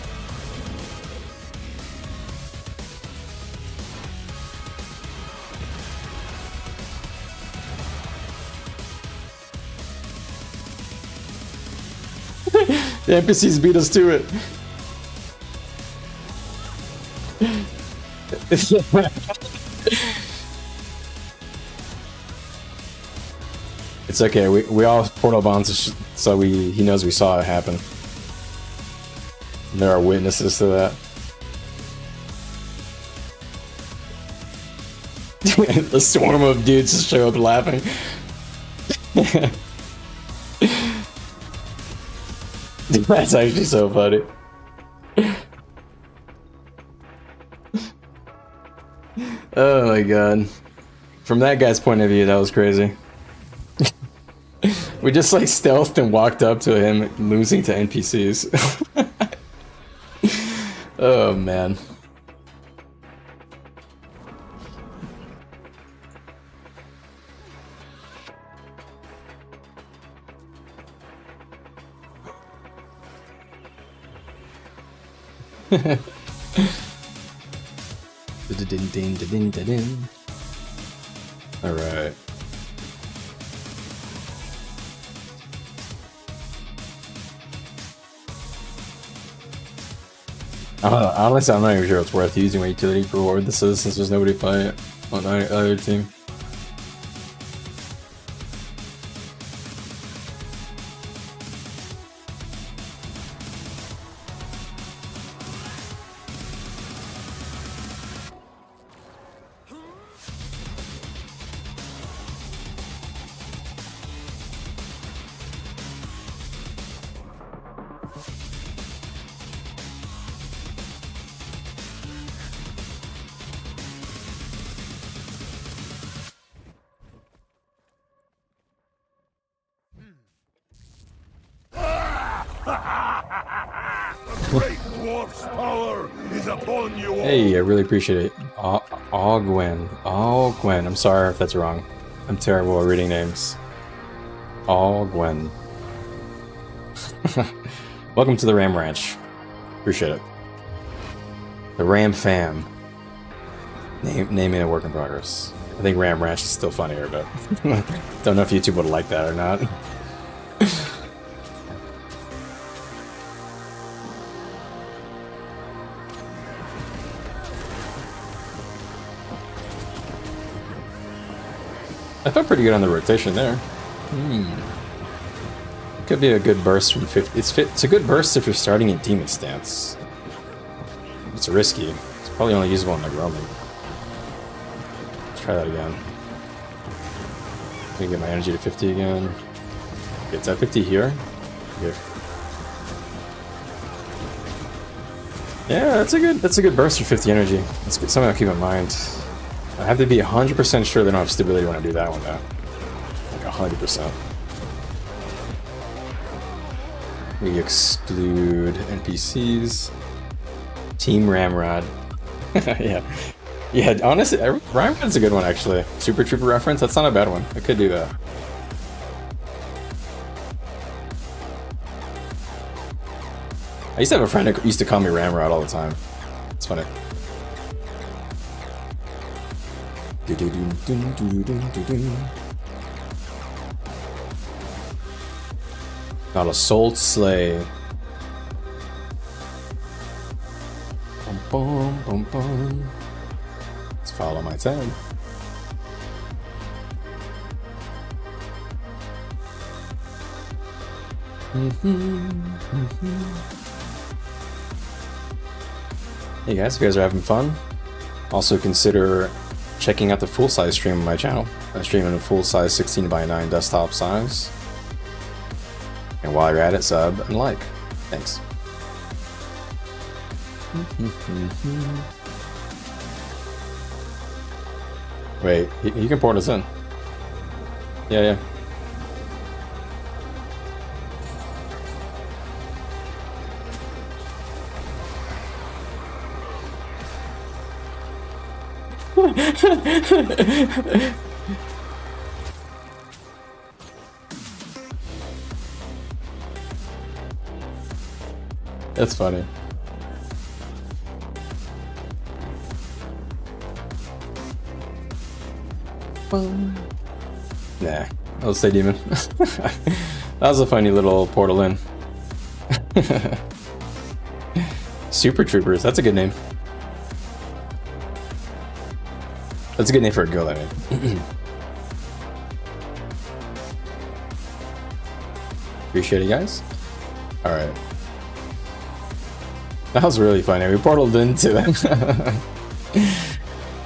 The NPCs beat us to it. It's okay. We all portal bombs, so he knows we saw it happen. There are witnesses to that. The swarm of dudes just show up laughing. That's actually so funny. Oh my god. From that guy's point of view, that was crazy. We just like stealthed and walked up to him, losing to NPCs. Oh man. All right. Honestly, I'm not even sure it's worth using my utility to reward this is, since there's nobody playing it on either team. Hey, I really appreciate it. Ogwen. Ogwen. I'm sorry if that's wrong. I'm terrible at reading names. Ogwen. Welcome to the Ram Ranch. Appreciate it. The Ram Fam. Naming a work in progress. I think Ram Ranch is still funnier, but don't know if YouTube would like that or not. I felt pretty good on the rotation there. Could be a good burst from 50. It's a good burst if you're starting in Demon stance. It's risky. It's probably only usable in the roaming. Let's try that again. Let me get my energy to 50 again. Okay, it's at 50 here. Good. Yeah, that's a good burst for 50 energy. That's something I'll keep in mind. I have to be 100% sure they don't have stability when I do that one, though. Like 100%. We exclude NPCs. Team Ramrod. Yeah. Yeah, honestly, Ramrod's a good one, actually. Super Trooper reference, that's not a bad one. I could do that. I used to have a friend who used to call me Ramrod all the time. funny. Not a soul slay. Bum, bum, bum, bum. Let's follow my tab. Hey guys, if you guys are having fun, also consider checking out the full-size stream on my channel. I stream in a full-size 16:9 desktop size. And while you're at it, sub and like. Thanks. Wait, he can port us in. Yeah. That's funny. Nah, I'll stay demon. That was a funny little portal in. Super Troopers, that's a good name. That's a good name for a girl, I mean. Appreciate it, guys. Alright. That was really funny. We portaled into them.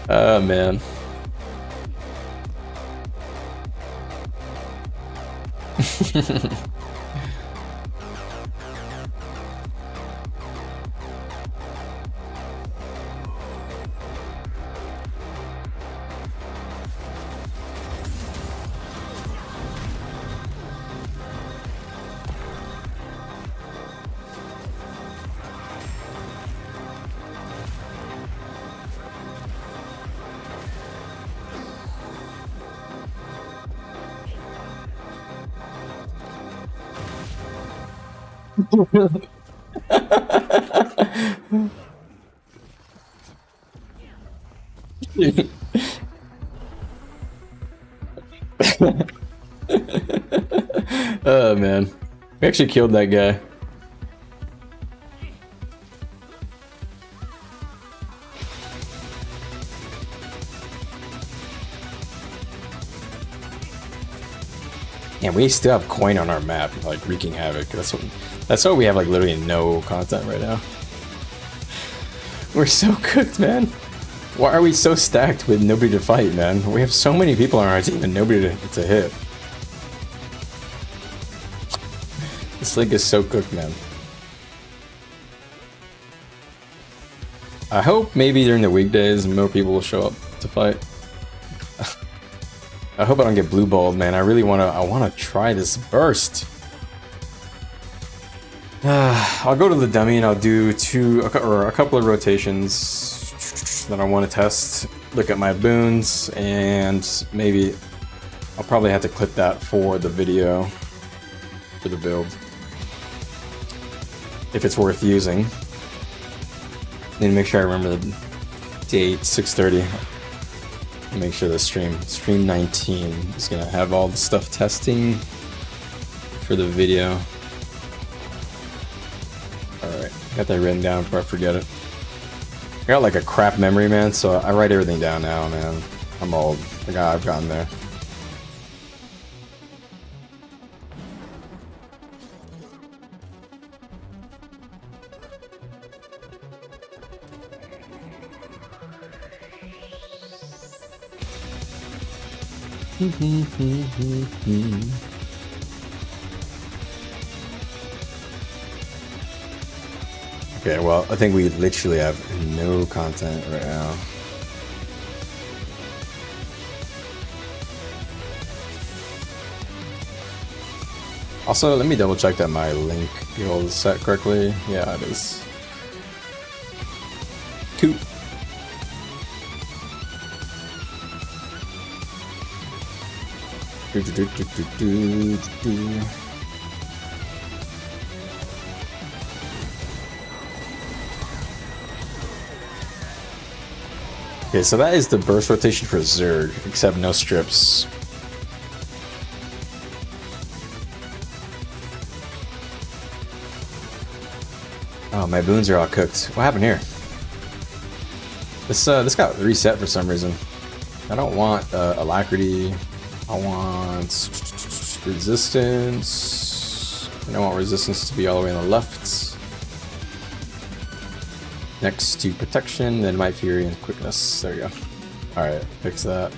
Oh, man. Oh man, we actually killed that guy. And we still have coin on our map, like wreaking havoc. That's why we have like literally no content right now. We're so cooked, man. Why are we so stacked with nobody to fight, man? We have so many people on our team and nobody to hit. This league is so cooked, man. I hope maybe during the weekdays more people will show up to fight. I hope I don't get blue balled, man. I wanna try this burst. I'll go to the dummy and I'll do a couple of rotations that I want to test. Look at my boons, and maybe I'll probably have to clip that for the video, for the build, if it's worth using. Need to make sure I remember the date, 6:30. Make sure the stream 19 is gonna have all the stuff testing for the video. Alright, got that written down before I forget it. I got like a crap memory, man, so I write everything down now, man. I'm old. Like, I've gotten there. Okay, well, I think we literally have no content right now. Also, let me double check that my link is set correctly. Yeah, it is. Cool. Okay, so that is the burst rotation for Zerg, except no strips. Oh, my boons are all cooked. What happened here? This got reset for some reason. I don't want alacrity. I want resistance. And I want resistance to be all the way on the left. Next to protection, then Might Fury and quickness. There we go. Alright, fix that.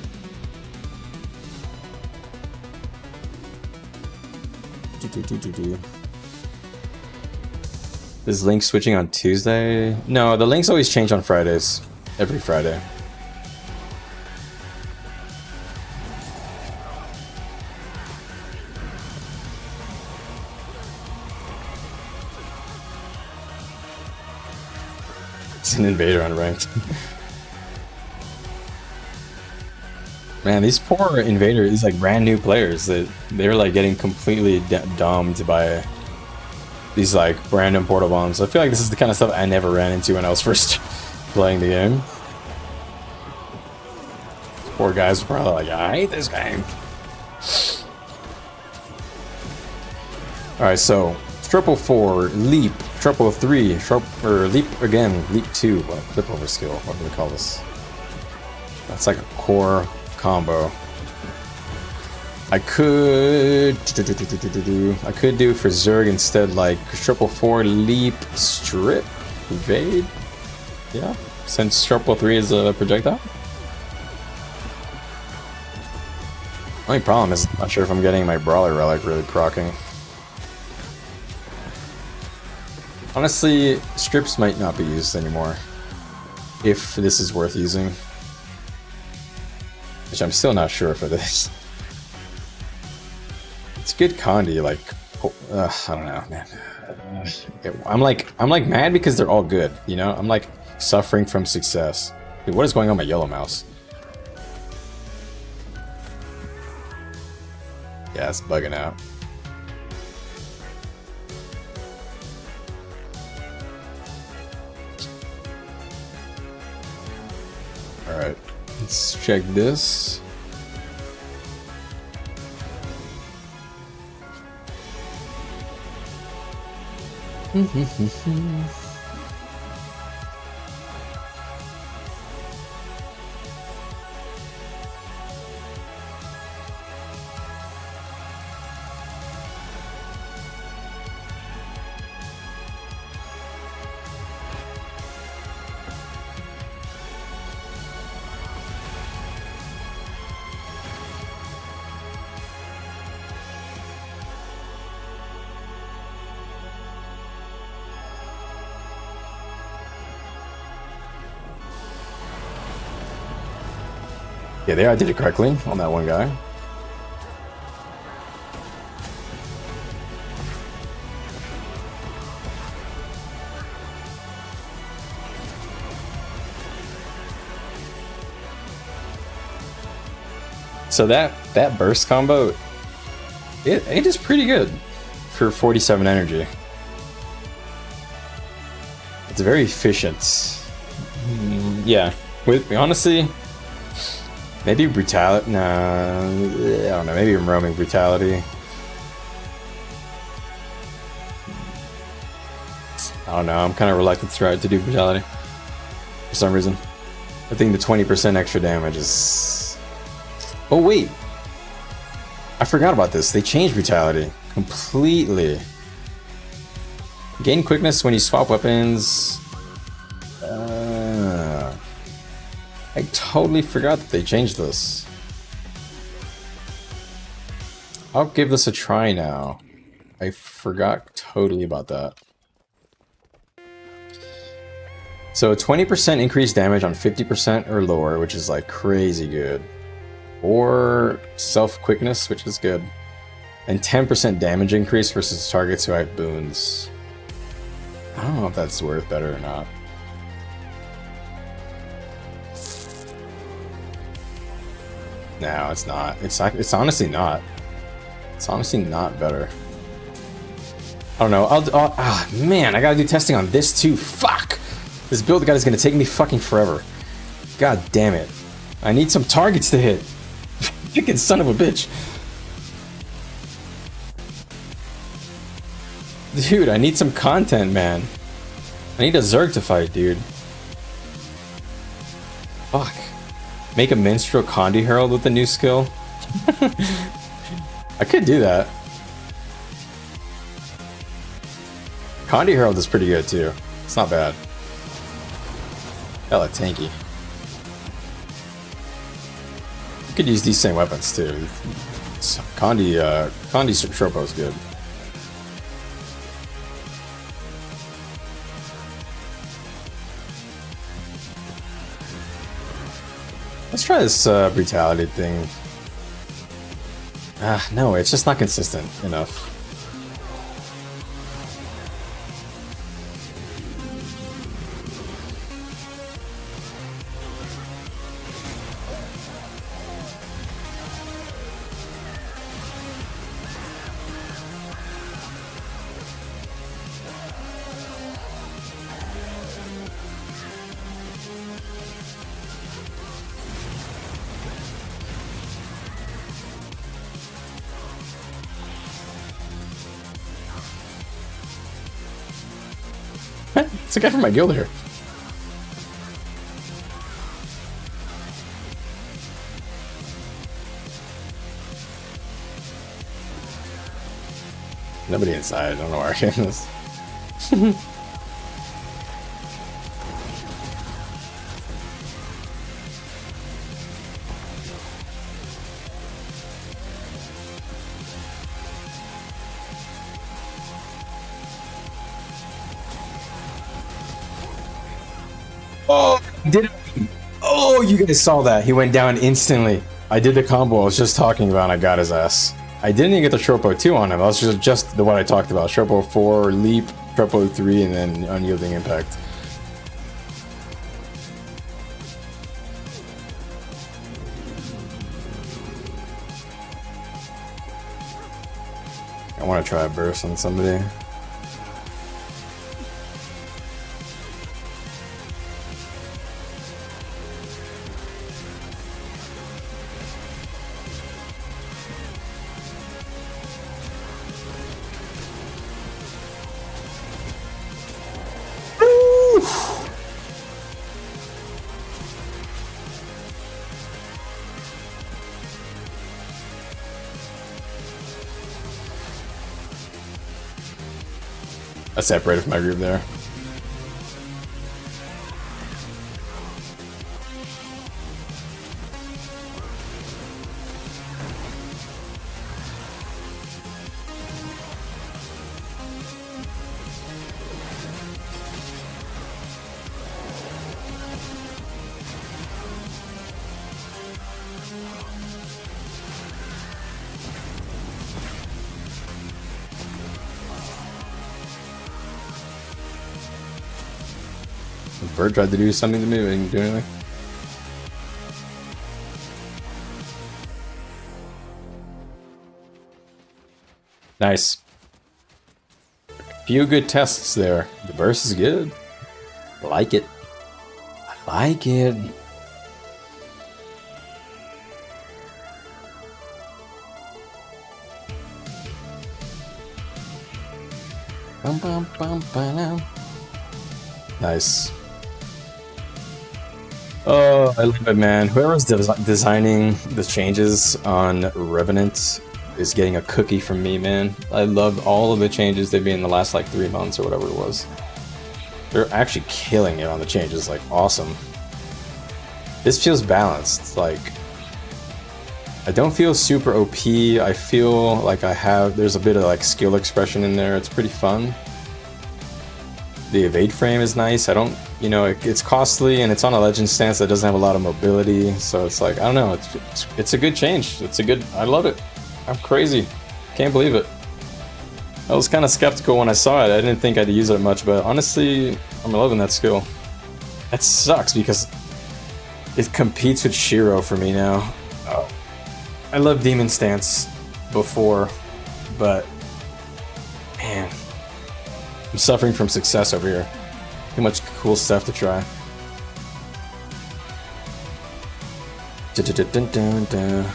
Is Link switching on Tuesday? No, the links always change on Fridays. Every Friday. It's an invader on ranked. Man, these poor invaders, these like brand new players, that they're like getting completely domed by these like random portal bombs. I feel like this is the kind of stuff I never ran into when I was first playing the game. Poor guys were probably like, I hate this game. Alright, so triple 4, leap, triple 3, or leap again, leap 2, well, clip over skill, what do we call this? That's like a core combo. I could do for Zerg instead, like triple 4, leap, strip, evade. Yeah, since triple 3 is a projectile. Only problem is, I'm not sure if I'm getting my brawler relic really proccing. Honestly, strips might not be used anymore, if this is worth using. Which I'm still not sure if it is. It's good Condi, like, I don't know, man. I'm like mad because they're all good, you know? I'm like suffering from success. Dude, what is going on with my yellow mouse? Yeah, it's bugging out. Alright, let's check this. Yeah, there I did it correctly on that one guy. So that burst combo, it is pretty good for 47 energy. It's very efficient. Yeah, honestly. Maybe brutality. Nah, I don't know. Maybe I'm roaming brutality. I don't know. I'm kind of reluctant to try to do brutality for some reason. I think the 20% extra damage is. Oh wait, I forgot about this. They changed brutality completely. Gain quickness when you swap weapons. I totally forgot that they changed this. I'll give this a try now. I forgot totally about that. So 20% increased damage on 50% or lower, which is like crazy good. Or self-quickness, which is good. And 10% damage increase versus targets who have boons. I don't know if that's worth better or not. No, it's not. It's honestly not. It's honestly not better. I don't know. Man, I gotta do testing on this too. Fuck! This build guide is gonna take me fucking forever. God damn it. I need some targets to hit. Freaking son of a bitch. Dude, I need some content, man. I need a Zerg to fight, dude. Fuck. Make a Minstrel Condi Herald with the new skill? I could do that. Condi Herald is pretty good, too. It's not bad. Hella tanky. You could use these same weapons, too. Condi Tropo is good. Let's try this brutality thing. No, it's just not consistent enough. It's a guy from my guild here. Nobody inside. I don't know where I am this. Oh, did it. Oh, you guys saw that. He went down instantly. I did the combo I was just talking about and I got his ass. I didn't even get the Tropo 2 on him. That was just the what I talked about. Tropo 4, Leap, Tropo 3, and then Unyielding Impact. I want to try a burst on somebody. I separated from my group there. Bird tried to do something to me, but he didn't do anything. Nice. Few good tests there. The burst is good. I like it. I like it. Bum, bum, bum, ba-dum. Nice. Oh, I love it, man. Whoever's designing the changes on Revenant is getting a cookie from me, man. I loved all of the changes they've made in the last, like, 3 months or whatever it was. They're actually killing it on the changes, like, awesome. This feels balanced, like... I don't feel super OP, I feel like there's a bit of, like, skill expression in there, it's pretty fun. The evade frame is nice. I don't, it's costly and it's on a legend stance that doesn't have a lot of mobility. So it's like, I don't know. It's a good change. I love it. I'm crazy. Can't believe it. I was kind of skeptical when I saw it. I didn't think I'd use it much, but honestly, I'm loving that skill. That sucks because it competes with Shiro for me now. Oh. I loved Demon Stance before, but man. I'm suffering from success over here. Too much cool stuff to try. Dun-dun-dun-dun-dun.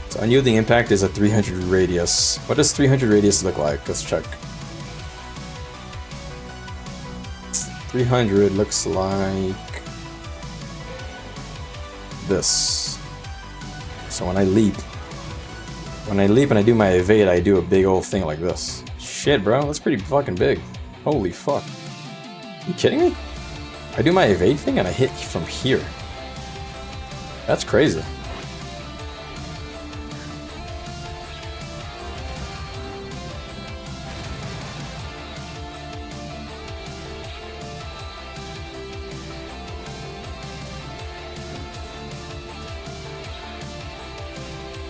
So unyielding impact is a 300 radius. What does 300 radius look like? Let's check. 300 looks like this. So when I leap and I do my evade, I do a big old thing like this. Shit, bro, that's pretty fucking big. Holy fuck. You kidding me? I do my evade thing and I hit from here. That's crazy.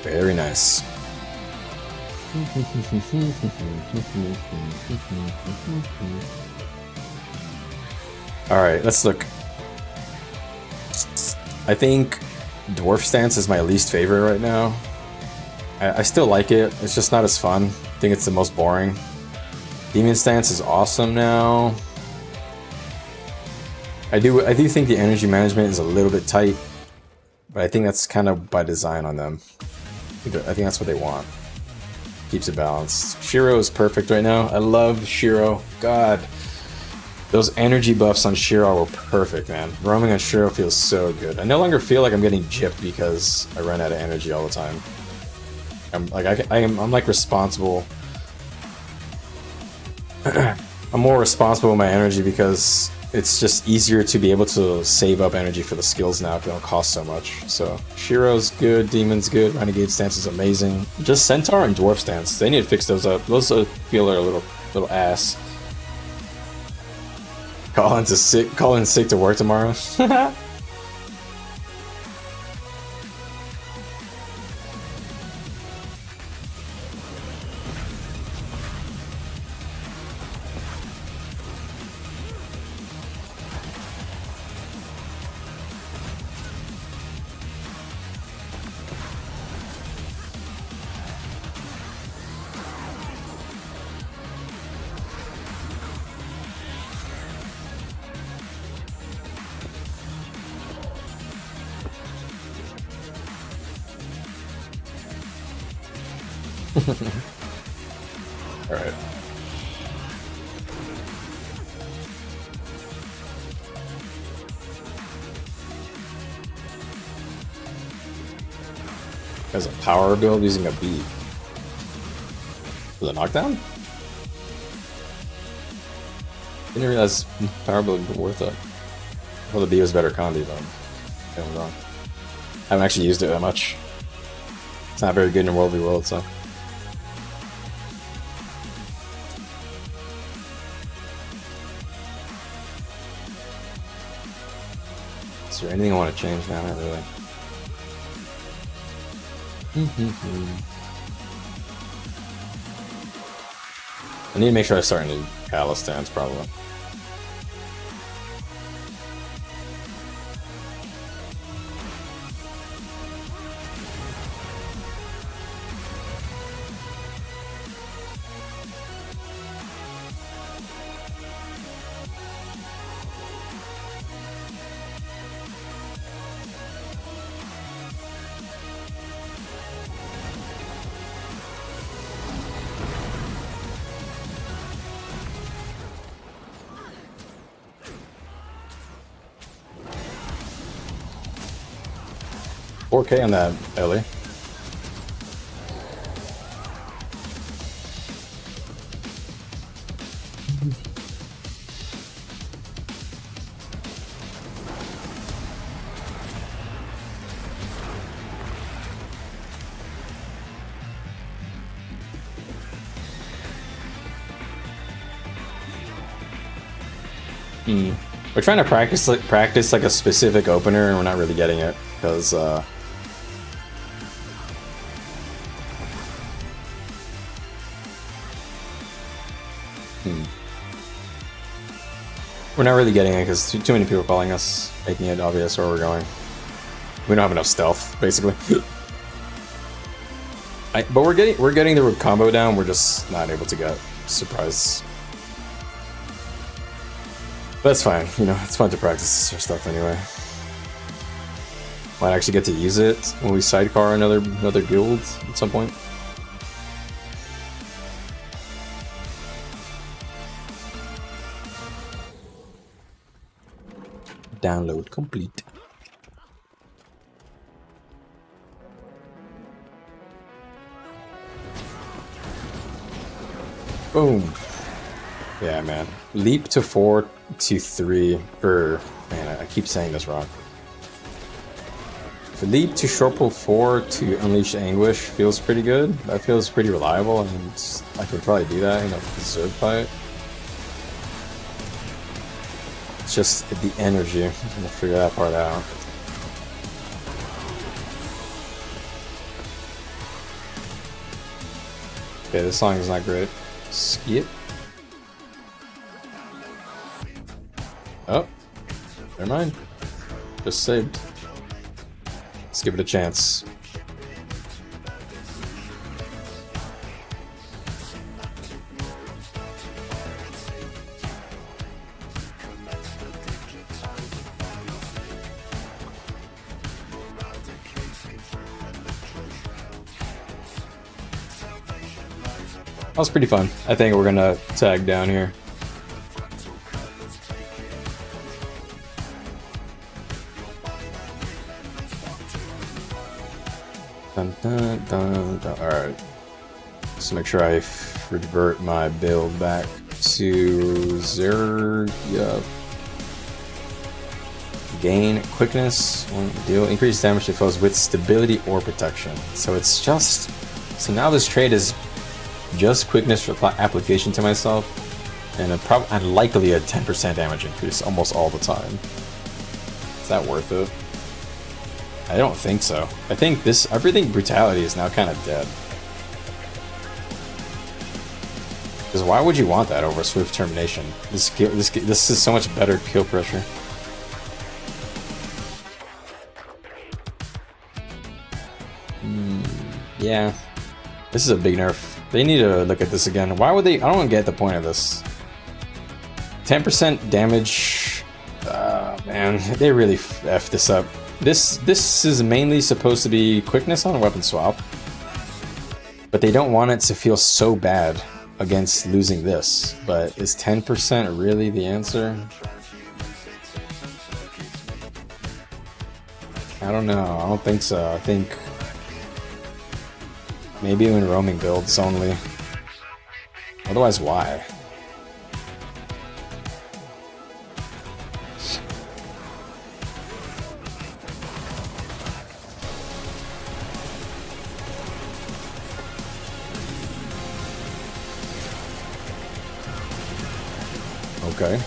Very nice. Alright, let's look. I think Dwarf Stance is my least favorite right now. I still like it, it's just not as fun. I think it's the most boring. Demon Stance is awesome now. I do think the energy management is a little bit tight, but I think that's kind of by design on them. I think that's what they want. Keeps it balanced. Shiro is perfect right now. I love Shiro. God. Those energy buffs on Shiro were perfect, man. Roaming on Shiro feels so good. I no longer feel like I'm getting gypped because I run out of energy all the time. I'm like responsible. I'm more responsible with my energy because it's just easier to be able to save up energy for the skills now because they don't cost so much. So Shiro's good, Demon's good, Renegade Stance is amazing. Just Centaur and Dwarf Stance, they need to fix those up. Those feel are a little ass. Call in sick to work tomorrow. Alright. Has a power build using a B. Was it knockdown? Didn't realize power build was worth it. Well, the B was better Condi, but I'm wrong. I haven't actually used it that much. It's not very good in World v World, so. Is there anything I want to change now? Not really. I need to make sure I start a new Palace stance, probably. $4K on that, Ellie. We're trying to practice like a specific opener, and we're not really getting it because we're not really getting it because too many people are calling us, making it obvious where we're going. We don't have enough stealth, basically. But we're getting the combo down. We're just not able to get surprise. But that's fine. You know, it's fun to practice our stuff anyway. Might actually get to use it when we sidecar another guild at some point. Download complete. Boom. Yeah, man. Leap to 4 to 3 for... Man, I keep saying this wrong. For leap to short pull 4 to unleash anguish feels pretty good. That feels pretty reliable, and I could probably do that in a Zerg fight. It's just the energy. I'm gonna figure that part out. Okay, this song is not great. Skip. Oh, never mind. Just saved. Let's give it a chance. That was pretty fun. I think we're gonna tag down here. Dun, dun, dun, dun. All right. Just make sure I revert my build back to Zerg. Yup. Gain quickness. Deal increased damage to foes with stability or protection. So it's just. So now this trade is just quickness for application to myself, and likely a 10% damage increase almost all the time. Is that worth it? I don't think so. I think everything brutality is now kind of dead. Because why would you want that over swift termination? This is so much better kill pressure. Yeah, this is a big nerf. They need to look at this again. Why would they? I don't get the point of this. 10% damage. Man, they really effed this up. This is mainly supposed to be quickness on a weapon swap, but they don't want it to feel so bad against losing this. But is 10% really the answer? I don't know. I don't think so. I think maybe in roaming builds only. Otherwise, why? Okay.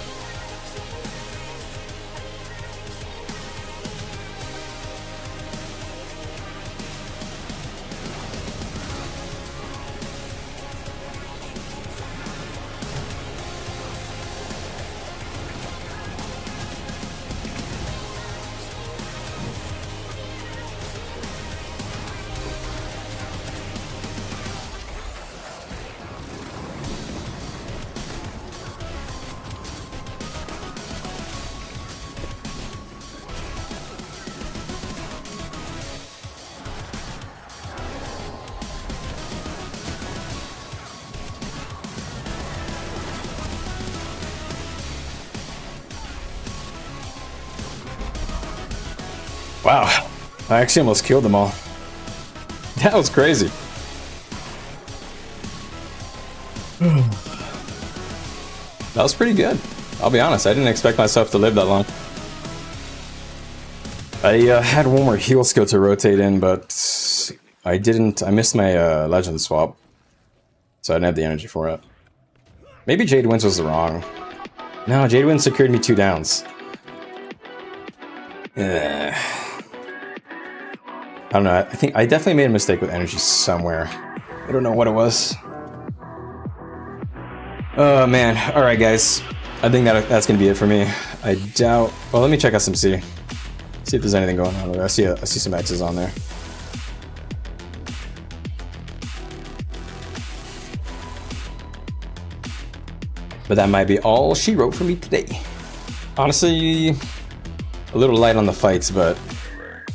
Wow, I actually almost killed them all. That was crazy. That was pretty good. I'll be honest, I didn't expect myself to live that long. I had one more heal skill to rotate in, but I didn't. I missed my legend swap, so I didn't have the energy for it. Maybe Jade Winds was wrong. No, Jade Winds secured me 2 downs. I don't know. I think I definitely made a mistake with energy somewhere. I don't know what it was. Oh man. All right, guys. I think that's gonna be it for me. I doubt. Well, let me check SMC. See if there's anything going on there. I see some X's on there. But that might be all she wrote for me today. Honestly, a little light on the fights, but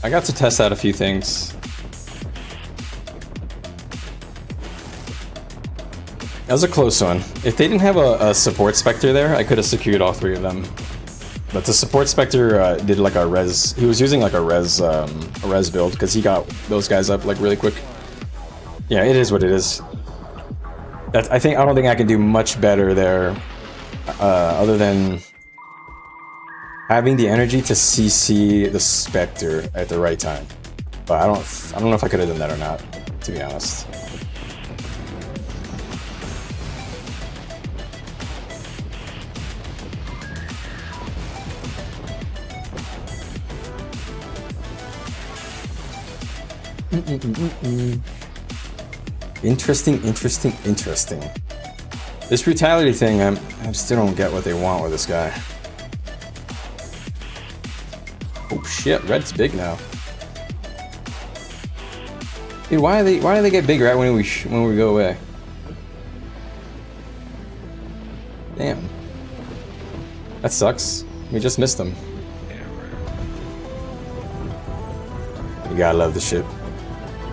I got to test out a few things. That was a close one. If they didn't have a support Spectre there, I could have secured all three of them. But the support Spectre did like a res. He was using like a res build because he got those guys up like really quick. Yeah, it is what it is. I don't think I can do much better there, other than having the energy to CC the Spectre at the right time. But I don't know if I could have done that or not, to be honest. Interesting. This brutality thing, I still don't get what they want with this guy. Oh shit, red's big now. Dude, why do they get big right when we go away? Damn. That sucks. We just missed them. You gotta love the ship.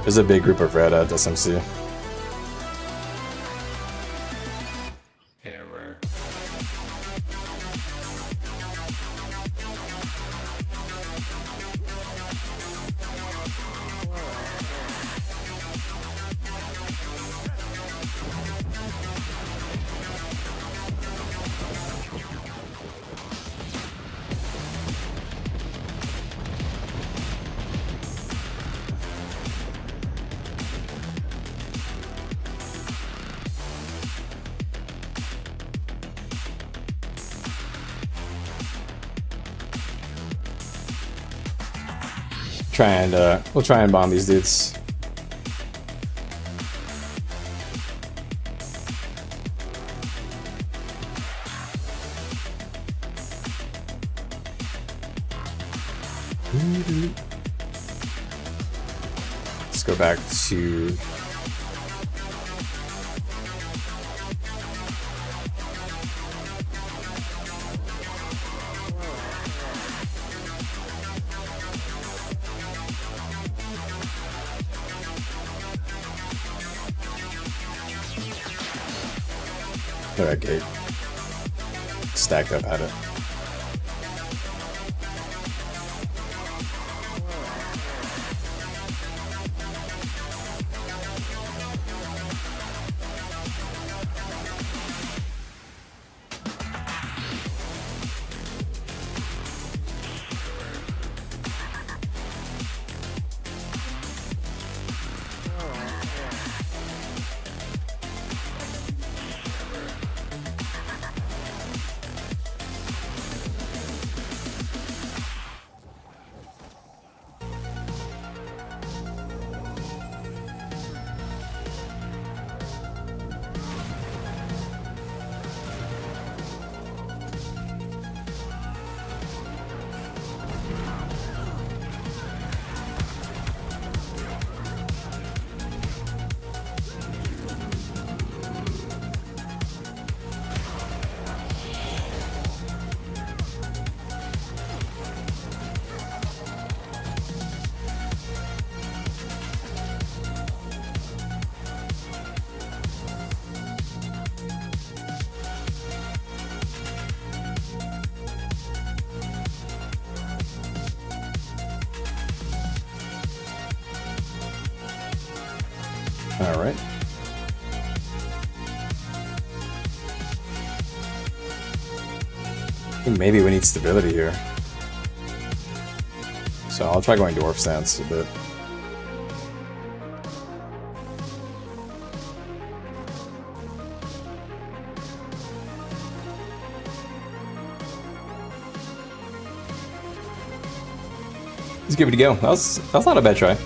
There's a big group of red at SMC. Error. We'll try and bomb these dudes. Let's go back to Renegade. Stacked up at it. All right. I think maybe we need stability here. So I'll try going dwarf stance a bit. Let's give it a go. That's not a bad try.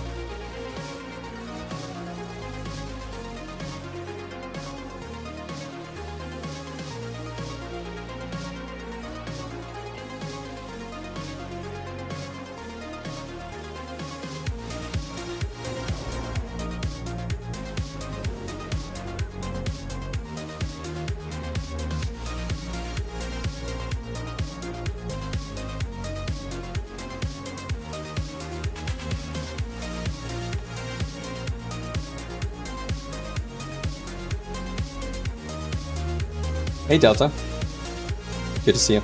Hey Delta. Good to see you.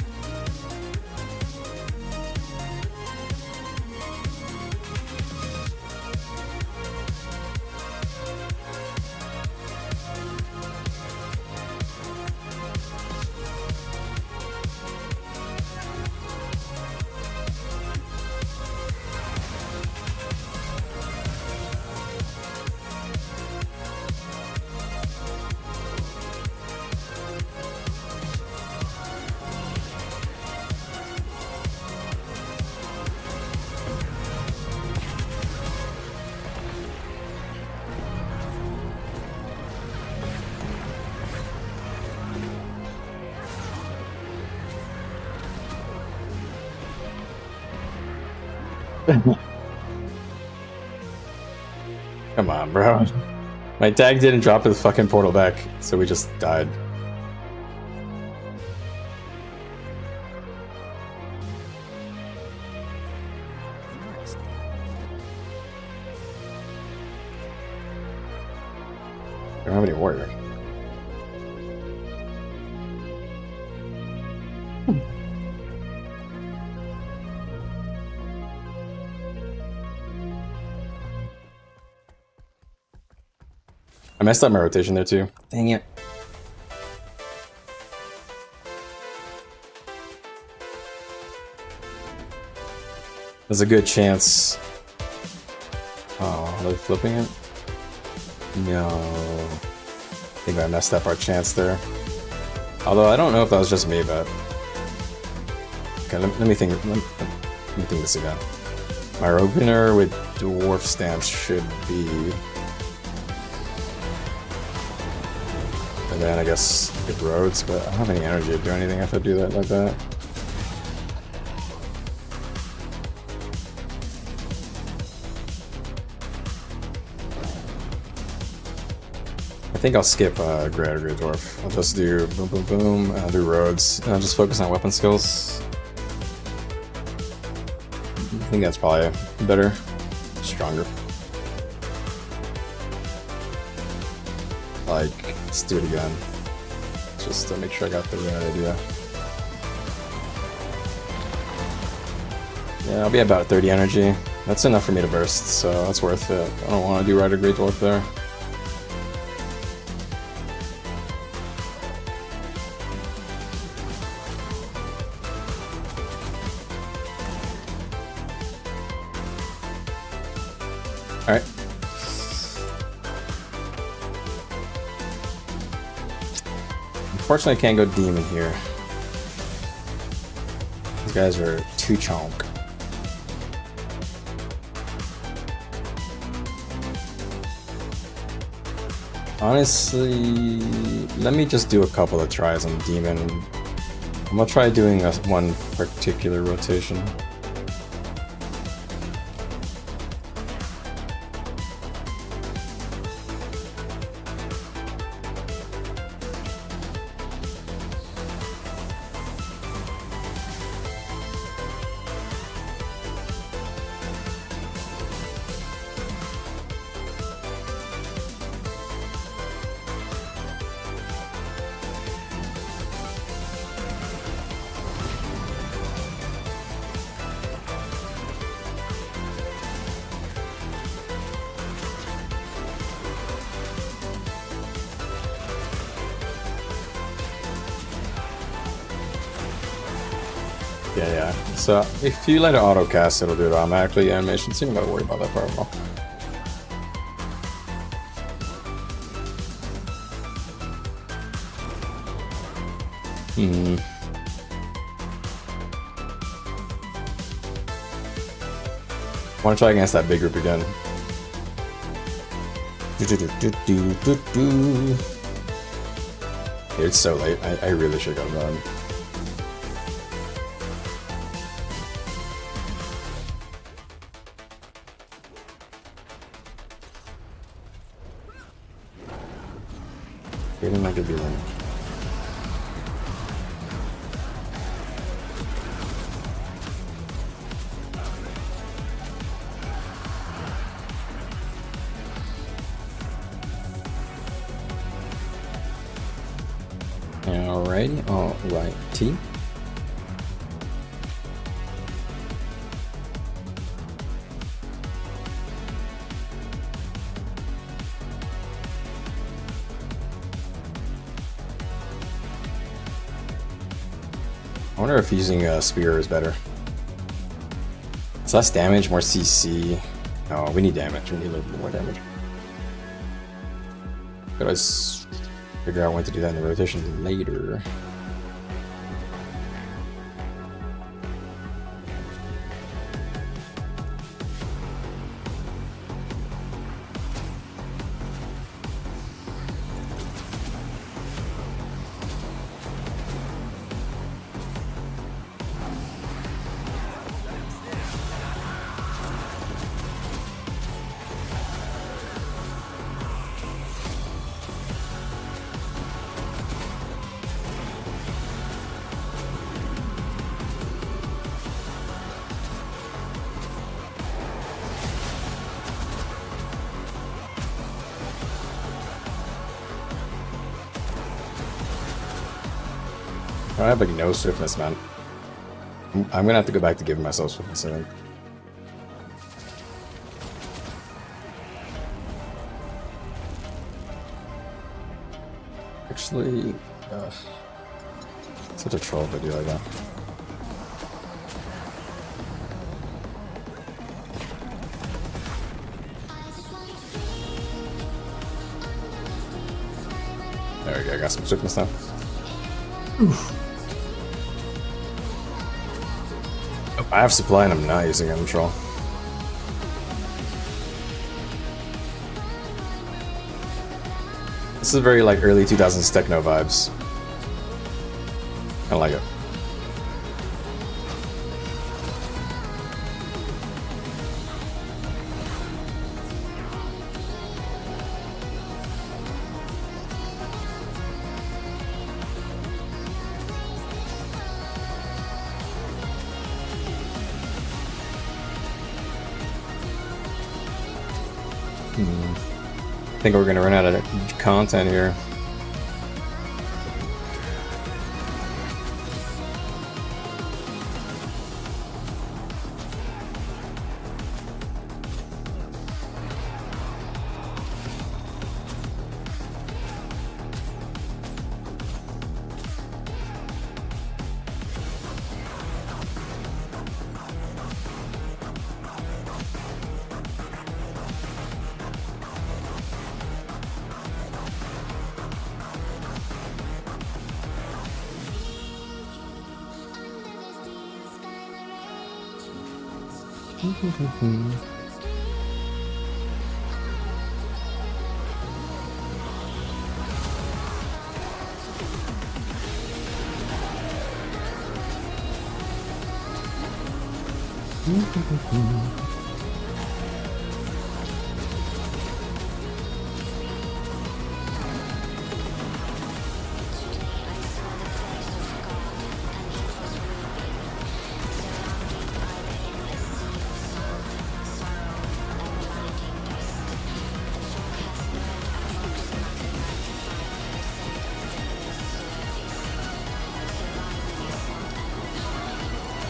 Come on, bro. My tag didn't drop the fucking portal back, so we just died. I don't have any warrior. I messed up my rotation there too. Dang it. There's a good chance. Oh, are they flipping it? No. I think I messed up our chance there. Although I don't know if that was just me, but okay, let me think. Let me think this again. My opener with dwarf stamps should be. And then I guess good roads, but I don't have any energy to do anything if I do that like that. I think I'll skip Great Dwarf. I'll just do boom, boom, boom, and I'll do roads, and I'll just focus on weapon skills. I think that's probably better, stronger. Like, let's do it again. Just to make sure I got the right idea. Yeah, I'll be about 30 energy. That's enough for me to burst, so that's worth it. I don't want to do Rider Great Dwarf there. Alright. Unfortunately, I can't go demon here. These guys are too chonk. Honestly, let me just do a couple of tries on demon. I'm gonna try doing one particular rotation. Yeah. So if you let it auto cast, it'll do it automatically. Animation, so you don't gotta worry about that part at all. Want to try against that big group again? It's so late. I really should go run. Feeling like it'd be running. Alrighty, alrighty. I wonder if using a spear is better. It's less damage, more CC. No, we need damage. We need a little bit more damage. Could I figure out when to do that in the rotation later? I have like no swiftness, man. I'm gonna have to go back to giving myself swiftness, I think. Actually, such a troll if I do like that. There we go, I got some swiftness now. Oof. I have supply and I'm not using it, control. This is very like early 2000s techno vibes. I like it. I think we're gonna run out of content here.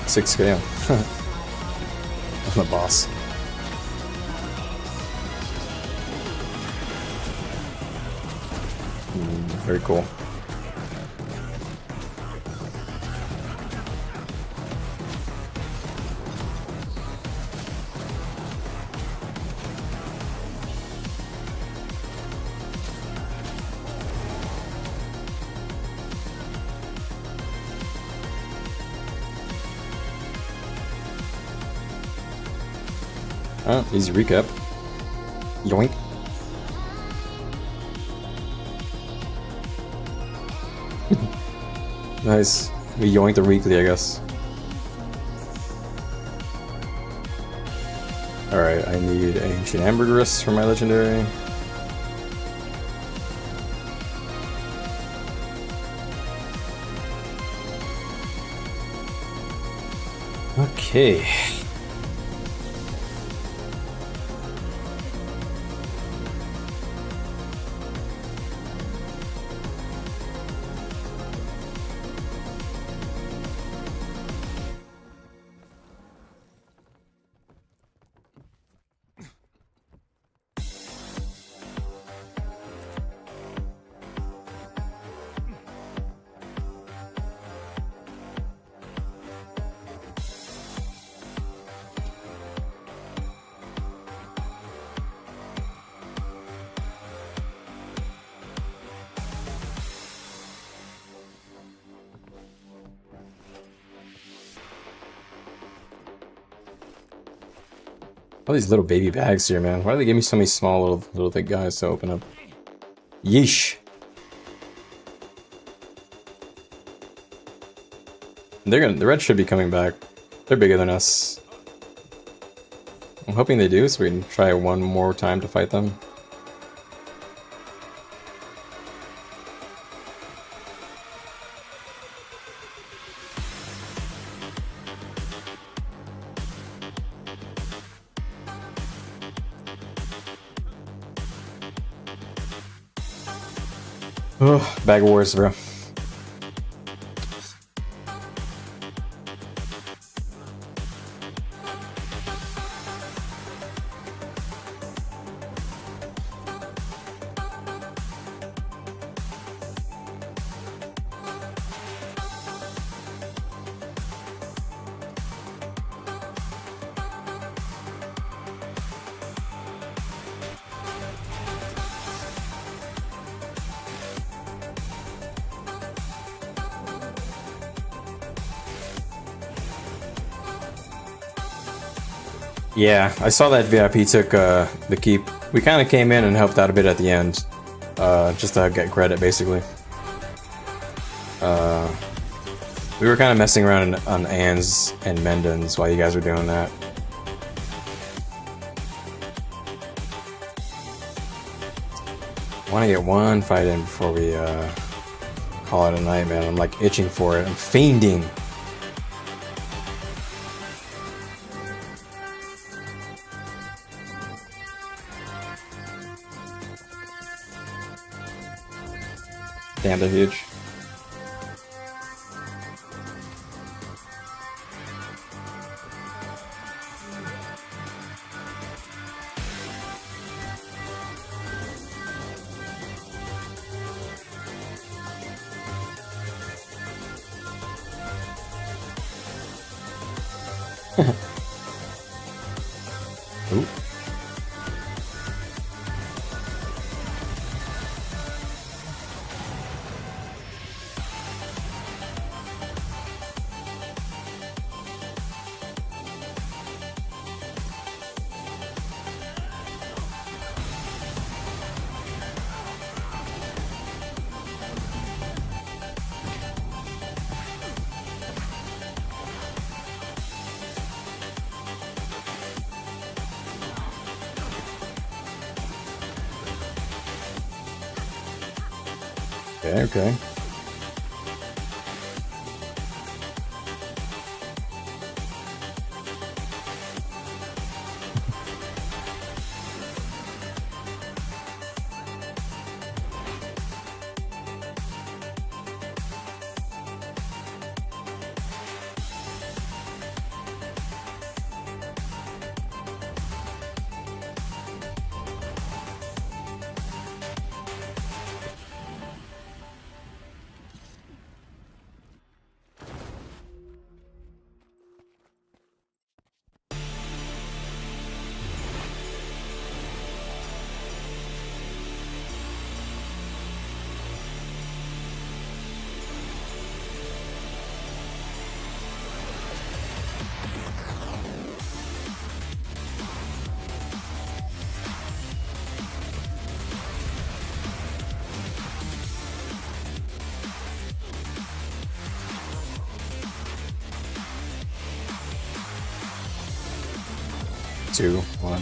Six scale. I'm the boss. Very cool. Easy recap. Yoink. Nice. We yoinked the weekly, I guess. Alright, I need Ancient Ambergris for my legendary. Okay. All these little baby bags here, man. Why do they give me so many small little thick guys to open up? Yeesh. The red should be coming back. They're bigger than us. I'm hoping they do, so we can try one more time to fight them. Oh, bag of wars, bro. Yeah, I saw that VIP took the keep. We kind of came in and helped out a bit at the end, just to get credit, basically. We were kind of messing around on Ann's and Mendon's while you guys were doing that. I want to get one fight in before we call it a night, man. I'm like itching for it. I'm fiending. Damn, they're huge. Ooh. Okay, okay. Two, one.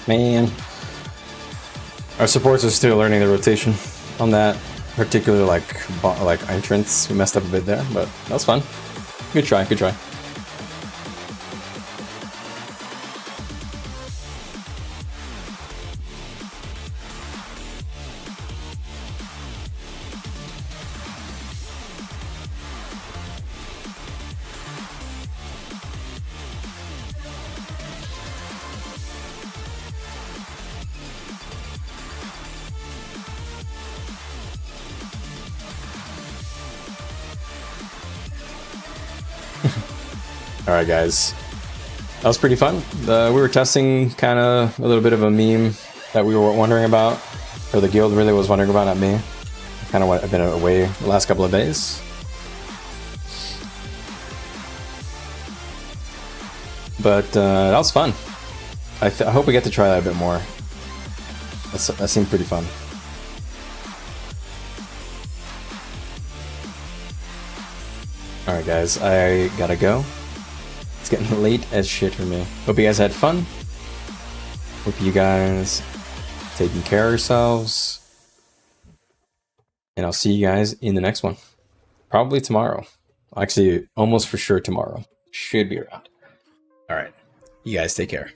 Man. Our supports are still learning the rotation on that particular like entrance. We messed up a bit there, but that was fun. Good try, good try. Alright guys, that was pretty fun. We were testing kind of a little bit of a meme that we were wondering about, or the guild really was wondering about, not me. Kind of I've been away the last couple of days. But that was fun. I hope we get to try that a bit more. That seemed pretty fun. Alright guys, I gotta go. It's getting late as shit for me. Hope you guys had fun. Hope you guys taking care of yourselves. And I'll see you guys in the next one. Probably tomorrow. Actually, almost for sure tomorrow. Should be around. Alright. You guys take care.